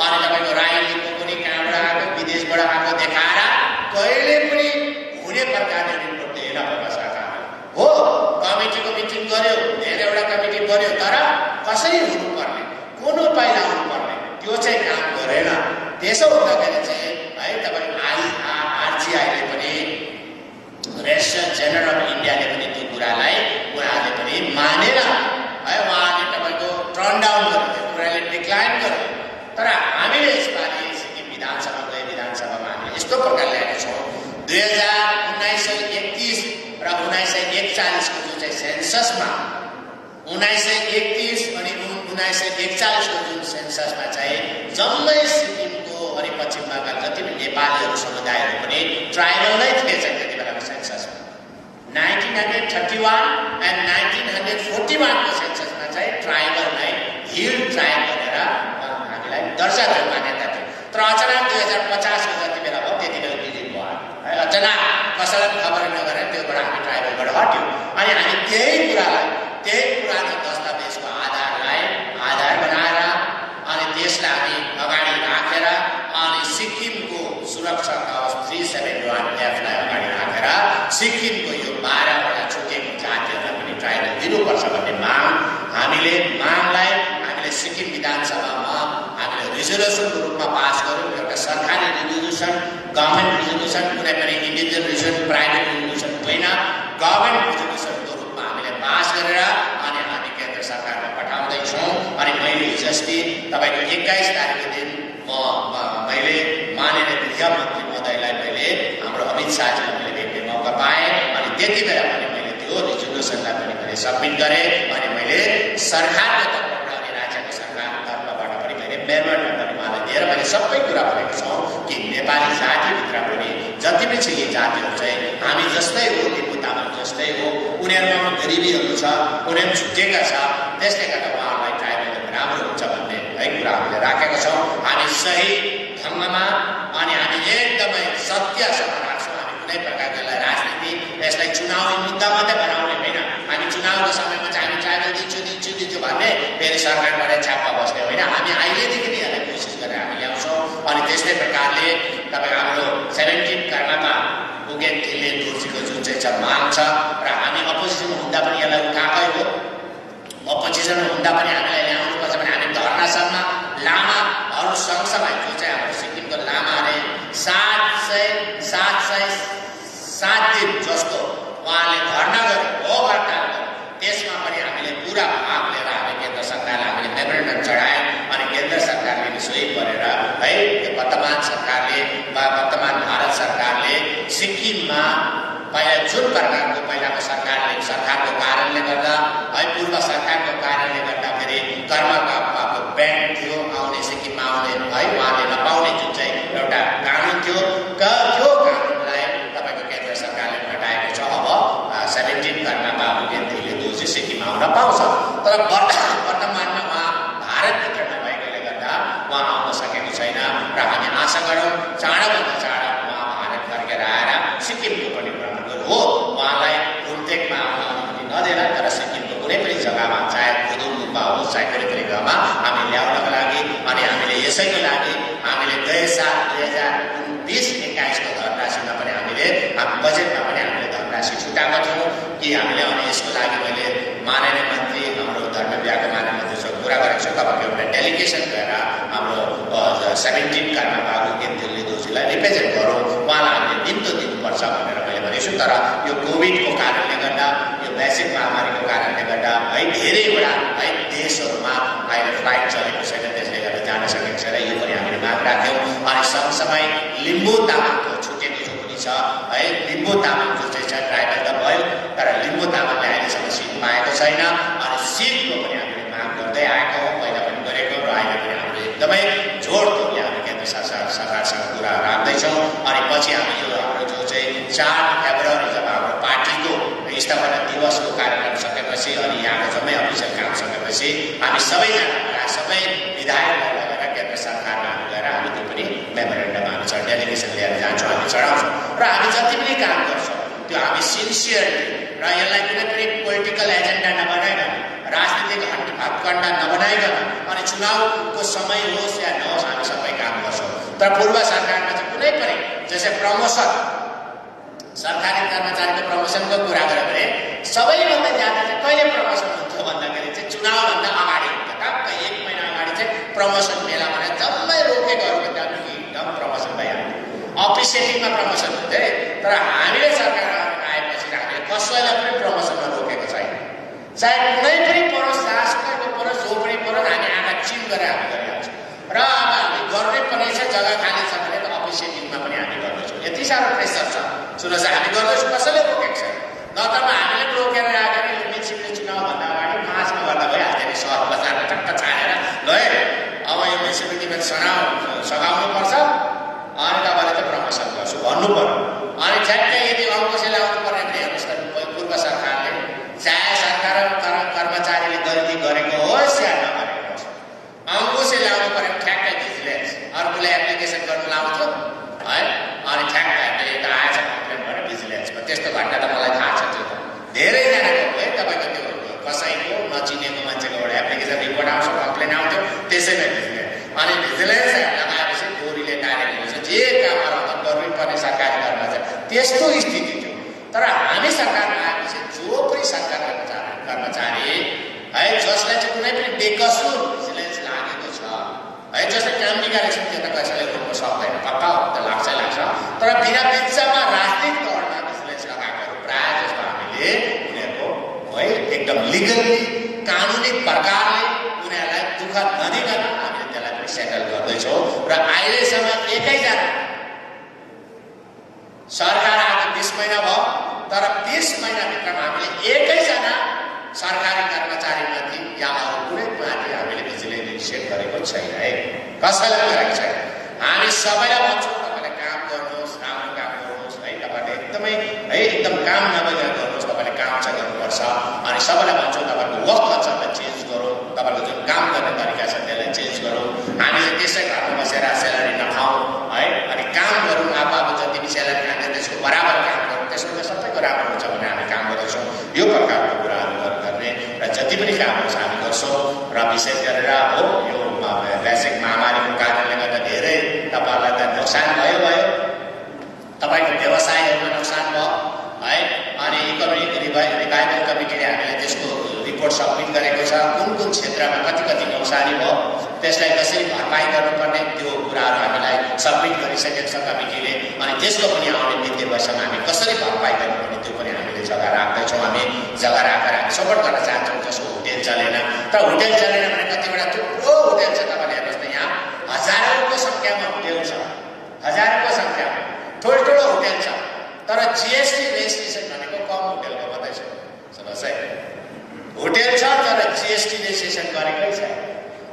अनि तपाईँको राईको पनि कहाँबाट आएको विदेशबाट आएको देखाएर कहिले पनि हुने प्रकारले रिपोर्ट दिएन बाबा सरकार हो कमिटीको मिटिङ गर्यो धेरैवटा कमिटी बन्यो तर कसरी हुनुपर्ने कुन उपाय लाउनुपर्ने त्यो चाहिँ काम गरेन त्यसो हुँदाखेरि चाहिँ तपाईँको आरजिआईले पनि रेजिस्ट्रार जेनरल अफ इन्डियाले पनि त्यो कुरालाई उहाँले पनि मानेर उहाँले तपाईँको टर्न डाउन गर्यो त्यो कुराले डिक्लाइन गर्यो तर हामीले यसपालि सिक्किम विधानसभामा हामीले यस्तो प्रकारले ल्याएका छौँ 1931 र 1941को जुन चाहिँ सेन्ससमा 1931 अनि 1941 को जुन सेन्ससमा चाहिँ जम्मै सिक्किमको अनि पश्चिम बङ्गाल जति पनि नेपालीहरू समुदायहरू पनि ट्राइबल नै थिए चाहिँ त्यति बेलाको सेन्ससमा। 1931 एन्ड 1941 को सेन्ससमा चाहिँ ट्राइबल नै हिल ट्राइब भनेर हामीलाई दर्जा थियो, मान्यता थियो। तर अचानक 2050 को जति बेला भयो त्यति बेला डिलिट भयो है। अचानक कसैलाई खबर नगरेर त्योबाट हामी ट्राइबलबाट हट्यौँ अनि हामी त्यही पुरानो दस्तावेजको आधारलाई आधार बनाएर अनि त्यसलाई हामी अगाडि राखेर अनि सिक्किमको सुरक्षा कवच 371F लाई अगाडि राखेर सिक्किमको यो 12वटा छुटेको जातिहरूलाई पनि ट्राइबल दिनुपर्छ भन्ने हामीले सिक्किम विधानसभामा हामीले रिजोल्युसनको रूपमा पास गर्यौँ। एउटा सरकारी रिजोल्युसन, गभर्मेन्ट रिजोल्युसन, कुनै पनि इन्डिभिजुअल रिजोल्युसन, प्राइभेट रिजोल्युसन होइन, गभर्मेन्ट रिजोल्युसनको रूपमा हामीले पास गरेर अनि हामी केन्द्र सरकारमा पठाउँदैछौँ। अनि मैले हिजोअस्ति तपाईँको 21 तारिकको दिन मैले माननीय गृहमन्त्री महोदयलाई मैले हाम्रो अमित शाहजीलाई मैले भेट्ने मौका पाएँ अनि त्यति बेला पनि मैले त्यो रिजोल्युसनलाई पनि मैले सबमिट गरेँ अनि मैले सरकारको तर्फबाट अनि राज्यको सरकारको तर्फबाट पनि मैले मेमोरेन्डम पनि उहाँलाई दिएर मैले सबै कुरा भनेको छौँ कि नेपाली जातिभित्र पनि जति पनि छ यी जातिहरू चाहिँ हामी जस्तै हो, लिम्बू तामाङ जस्तै हो, उनीहरूमा गरिबीहरू छ, उनीहरू छुट्टिएका छ, त्यसले गर्दा उहाँहरूलाई ट्राइबल राम्रो हुन्छ भन्ने है कुरा हामीले राखेका छौँ। हामी सही ढङ्गमा अनि हामी एकदमै सत्यसँग राख्छौँ। हामी कुनै प्रकारको राजनीति यसलाई चुनावी मुद्दा मात्रै बनाउने होइन। हामी चुनावको समयमा चाहिँ हामी ट्राइबल दिन्छु भन्ने फेरि सरकारबाट छापा बस्ने होइन। हामी अहिलेदेखि नै यसलाई कोसिस गरेर हामी ल्याउँछौँ अनि त्यस्तै प्रकारले तपाईँ हाम्रो 17 कर्ममा उगेन थिल्ले दोर्जीको जुन चाहिँ छ माग छ र हामी अपोजिसन हुँदा पनि यसलाई उठाएकै हो। अपोजिसन हुँदा पनि हामीलाई ल्याउनुपर्छ भने हामी धर्नासम्म लामाहरू सँगसँगै जो चाहिँ हाम्रो सिक्किमको लामाले 707 दिन जस्तो उहाँले धर्ना गर्नु हो हडताल गर्नु, त्यसमा पनि हामीले पुरा भाग लिएर हामी केन्द्र सरकारलाई हामीले मेमोरेन्डम चढायौँ अनि केन्द्र सरकारले पनि सोही गरेर है वर्तमान सरकारले वा वर्तमान भारत सरकारले सिक्किममा पहिला जुन प्रकारको पहिलाको सरकारको कारणले गर्दा है पूर्व सरकारको कारणले गर्दाखेरि कर्मको ब्यान थियो आउने सिक्किममा आउने है उहाँले नपाउने जुन चाहिँ एउटा कानुन थियो त्यो कानुनलाई तपाईँको केन्द्र सरकारले हटाएको छ। अब 17 कर्मा बाबु केन्द्रले दोषी सिक्किम आउन पाउँछ तर वर्तमानमा उहाँ भारतभित्र नभएकोले गर्दा उहाँ आउन सकेको छैन र हामी आशा गरौँ चाँडोभन्दा चाँडो उहाँ भारत फर्केर आएर सिक्किमको पनि भ्रमण गर्नु हो। उहाँलाई रुमटेकमा आउन अनुमति नदिएर तर सिक्किमको कुनै पनि जग्गामा चाहे खुदुङ गुम्बा होस् चाहे कुनै पनि जग्गामा हामी ल्याउनको लागि अनि हामीले यसैको लागि हामीले गए साल 2019-21 को धनराशिमा पनि हामीले बजेटमा पनि हामीले धनराशि छुट्याएका थियौँ कि हामीले अनि यसको लागि मैले माननीय मन्त्री हाम्रो धर्म विभागको माननीय मन्त्रीसँग कुरा गरेको छु। तपाईँको एउटा डेलिगेसन गएर हाम्रो 17 कर्मा बाबु केन्द्रले दोषीलाई रिप्रेजेन्ट गरौँ, उहाँलाई हामीले निम्तो दिनुपर्छ भनेर मैले भनेको छु। तर यो कोभिडको कारणले गर्दा यो वैश्विक महामारीको कारणले गर्दा है धेरैवटा है देशहरूमा अहिले फ्लाइट चलेको छैन, त्यसले गर्दा जान सकेको छैन। यो पनि हामीले माग राख्यौँ अनि सँगसँगै लिम्बू तामाङको छुटेको जो पनि छ है लिम्बू तामाङ जो चाहिँ छ ट्राइबल त भयो तर लिम्बू तामाङले अहिलेसम्म सिट पाएको छैन अनि सिटको पनि हामीले माग गर्दै आएको हौँ, पहिला पनि गरेको र अहिले पनि हामीले एकदमै जोडतोडले हामी केन्द्र सरकारसँग कुरा राख्दैछौँ। अनि पछि हामी यो हाम्रो जो चाहिँ 4 फेब्रुअरी जब हाम्रो पार्टीको स्थापना दिवसको कार्यक्रम सकेपछि अनि यहाँको जम्मै अफिसियल काम सकेपछि हामी सबैजना सबै विधायकलाई लगेर केन्द्र सरकारमा हामी गएर हामी त्यो पनि मेमोरेन्डम हामी डेलिगेसन लिएर जान्छौँ, हामी चढाउँछौँ र हामी जति पनि काम गर्छौँ त्यो हामी सिन्सियरली र यसलाई कुनै पनि पोलिटिकल एजेन्डा नबनाइकन राजनीतिक हटकण्डा नबनाइकन अनि चुनावको समय होस् या नहोस् हामी सबै काम गर्छौँ। तर पूर्व सरकारमा चाहिँ कुनै पनि जस्तै प्रमोसन सरकारी कर्मचारीको प्रमोसनको कुरा गऱ्यो भने सबैभन्दा ज्यादा चाहिँ कहिले प्रमोसन हुन्थ्यो भन्दाखेरि चाहिँ चुनावभन्दा अगाडि हुन्थ्यो। टक्कै 1 महिना अगाडि चाहिँ प्रमोसन मेला भनेर जम्मै रोकेकोहरूको त्यहाँ एकदम प्रमोसन भइहाल्यो, अप्रिसिएटिङमा प्रमोसन हुन्थ्यो अरे। तर हामीले सरकार आएपछि हामीले कसैलाई पनि प्रमोसनमा रोकेको छैन, चाहे कुनै पनि परोस् जहाँसुकैको परोस् जो पनि परोस् हामी आँखा चिम गरेर हामी गरिहाल्छौँ र अब हामी गर्नै पर्ने छ जग्गा खाली छ भने त अप्रिसिएटिङमा पनि हामी गर्दैछौँ। यति साह्रो प्रेसर छ सुन्नुहोस् हामी गर्दैछौँ, कसैले रोकेको छैन। नत्र हामीले रोकेर राखेर म्युनिसिपल चुनावभन्दा अगाडि मार्चमा गर्दा भइहाल्थ्यो नि, सहर बजारमा टक्क रिजर्भेसन सघाउनुपर्छ अनि तपाईँले चाहिँ प्रमोसन गर्छु भन्नु पर्यो। अनि ठ्याक्कै यदि अङ्कुशले ल्याउनु पर्ने भने हेर्नुहोस् त, पूर्व सरकारले चाहे सरकार कर्मचारीले गल्ती गरेको होस् या नगरेको होस्, अङ्कुशले ल्याउनु पर्यो ठ्याक्कै भिजिलेन्स, अर्कोले एप्लिकेसन गर्नु लाउँथ्यो है, अनि ठ्याक्कै यता आएछ कम्प्लेन गरेर भिजिलेन्सको। त्यस्तो घटना त मलाई थाहा छ। त्यो धेरैजनाको है तपाईँको त्यो कसैको नचिनेको मान्छेको एउटा एप्लिकेसन रिपोर्ट आउँछ, कम्प्लेन आउँथ्यो, त्यसैमा भिजिलेन्स। अनि भिजिलेन्स लगाएपछि गोरीले टारेको हुन्छ, जे काम गराउँदा गर्नै पर्ने सरकारी कर्मचारी, त्यस्तो स्थिति थियो। तर हामी सरकारमा आएपछि जो पनि सरकारी कर्मचारी है जसलाई चाहिँ कुनै पनि बेकसुर भिजिलेन्स लागेको छ है, जसले काम बिगारेको छ, त्यो त कसैले रोक्न सक्दैन, पक्का त लाग्छै लाग्छ। तर बिना बिचमा राजनीतिक तौरमा भिजिलेन्स लगाएकोहरू प्रायः जस्तो हामीले उनीहरूको है एकदम लिगल्ली कानुनी प्रकारले उनीहरूलाई दुःख नदिकन हामीले त्यसलाई पनि सेटल गर्दैछौँ। र अहिलेसम्म एकैजना सरकार आएको 20 महिना भयो, तर 20 महिनाभित्रमा हामीले एकैजना सरकारी कर्मचारीमाथि या अरू कुनै माथि हामीले भिजिलेन्स इनिसिएट गरेको छैन है, कसैलाई गरेको छैन। हामी सबैलाई भन्छौँ तपाईँले काम गर्नुहोस्, राम्रो काम गर्नुहोस् है, तपाईँले एकदमै है एकदम काम नभएर गर्नुहोस्, तपाईँले काम चाहिँ गर्नुपर्छ। अनि सबैलाई भन्छौँ तपाईँको वर्क कल्चरलाई चेन्ज गरौँ, तपाईँको जुन काम गर्ने तरिका छ त्यसलाई चेन्ज गरौँ। हामी चाहिँ त्यसै घरमा बसेर सेलेरी नखाउँ है, अनि काम गरौँ, आफू जति पनि सेलेरी खान्छ त्यसको बराबर काम गरौँ, त्यसमा त सबैको राम्रो हुन्छ भने हामी काम गर्दैछौँ। यो प्रकारको कुराहरू गर्ने र जति पनि कामहरू हामी गर्छौँ। र विशेष गरेर हो यो वैश्विक महामारीको कारणले गर्दा धेरै तपाईँहरूलाई त नोक्सान भयो, तपाईँको व्यवसायहरूमा नोक्सान भयो है। अनि इकोनोमिक रिभाइभल कमिटीले हामीलाई त्यसको रिपोर्ट सबमिट गरेको छ, कुन कुन क्षेत्रमा कति नोक्सानी भयो, त्यसलाई कसरी भरपाई गर्नुपर्ने त्यो कुराहरू हामीलाई सबमिट गरिसकेको छ कमिटीले। अनि त्यसको पनि आउने वित्तीय वर्षमा हामी कसरी भरपाई गर्नुपर्ने त्यो पनि हामीले जग्गा राख्दैछौँ। हामी जग्गा राखेर हामी सपोर्ट गर्न चाहन्छौँ। जसको होटेल चलेन, तर होटेल चलेन भने कतिवटा थुप्रो होटेल छ, तपाईँले हेर्नुहोस् न, यहाँ हजारौँको सङ्ख्यामा होटेल छ, हजारौँको सङ्ख्यामा ठुल्ठुलो होटेल छ, तर जिएसटी रेजिस्ट्रेसन भनेको कम होटेलको मात्रै छ। सुन्नुहोस् है, होटेल छ तर जिएसटी रेजिस्ट्रेसन गरेकै छैन।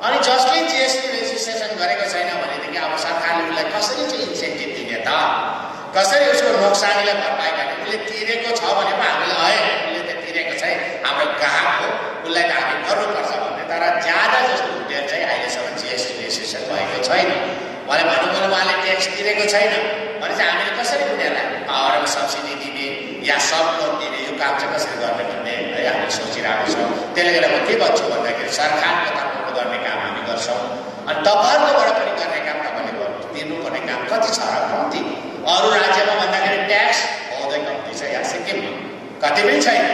अनि जसले जिएसटी रेजिस्ट्रेसन गरेको छैन भनेदेखि अब सरकारले उसलाई कसरी चाहिँ इन्सेन्टिभ दिने त, कसरी उसको नोक्सानीलाई भरपाई गर्ने? उसले तिरेको छ भने पो हामीले है उसले त तिरेको छैन, हाम्रो ग्राहक हो, उसलाई त हामी गर्नुपर्छ भन्ने। तर ज्यादा जस्तो होटेल चाहिँ अहिलेसम्म जिएसटी रेजिस्ट्रेसन भएको छैन। उहाँले भन्नुभयो उहाँले ट्याक्स तिरेको छैन भने चाहिँ हामीले कसरी उनीहरूलाई पावरमा सब्सिडी दिने या सब लोन दिने, यो काम चाहिँ कसरी गर्ने भन्ने है हामी सोचिरहेको छौँ। त्यसले गर्दा म के भन्छु भन्दाखेरि सरकारको तर्फबाट गर्ने काम हामी गर्छौँ, अनि तपाईँहरूकोबाट पनि गर्ने काम तपाईँले गर्नु, तिर्नुपर्ने काम कति छ र कम्ती। अरू राज्यमा भन्दाखेरि ट्याक्स बहुतै कम्ती छ, यहाँ सिक्किममा कति पनि छैन।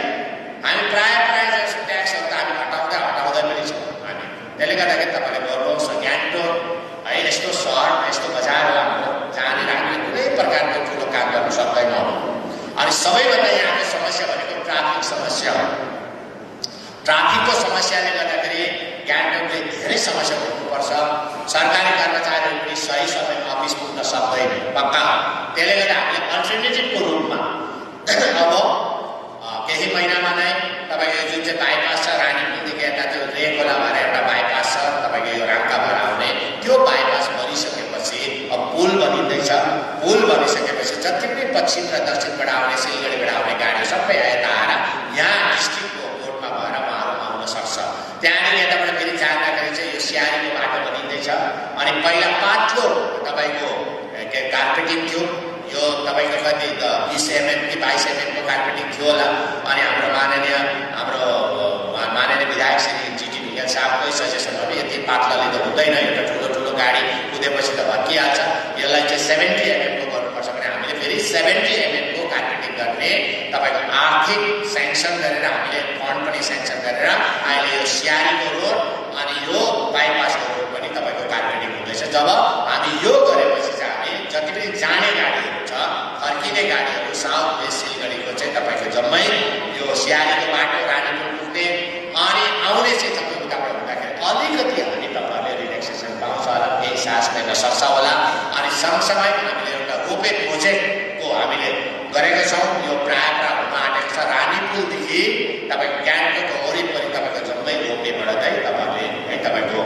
हामी प्रायः जस्तो ट्याक्सहरू त हामी हटाउँदै पनि छौँ हामी। त्यसले गर्दाखेरि तपाईँले गर्नुहोस्, गान्तोक है यस्तो सहर यस्तो बजार हो हाम्रो, जहाँनिर हामीले कुनै प्रकारको ठुलो काम गर्न सक्दैनौँ। अनि सबैभन्दा यहाँको समस्या भनेको ट्राफिक समस्या हो। ट्राफिकको समस्याले गर्दाखेरि गान्तोकले धेरै समस्या भोग्नुपर्छ। सरकारी कर्मचारीहरू पनि सही समयमा अफिस पुग्न सक्दैन, पक्का हो। त्यसले गर्दा हामीले अल्टरनेटिभको रूपमा अब केही महिनामा नै तपाईँको जुन चाहिँ बाइपास छ रानीपुलदेखि यता त्यो रेखोला भएर एउटा बाइपास छ तपाईँको यो राङ्का भएर आउने, त्यो बाइपास बनिसकेपछि अब पुल बनिँदैछ। पुल बनिसकेपछि जति पनि पश्चिम र दक्षिणबाट आउने, सिलगढीबाट आउने गाडी सबै यता आएर यहाँ डिस्ट्रिक्टको कोर्टमा भएर उहाँहरू आउन सक्छ। त्यहाँदेखि यताबाट फेरि जाँदाखेरि चाहिँ यो सियारीको बाटो बनिँदैछ। अनि पहिला पातलो तपाईँको कार्पेटिङ थियो, यो तपाईँको कति 20 mm कि 22 mm को कार्पेटिङ थियो होला। अनि हाम्रो माननीय विधायक श्री जीटी ढुङ्गेल साहबकै सजेसन हो, यति पातलाले त हुँदैन, एउटा ठुलो गाडी कुदेपछि त भत्किहाल्छ, यसलाई चाहिँ 70 mm को गर्नुपर्छ भने हामीले फेरि 70 mm को कार्पेटिङ गर्ने तपाईँको आर्थिक सेङ्सन गरेर हामीले फन्ड पनि सेङ्सन गरेर अहिले यो सियारीको रोड अनि यो बाइपासको रोड पनि तपाईँको कार्पेटिङ हुँदैछ। जब हामी यो गरेपछि चाहिँ हामी जति पनि जाने गाडीहरू छ, फर्किने गाडीहरू साउथ वेस्ट सिलगढीको चाहिँ तपाईँको जम्मै यो सियारीको बाटो रानीपुल पुग्ने अनि आउने चाहिँ तपाईँ उताबाट हुँदाखेरि अलिकति हामी तपाईँहरूले रिल्याक्सेसन पाउँछ होला, केही सास फेर्न सक्छ होला। अनि सँगसँगै हामीले एउटा रोपे प्रोजेक्टको हामीले गरेका छौँ। यो प्रायः हुन आँटेको छ। रानीपुलदेखि तपाईँको गान्तोकको वरिपरि तपाईँको जम्मै रोपेबाट चाहिँ तपाईँहरूले है तपाईँको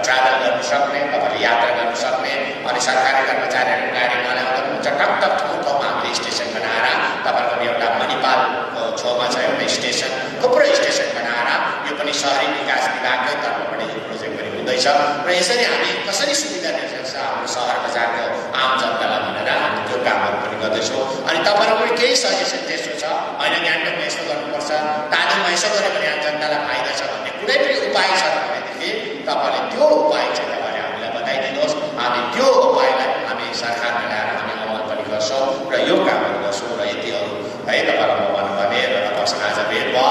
ट्राभल गर्नु सक्ने, तपाईँले यात्रा गर्न सक्ने, अनि सरकारी कर्मचारीहरू गाडी नल्याउँदा टक्क ठाउँमा हाम्रो स्टेसन बनाएर तपाईँको एउटा मणिपालको छेउमा छ एउटा स्टेसन, थुप्रो स्टेसन बनाएर यो पनि शहरी विकास विभागकै तर्फबाट यो प्रोजेक्ट पनि हुँदैछ र यसरी हामी कसरी सुविधा दिन सक्छ हाम्रो सहर बजारको आम जनतालाई भनेर हामी त्यो कामहरू पनि गर्दैछौँ। अनि तपाईँहरूको पनि केही सजेसन त्यस्तो छ, होइन गान्तोकमा यस्तो गर्नुपर्छ, दार्जिलिङमा यसो गऱ्यो भने जनतालाई फाइदा छ भन्ने कुनै पनि उपाय छ भनेदेखि तपाईँले त्यो उपाय चाहिँ तपाईँले हामीलाई बताइदिनुहोस्। हामी त्यो उपायलाई हामी सरकारमा ल्याएर हामी अमल पनि गर्छौँ र यो कामहरू गर्छौँ र यतिहरू है तपाईँलाई म भन्नुभने र तपाईँसँग आज भेट भयो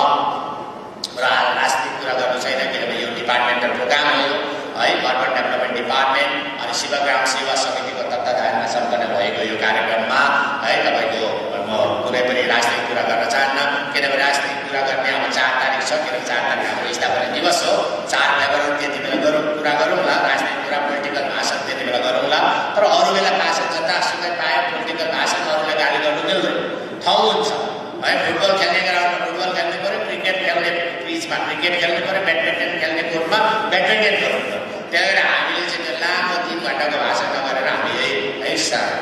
र राजनीतिक कुरा गर्नु छैन किनभने यो डिपार्टमेन्टल प्रोग्राम हो है, अर्बन डेभलपमेन्ट डिपार्टमेन्ट अनि शिवग्राम सेवा समितिको तत्त्वावधानमा सम्पन्न भएको यो कार्यक्रममा है तपाईँको म कुनै पनि राजनीतिक कुरा गर्न चाहन्न किनभने राजनीतिक कुरा गर्ने अब 4 तारिक छ, किनभने 4 तारिक हाम्रो स्थापना दिवस हो। 4 फेब्रुअरी त्यति बेला कुरा गरौँला, राजनीतिक कुरा पोलिटिकल भाषण त्यति बेला गरौँला, तर अरू बेला भाषण जतासुकै पायो पोलिटिकल भाषण अरूलाई गाली गर्नु मिल्दैन, ठाउँ हुन्छ है। फुटबल खेल्ने ग्राउन्डमा फुटबल खेल्नु पऱ्यो, क्रिकेट खेल्ने पिचमा क्रिकेट खेल्नु पऱ्यो, ब्याडमिन्टन खेल्ने कोर्टमा ब्याडमिन्टन खेल्नु पऱ्यो। त्यही भएर हामीले चाहिँ त्यो लामो 3 घन्टाको भाषण नगरेर हामी है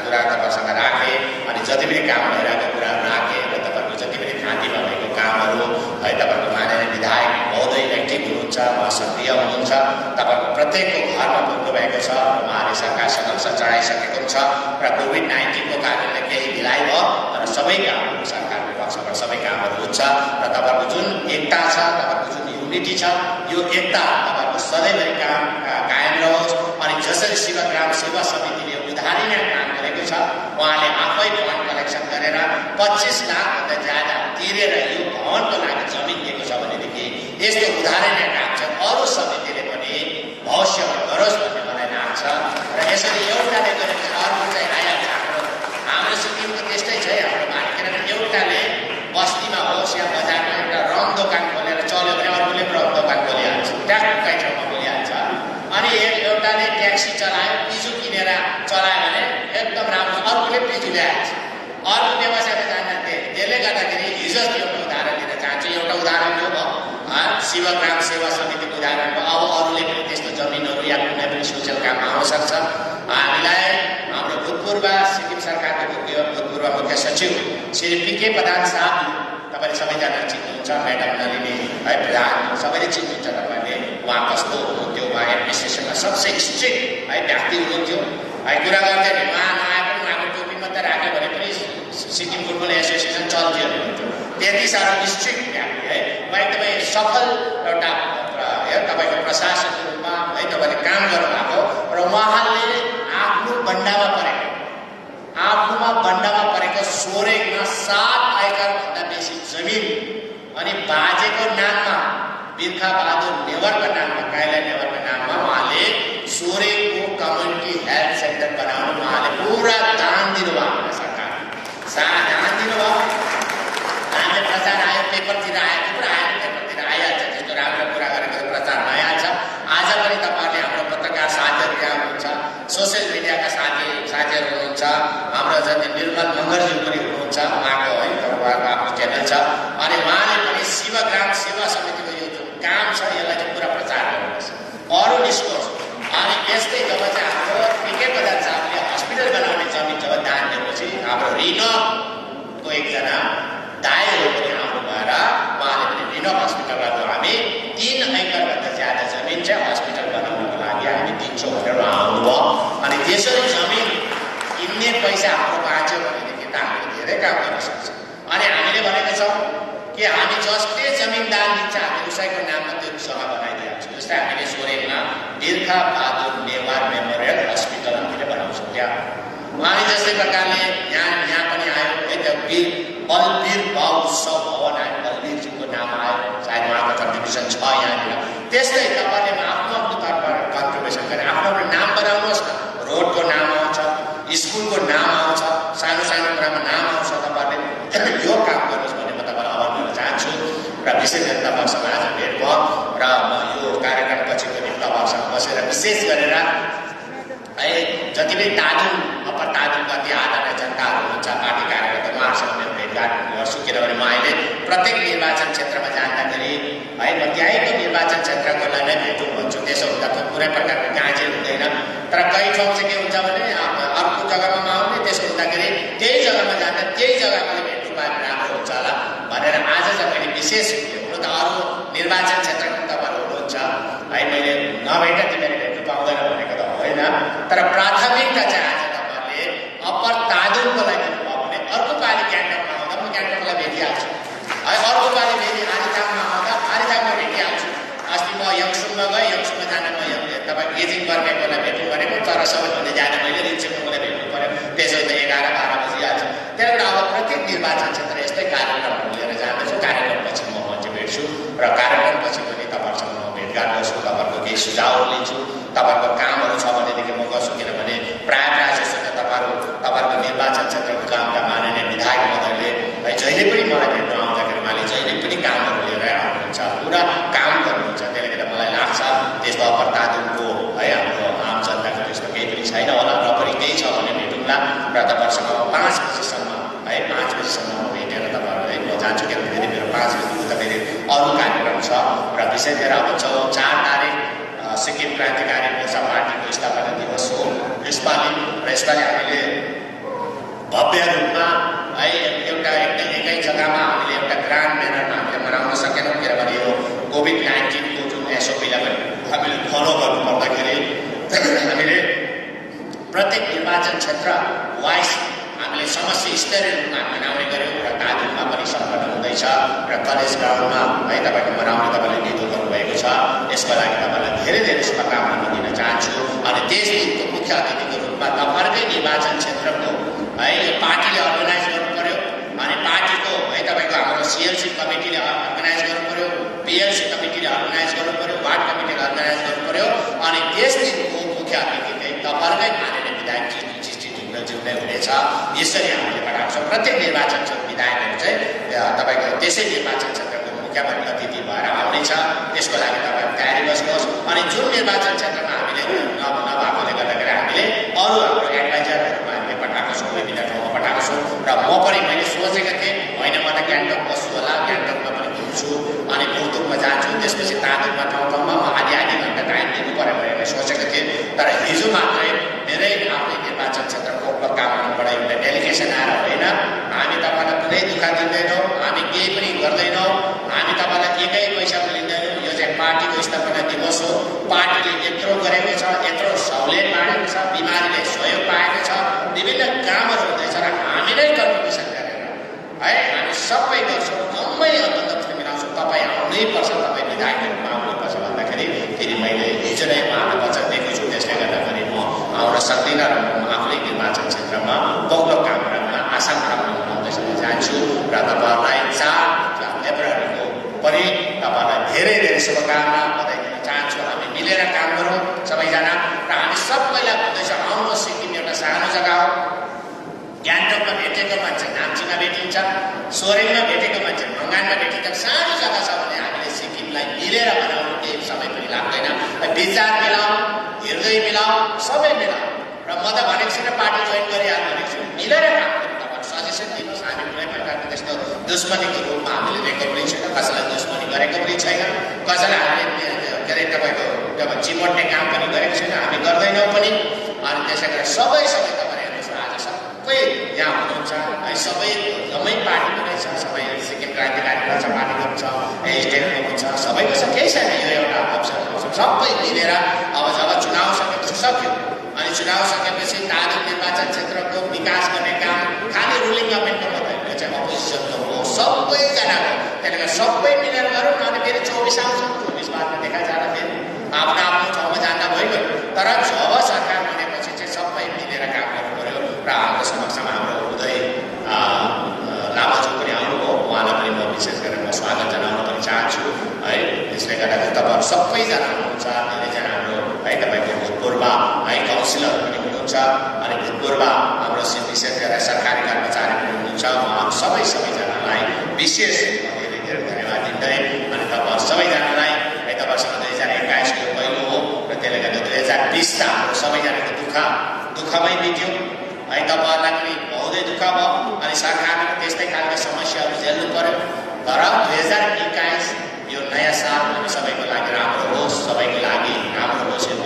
कुरा तपाईँसँग राखेँ अनि जति पनि काम भइरहेको कुराहरू राखेँ र तपाईँहरूको जति पनि थाँतीमा भएको कामहरू है, तपाईँहरूको माननीय विधायक महोदय एक्टिभ हुनुहुन्छ, उहाँ सक्रिय हुनुहुन्छ, तपाईँहरूको प्रत्येकको घरमा पुग्नु भएको छ, उहाँले सरकार समक्ष चढाइसकेको छ र कोभिड-19को कारणले केही ढिलाइ भयो र सबै कामहरू सरकारको पक्षबाट सबै कामहरू हुन्छ र तपाईँहरूको जुन एकता छ, तपाईँहरूको जुन युनिटी छ, यो एकता तपाईँहरूको सधैँभरि कायम रहोस्। अनि जसरी शिवग्राम सेवा समितिले उधारिने काम गरेको छ, उहाँले आफै फन्ड कलेक्सन गरेर 25 लाखभन्दा ज्यादा तिरेर यो भवनको लागि जमिन दिएको छ भनेदेखि यस्तो उधारिने काम चाहिँ अरू समितिले पनि भविष्यमा गरोस् भन्ने मलाई लाग्छ र यसरी एउटाले गरेको अर्को चाहिँ आइहाल्छ। हाम्रो सिक्किमको त्यस्तै छ हाम्रो बानी, किनभने एउटाले बस्तीमा होस् या बजारमा एउटा रङ दोकान खोलेर चल्यो भने अर्कोले रङ दोकान खोलिहाल्छ, ट्याक्कै ठाउँमा खोलिहाल्छ। अनि एउटाले ट्याक्सी चलायो, पिजु किनेर चलायो भने एकदम राम्रो, अर्कोले पिजु ल्याइहाल्छ, अर्को व्यवसायमा जान्छ। त्यसले गर्दाखेरि हिजो एउटा उदाहरण दिन चाहन्छु, एउटा उदाहरण यो भयो शिवग्राम सेवा समितिको उदाहरण भयो। अब अरूले पनि त्यस्तो जमिनहरू या कुनै पनि सोसल काममा आउन सक्छ। हामीलाई हाम्रो भूतपूर्व सिक्किम सरकारको भूतपूर्व मुख्य सचिव श्री पी.के. प्रधान साहब, तपाईँले सबैजना चिन्नुहुन्छ, म्याडम नलिनी है प्रधान, सबैले चिन्नुहुन्छ तपाईँले। उहाँ कस्तो हुनुहुन्थ्यो, उहाँ एडमिनिस्ट्रेसनमा सबसे स्ट्रिक्ट है व्यक्ति हुनुहुन्थ्यो है। कुरा गर्दै उहाँ नआए पनि उहाँको टोपी मात्रै राख्यो भने पनि सिक्किम फुटबल एसोसिएसन चल्थ्यो हुनुहुन्थ्यो, त्यति साह्रो स्ट्रिक्ट व्यक्ति है। उहाँ एकदमै सफल एउटा तपाईँको प्रशासकको रूपमा है तपाईँले काम गर्नुभएको र उहाँले आफ्नोमा बन्डामा परेको सोरेङमा 7 एकरभन्दा बेसी जमिन अनि बाजेको नाममा बिर्खा बहादुर नेवारको नाममा, काइला नेवारको नाममा उहाँले सोरेङको कम्युनिटी हेल्थ सेन्टर बनाउनु उहाँले पुरा दान दिनुभयो। सरकारले दान दिनुभयो, हामीले प्रचार आयो, पेपरतिर आयो, थुप्रो आयो, पेपरतिर आइहाल्छ, त्यस्तो राम्रो कुरा गरेको प्रचार भइहाल्छ। आज पनि तपाईँहरूले हाम्रो पत्रकार साथीहरू यहाँ हुनुहुन्छ, सोसियल मिडियाका साथीहरू हुनुहुन्छ, हाम्रो जति निर्मल मङ्गरज्यू पनि हुनुहुन्छ, उहाँको है उहाँको आफ्नो च्यानल छ। अनि उहाँले पनि शिवग्राम सेवा समितिको यो जुन काम छ यसलाई चाहिँ पुरा प्रचार गर्नुपर्छ, अरू निस्कोस्। अनि यस्तै जब चाहिँ हाम्रो पी.के. प्रधान साहबले हस्पिटल बनाउने जमिन जब दान दिएपछि हाम्रो रिनोको एकजना दाइहरू पनि आउनु भएर उहाँले पनि रिनोक हस्पिटललाई हामी 3 एकरभन्दा ज्यादा जमिन चाहिँ हस्पिटल बनाउनको लागि हामी दिन्छौँ भनेर आउनुभयो। अनि त्यसरी जमिन किन्ने पैसा हाम्रो बाँच्यो भनेदेखि त हामीले धेरै काम गर्न सक्छौँ। अनि हामीले भनेको छौँ कि हामी जसले जमिन दान दिन्छ हामी उसैको नाममा त्यो सभा बनाइदिइहाल्छौँ। जस्तै हामीले सोरेङमा बिर्खा बहादुर नेवार मेमोरियल हस्पिटल हामीले बनाउँछौँ त्यहाँ। उहाँले जस्तै प्रकारले यहाँ पनि आयो है त्यो बलवीर भाव उत्सव भवन आयो, बलवीरजीको नाम आयो, सायद उहाँको कन्ट्रिब्युसन छ यहाँनिर। त्यस्तै तपाईँले आफ्नो तर्फबाट कन्ट्रिब्युसन गरेर आफ्नो नाम बनाउनुहोस् न, रोडको नाम आउँछ, स्कुलको नाम आउँछ, सानो सानो कुरामा नाम आउँछ, तपाईँहरूले यो काम गर्नुहोस् भन्ने म तपाईँलाई आह्वान गर्न चाहन्छु। र विशेष गरी तपाईँसँग आज भेट भयो र म यो कार्यक्रमपछि पनि तपाईँसँग बसेर विशेष गरेर है जति पनि तादुङ अप्पर तादुङका ती आदरणीय जनताहरू हुनुहुन्छ, पार्टी कार्यकर्ता, उहाँहरूसँग मेरो भेटघाट गर्छु। किनभने म अहिले प्रत्येक निर्वाचन क्षेत्रमा जाँदाखेरि है म त्यहीँको निर्वाचन क्षेत्रकोलाई नै भेटौँ भन्छु। त्यसो हुँदा त कुनै प्रकारको गाँजे हुँदैन। तर कहीँ ठाउँ चाहिँ के हुन्छ भने अर्को जग्गामा आउने, त्यसो हुँदाखेरि त्यही जग्गामा जाँदा त्यही जग्गामा भेट्नु पाए राम्रो हुन्छ होला भनेर आज चाहिँ मैले विशेष हुनु त अरू निर्वाचन क्षेत्रको तपाईँहरू हुनुहुन्छ है, मैले नभेट तिमीले भेट्नु पाउँदैन भनेको त होइन, तर प्राथमिकता चाहिँ आज तपाईँहरूले अप्पर तादुङको लागि भन्नुभयो भने अर्को पालि ग्याङ्टकमा आउँदा म ग्याङ्टकलाई भेटिहाल्छु है, अर्को पालि फेरि आरिथाङमा आउँदा आरिथाङमा भेटिहाल्छु। अस्ति म यङसुङमा गएँ, यङसुङमा जान म तपाईँ गेजिङ बर्मेकोलाई भेट्नु परेको, तर सबैभन्दा ज्यादा मैले रिन्चेकोलाई भेट्नु पऱ्यो, त्यसो त 11-12 बजिहाल्छ। त्यही भएर अब प्रत्येक निर्वाचन क्षेत्र यस्तै कार्यक्रमहरू लिएर जाँदैछु। कार्यक्रमपछि म मान्छे भेट्छु र कार्यक्रमपछि पनि तपाईँहरूसँग म भेटघाट गर्छु, तपाईँहरूको केही सुझावहरू लिन्छु, तपाईँहरूको कामहरू छ भनेदेखि म गर्छु। किनभने प्रायः जस्तो त तपाईँहरूको निर्वाचन क्षेत्रको कामका माननीय विधायक महोदयले है जहिले पनि मलाई भेट्न आउँदाखेरि उहाँले जहिले पनि कामहरू लिएर आउनुहुन्छ, पुरा काम गर्नुहुन्छ। त्यसले गर्दा मलाई लाग्छ त्यस्तो अप्पर तादुङको है हाम्रो आम जनताको त्यस्तो केही पनि छैन होला, र पनि केही छ भने भेटौँला र तपाईँहरूसँग 5 बजीसम्म है 5 बजीसम्म म भेटेर तपाईँहरूलाई म जान्छु। किनभने फेरि मेरो 5 बजीको त फेरि अरू कार्यक्रम छ र विशेष गरेर अब 4 तारिक सिक्किम क्रान्तिकारी मोर्चा पार्टीको स्थापना दिवस हो यसपालि, र यसपालि हामीले भव्य रूपमा है एउटा एकै जग्गामा हामीले एउटा ग्रान्ड ब्यानरमा हामीले मनाउन सकेनौँ। किनभने यो कोभिड-19 को जुन एसओपीलाई हामीले फलो गर्नु पर्दाखेरि हामीले प्रत्येक निर्वाचन क्षेत्र वाइज हामीले समष्टि स्तरीय रूपमा मनाउने गऱ्यौँ र तादुङमा पनि सम्पन्न हुँदैछ र कलेज ग्राउन्डमा है तपाईँको मनाउने तपाईँले निधो गर्नुभएको छ। यसको लागि तपाईँलाई धेरै धेरै शुभकामना म दिन चाहन्छु। अनि त्यस दिनको मुख्य अतिथिको रूपमा तपाईँहरूकै निर्वाचन क्षेत्रको है यो पार्टीले अर्गनाइज गर्नु पऱ्यो, अनि पार्टीको है तपाईँको हाम्रो सिएलसी कमिटीले अर्गनाइज गर्नु पऱ्यो, पिएलसी कमिटीले अर्गनाइज गर्नु पऱ्यो, वार्ड कमिटीले अर्गनाइज गर्नु पऱ्यो, अनि त्यस दिनको मुख्य अतिथि चाहिँ तपाईँहरूकै माननीय विधायक जिम्मै हुनेछ। यसरी हामीले पठाएको छौँ। प्रत्येक निर्वाचन क्षेत्र विधायकहरू चाहिँ तपाईँको त्यसै निर्वाचन क्षेत्रको मुख्य अतिथि भएर आउनेछ। त्यसको लागि तपाईँ तयारी बस्नुहोस्। अनि जुन निर्वाचन क्षेत्रमा हामीले नभएकोले गर्दाखेरि हामीले अरू हाम्रो एडभाइजरहरूमा हामीले पठाएको छौँ, विभिन्न ठाउँमा पठाएको छौँ। र म पनि मैले सोचेको थिएँ होइन म त ग्याङ्टक बस्छु होला, ग्याङ्टकमा पनि घुम्छु अनि बुटुकमा जान्छु, त्यसपछि तादुङमा ठाउँ ठाउँमा म आधी घन्टा टाइम दिनु पऱ्यो भनेर सोचेको थिएँ। तर हिजो मात्रै मेरै आफ्नै निर्वाचन क्षेत्रको कामबाट एउटा डेलिगेसन आएर होइन हामी तपाईँलाई कुनै दुःख दिँदैनौँ, हामी केही पनि गर्दैनौँ, हामी तपाईँलाई एकै पैसा पनि लिँदैनौँ, यो चाहिँ पार्टीको स्थापना दिवस हो, पार्टीले यत्रो गरेको छ, यत्रो सहुलियत बाँडेको छ, बिमारीले सहयोग पाएको छ, विभिन्न कामहरू हुँदैछ र हामी नै कन्ट्रिब्युसन गरेर है हामी सबै गर्छौँ, जम्मै बन्दोबस्त मिलाउँछौँ। तपाईँ आउनै पर्छ, तपाईँ विधायकहरूमा आउनुपर्छ भन्दाखेरि फेरि मैले हिजो नै उहाँलाई वचन दिएको छु। त्यसले गर्दाखेरि म आउन सक्दिनँ र म आफ्नै निर्वाचन क्षेत्रमा बहुलो काम गर्न आसाम मनाउँदैछ जान्छु र तपाईँहरूलाई 4 फेब्रुअरीको पनि तपाईँहरूलाई धेरै धेरै शुभकामना बधाई दिन चाहन्छु। हामी मिलेर काम गरौँ सबैजना, र हामी सबैलाई भन्दैछ आउनु, सिक्किम एउटा सानो जग्गा हो। ग्याङ्टकमा भेटेको मान्छे नाम्चीमा भेटिन्छ, सोरेङमा भेटेको मान्छे मङ्गानमा भेटिन्छ। सानो जग्गा छ भने हामीले सिक्किमलाई मिलेर बनाउनु केही समय पनि लाग्दैन। विचार मिलाऊ, हृदय मिलाऊ, सबै मिलाऊ। र म त भनेको छुइनँ पार्टी जोइन गरिहाल्नु भनेको छु, मिलेर काम गर्नु। तपाईँहरू सजेसन दिनुहोस्। हामी कुनै प्रकारको त्यस्तो दुश्मनीको रूपमा हामीले लिएको पनि छैन, कसैलाई दुश्मनी गरेको पनि छैन, कसैलाई हामीले के अरे तपाईँको चिमोट्ने काम पनि गरेको छैन, हामी गर्दैनौँ पनि। अनि त्यसै गरेर सबै तपाईँहरू हेर्नुहोस् न, आज सबै यहाँ हुनुहुन्छ है, सबै जम्मै पार्टी पनि छ, सबै सिक्किम क्रान्तिकारी मोर्चा पार्टीको पनि छ, एसडिएफको पनि छ, सबैको छ, केही छैन। यो एउटा अवसर सबै मिलेर अब जब चुनाव सकेपछि सक्यो, अनि चुनाव सकेपछि तादुङ निर्वाचन क्षेत्रको विकास गर्ने काम खालि रुलिङ गभर्मेन्टको मात्रै, यो चाहिँ अपोजिसनको हो, सबैजनाको। त्यसले गर्दा सबै मिलेर गरौँ। अनि फेरि 24 आउँछ, 24 बादमा देखा जाँदा फेरि आफ्नो आफ्नो ठाउँमा जाँदा भइगयो। तर जब सरकार बनेपछि चाहिँ सबै मिलेर काम गर्नु पऱ्यो। र हाम्रो समक्षमा हाम्रो उदय लामाज्यू पनि आउनुभयो, उहाँलाई पनि म विशेष गरेर म स्वागत जनाउन पनि चाहन्छु है। त्यसले गर्दाखेरि तपाईँहरू सबैजना हुनुहुन्छ, धेरैजना हाम्रो है तपाईँको भूतपूर्व है काउन्सिलर पनि हुनुहुन्छ, अनि भूतपूर्व हाम्रो विशेष गरेर सरकारी कर्मचारी पनि हुनुहुन्छ। उहाँहरू सबैजनालाई विशेष धेरै धेरै धन्यवाद दिँदै, अनि तपाईँहरू सबैजनालाई है तपाईँसँग 2021 को पहिलो हो र त्यसले गर्दा 2020 त हाम्रो सबैजनाको दुःखमै बित्यो है। तपाईँहरूलाई पनि बहुतै दुःख भयो, अनि सरकारले त्यस्तै खालको समस्याहरू झेल्नु पर्यो। तर 2021 यो नयाँ साल भने सबैको लागि राम्रो होस्, सबैको लागि राम्रो होस्। यो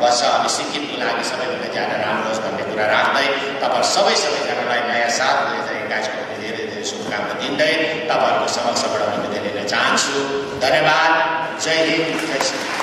वर्ष हामी सिक्किमको लागि सबैभन्दा ज्यादा राम्रो होस् भन्ने कुरा राख्दै तपाईँ सबैजनालाई नयाँ साल 2021 को धेरै धेरै शुभकामना दिँदै तपाईँहरूको समक्षबाट म बिदा लिन चाहन्छु। धन्यवाद। जय हिन्द, जय श्री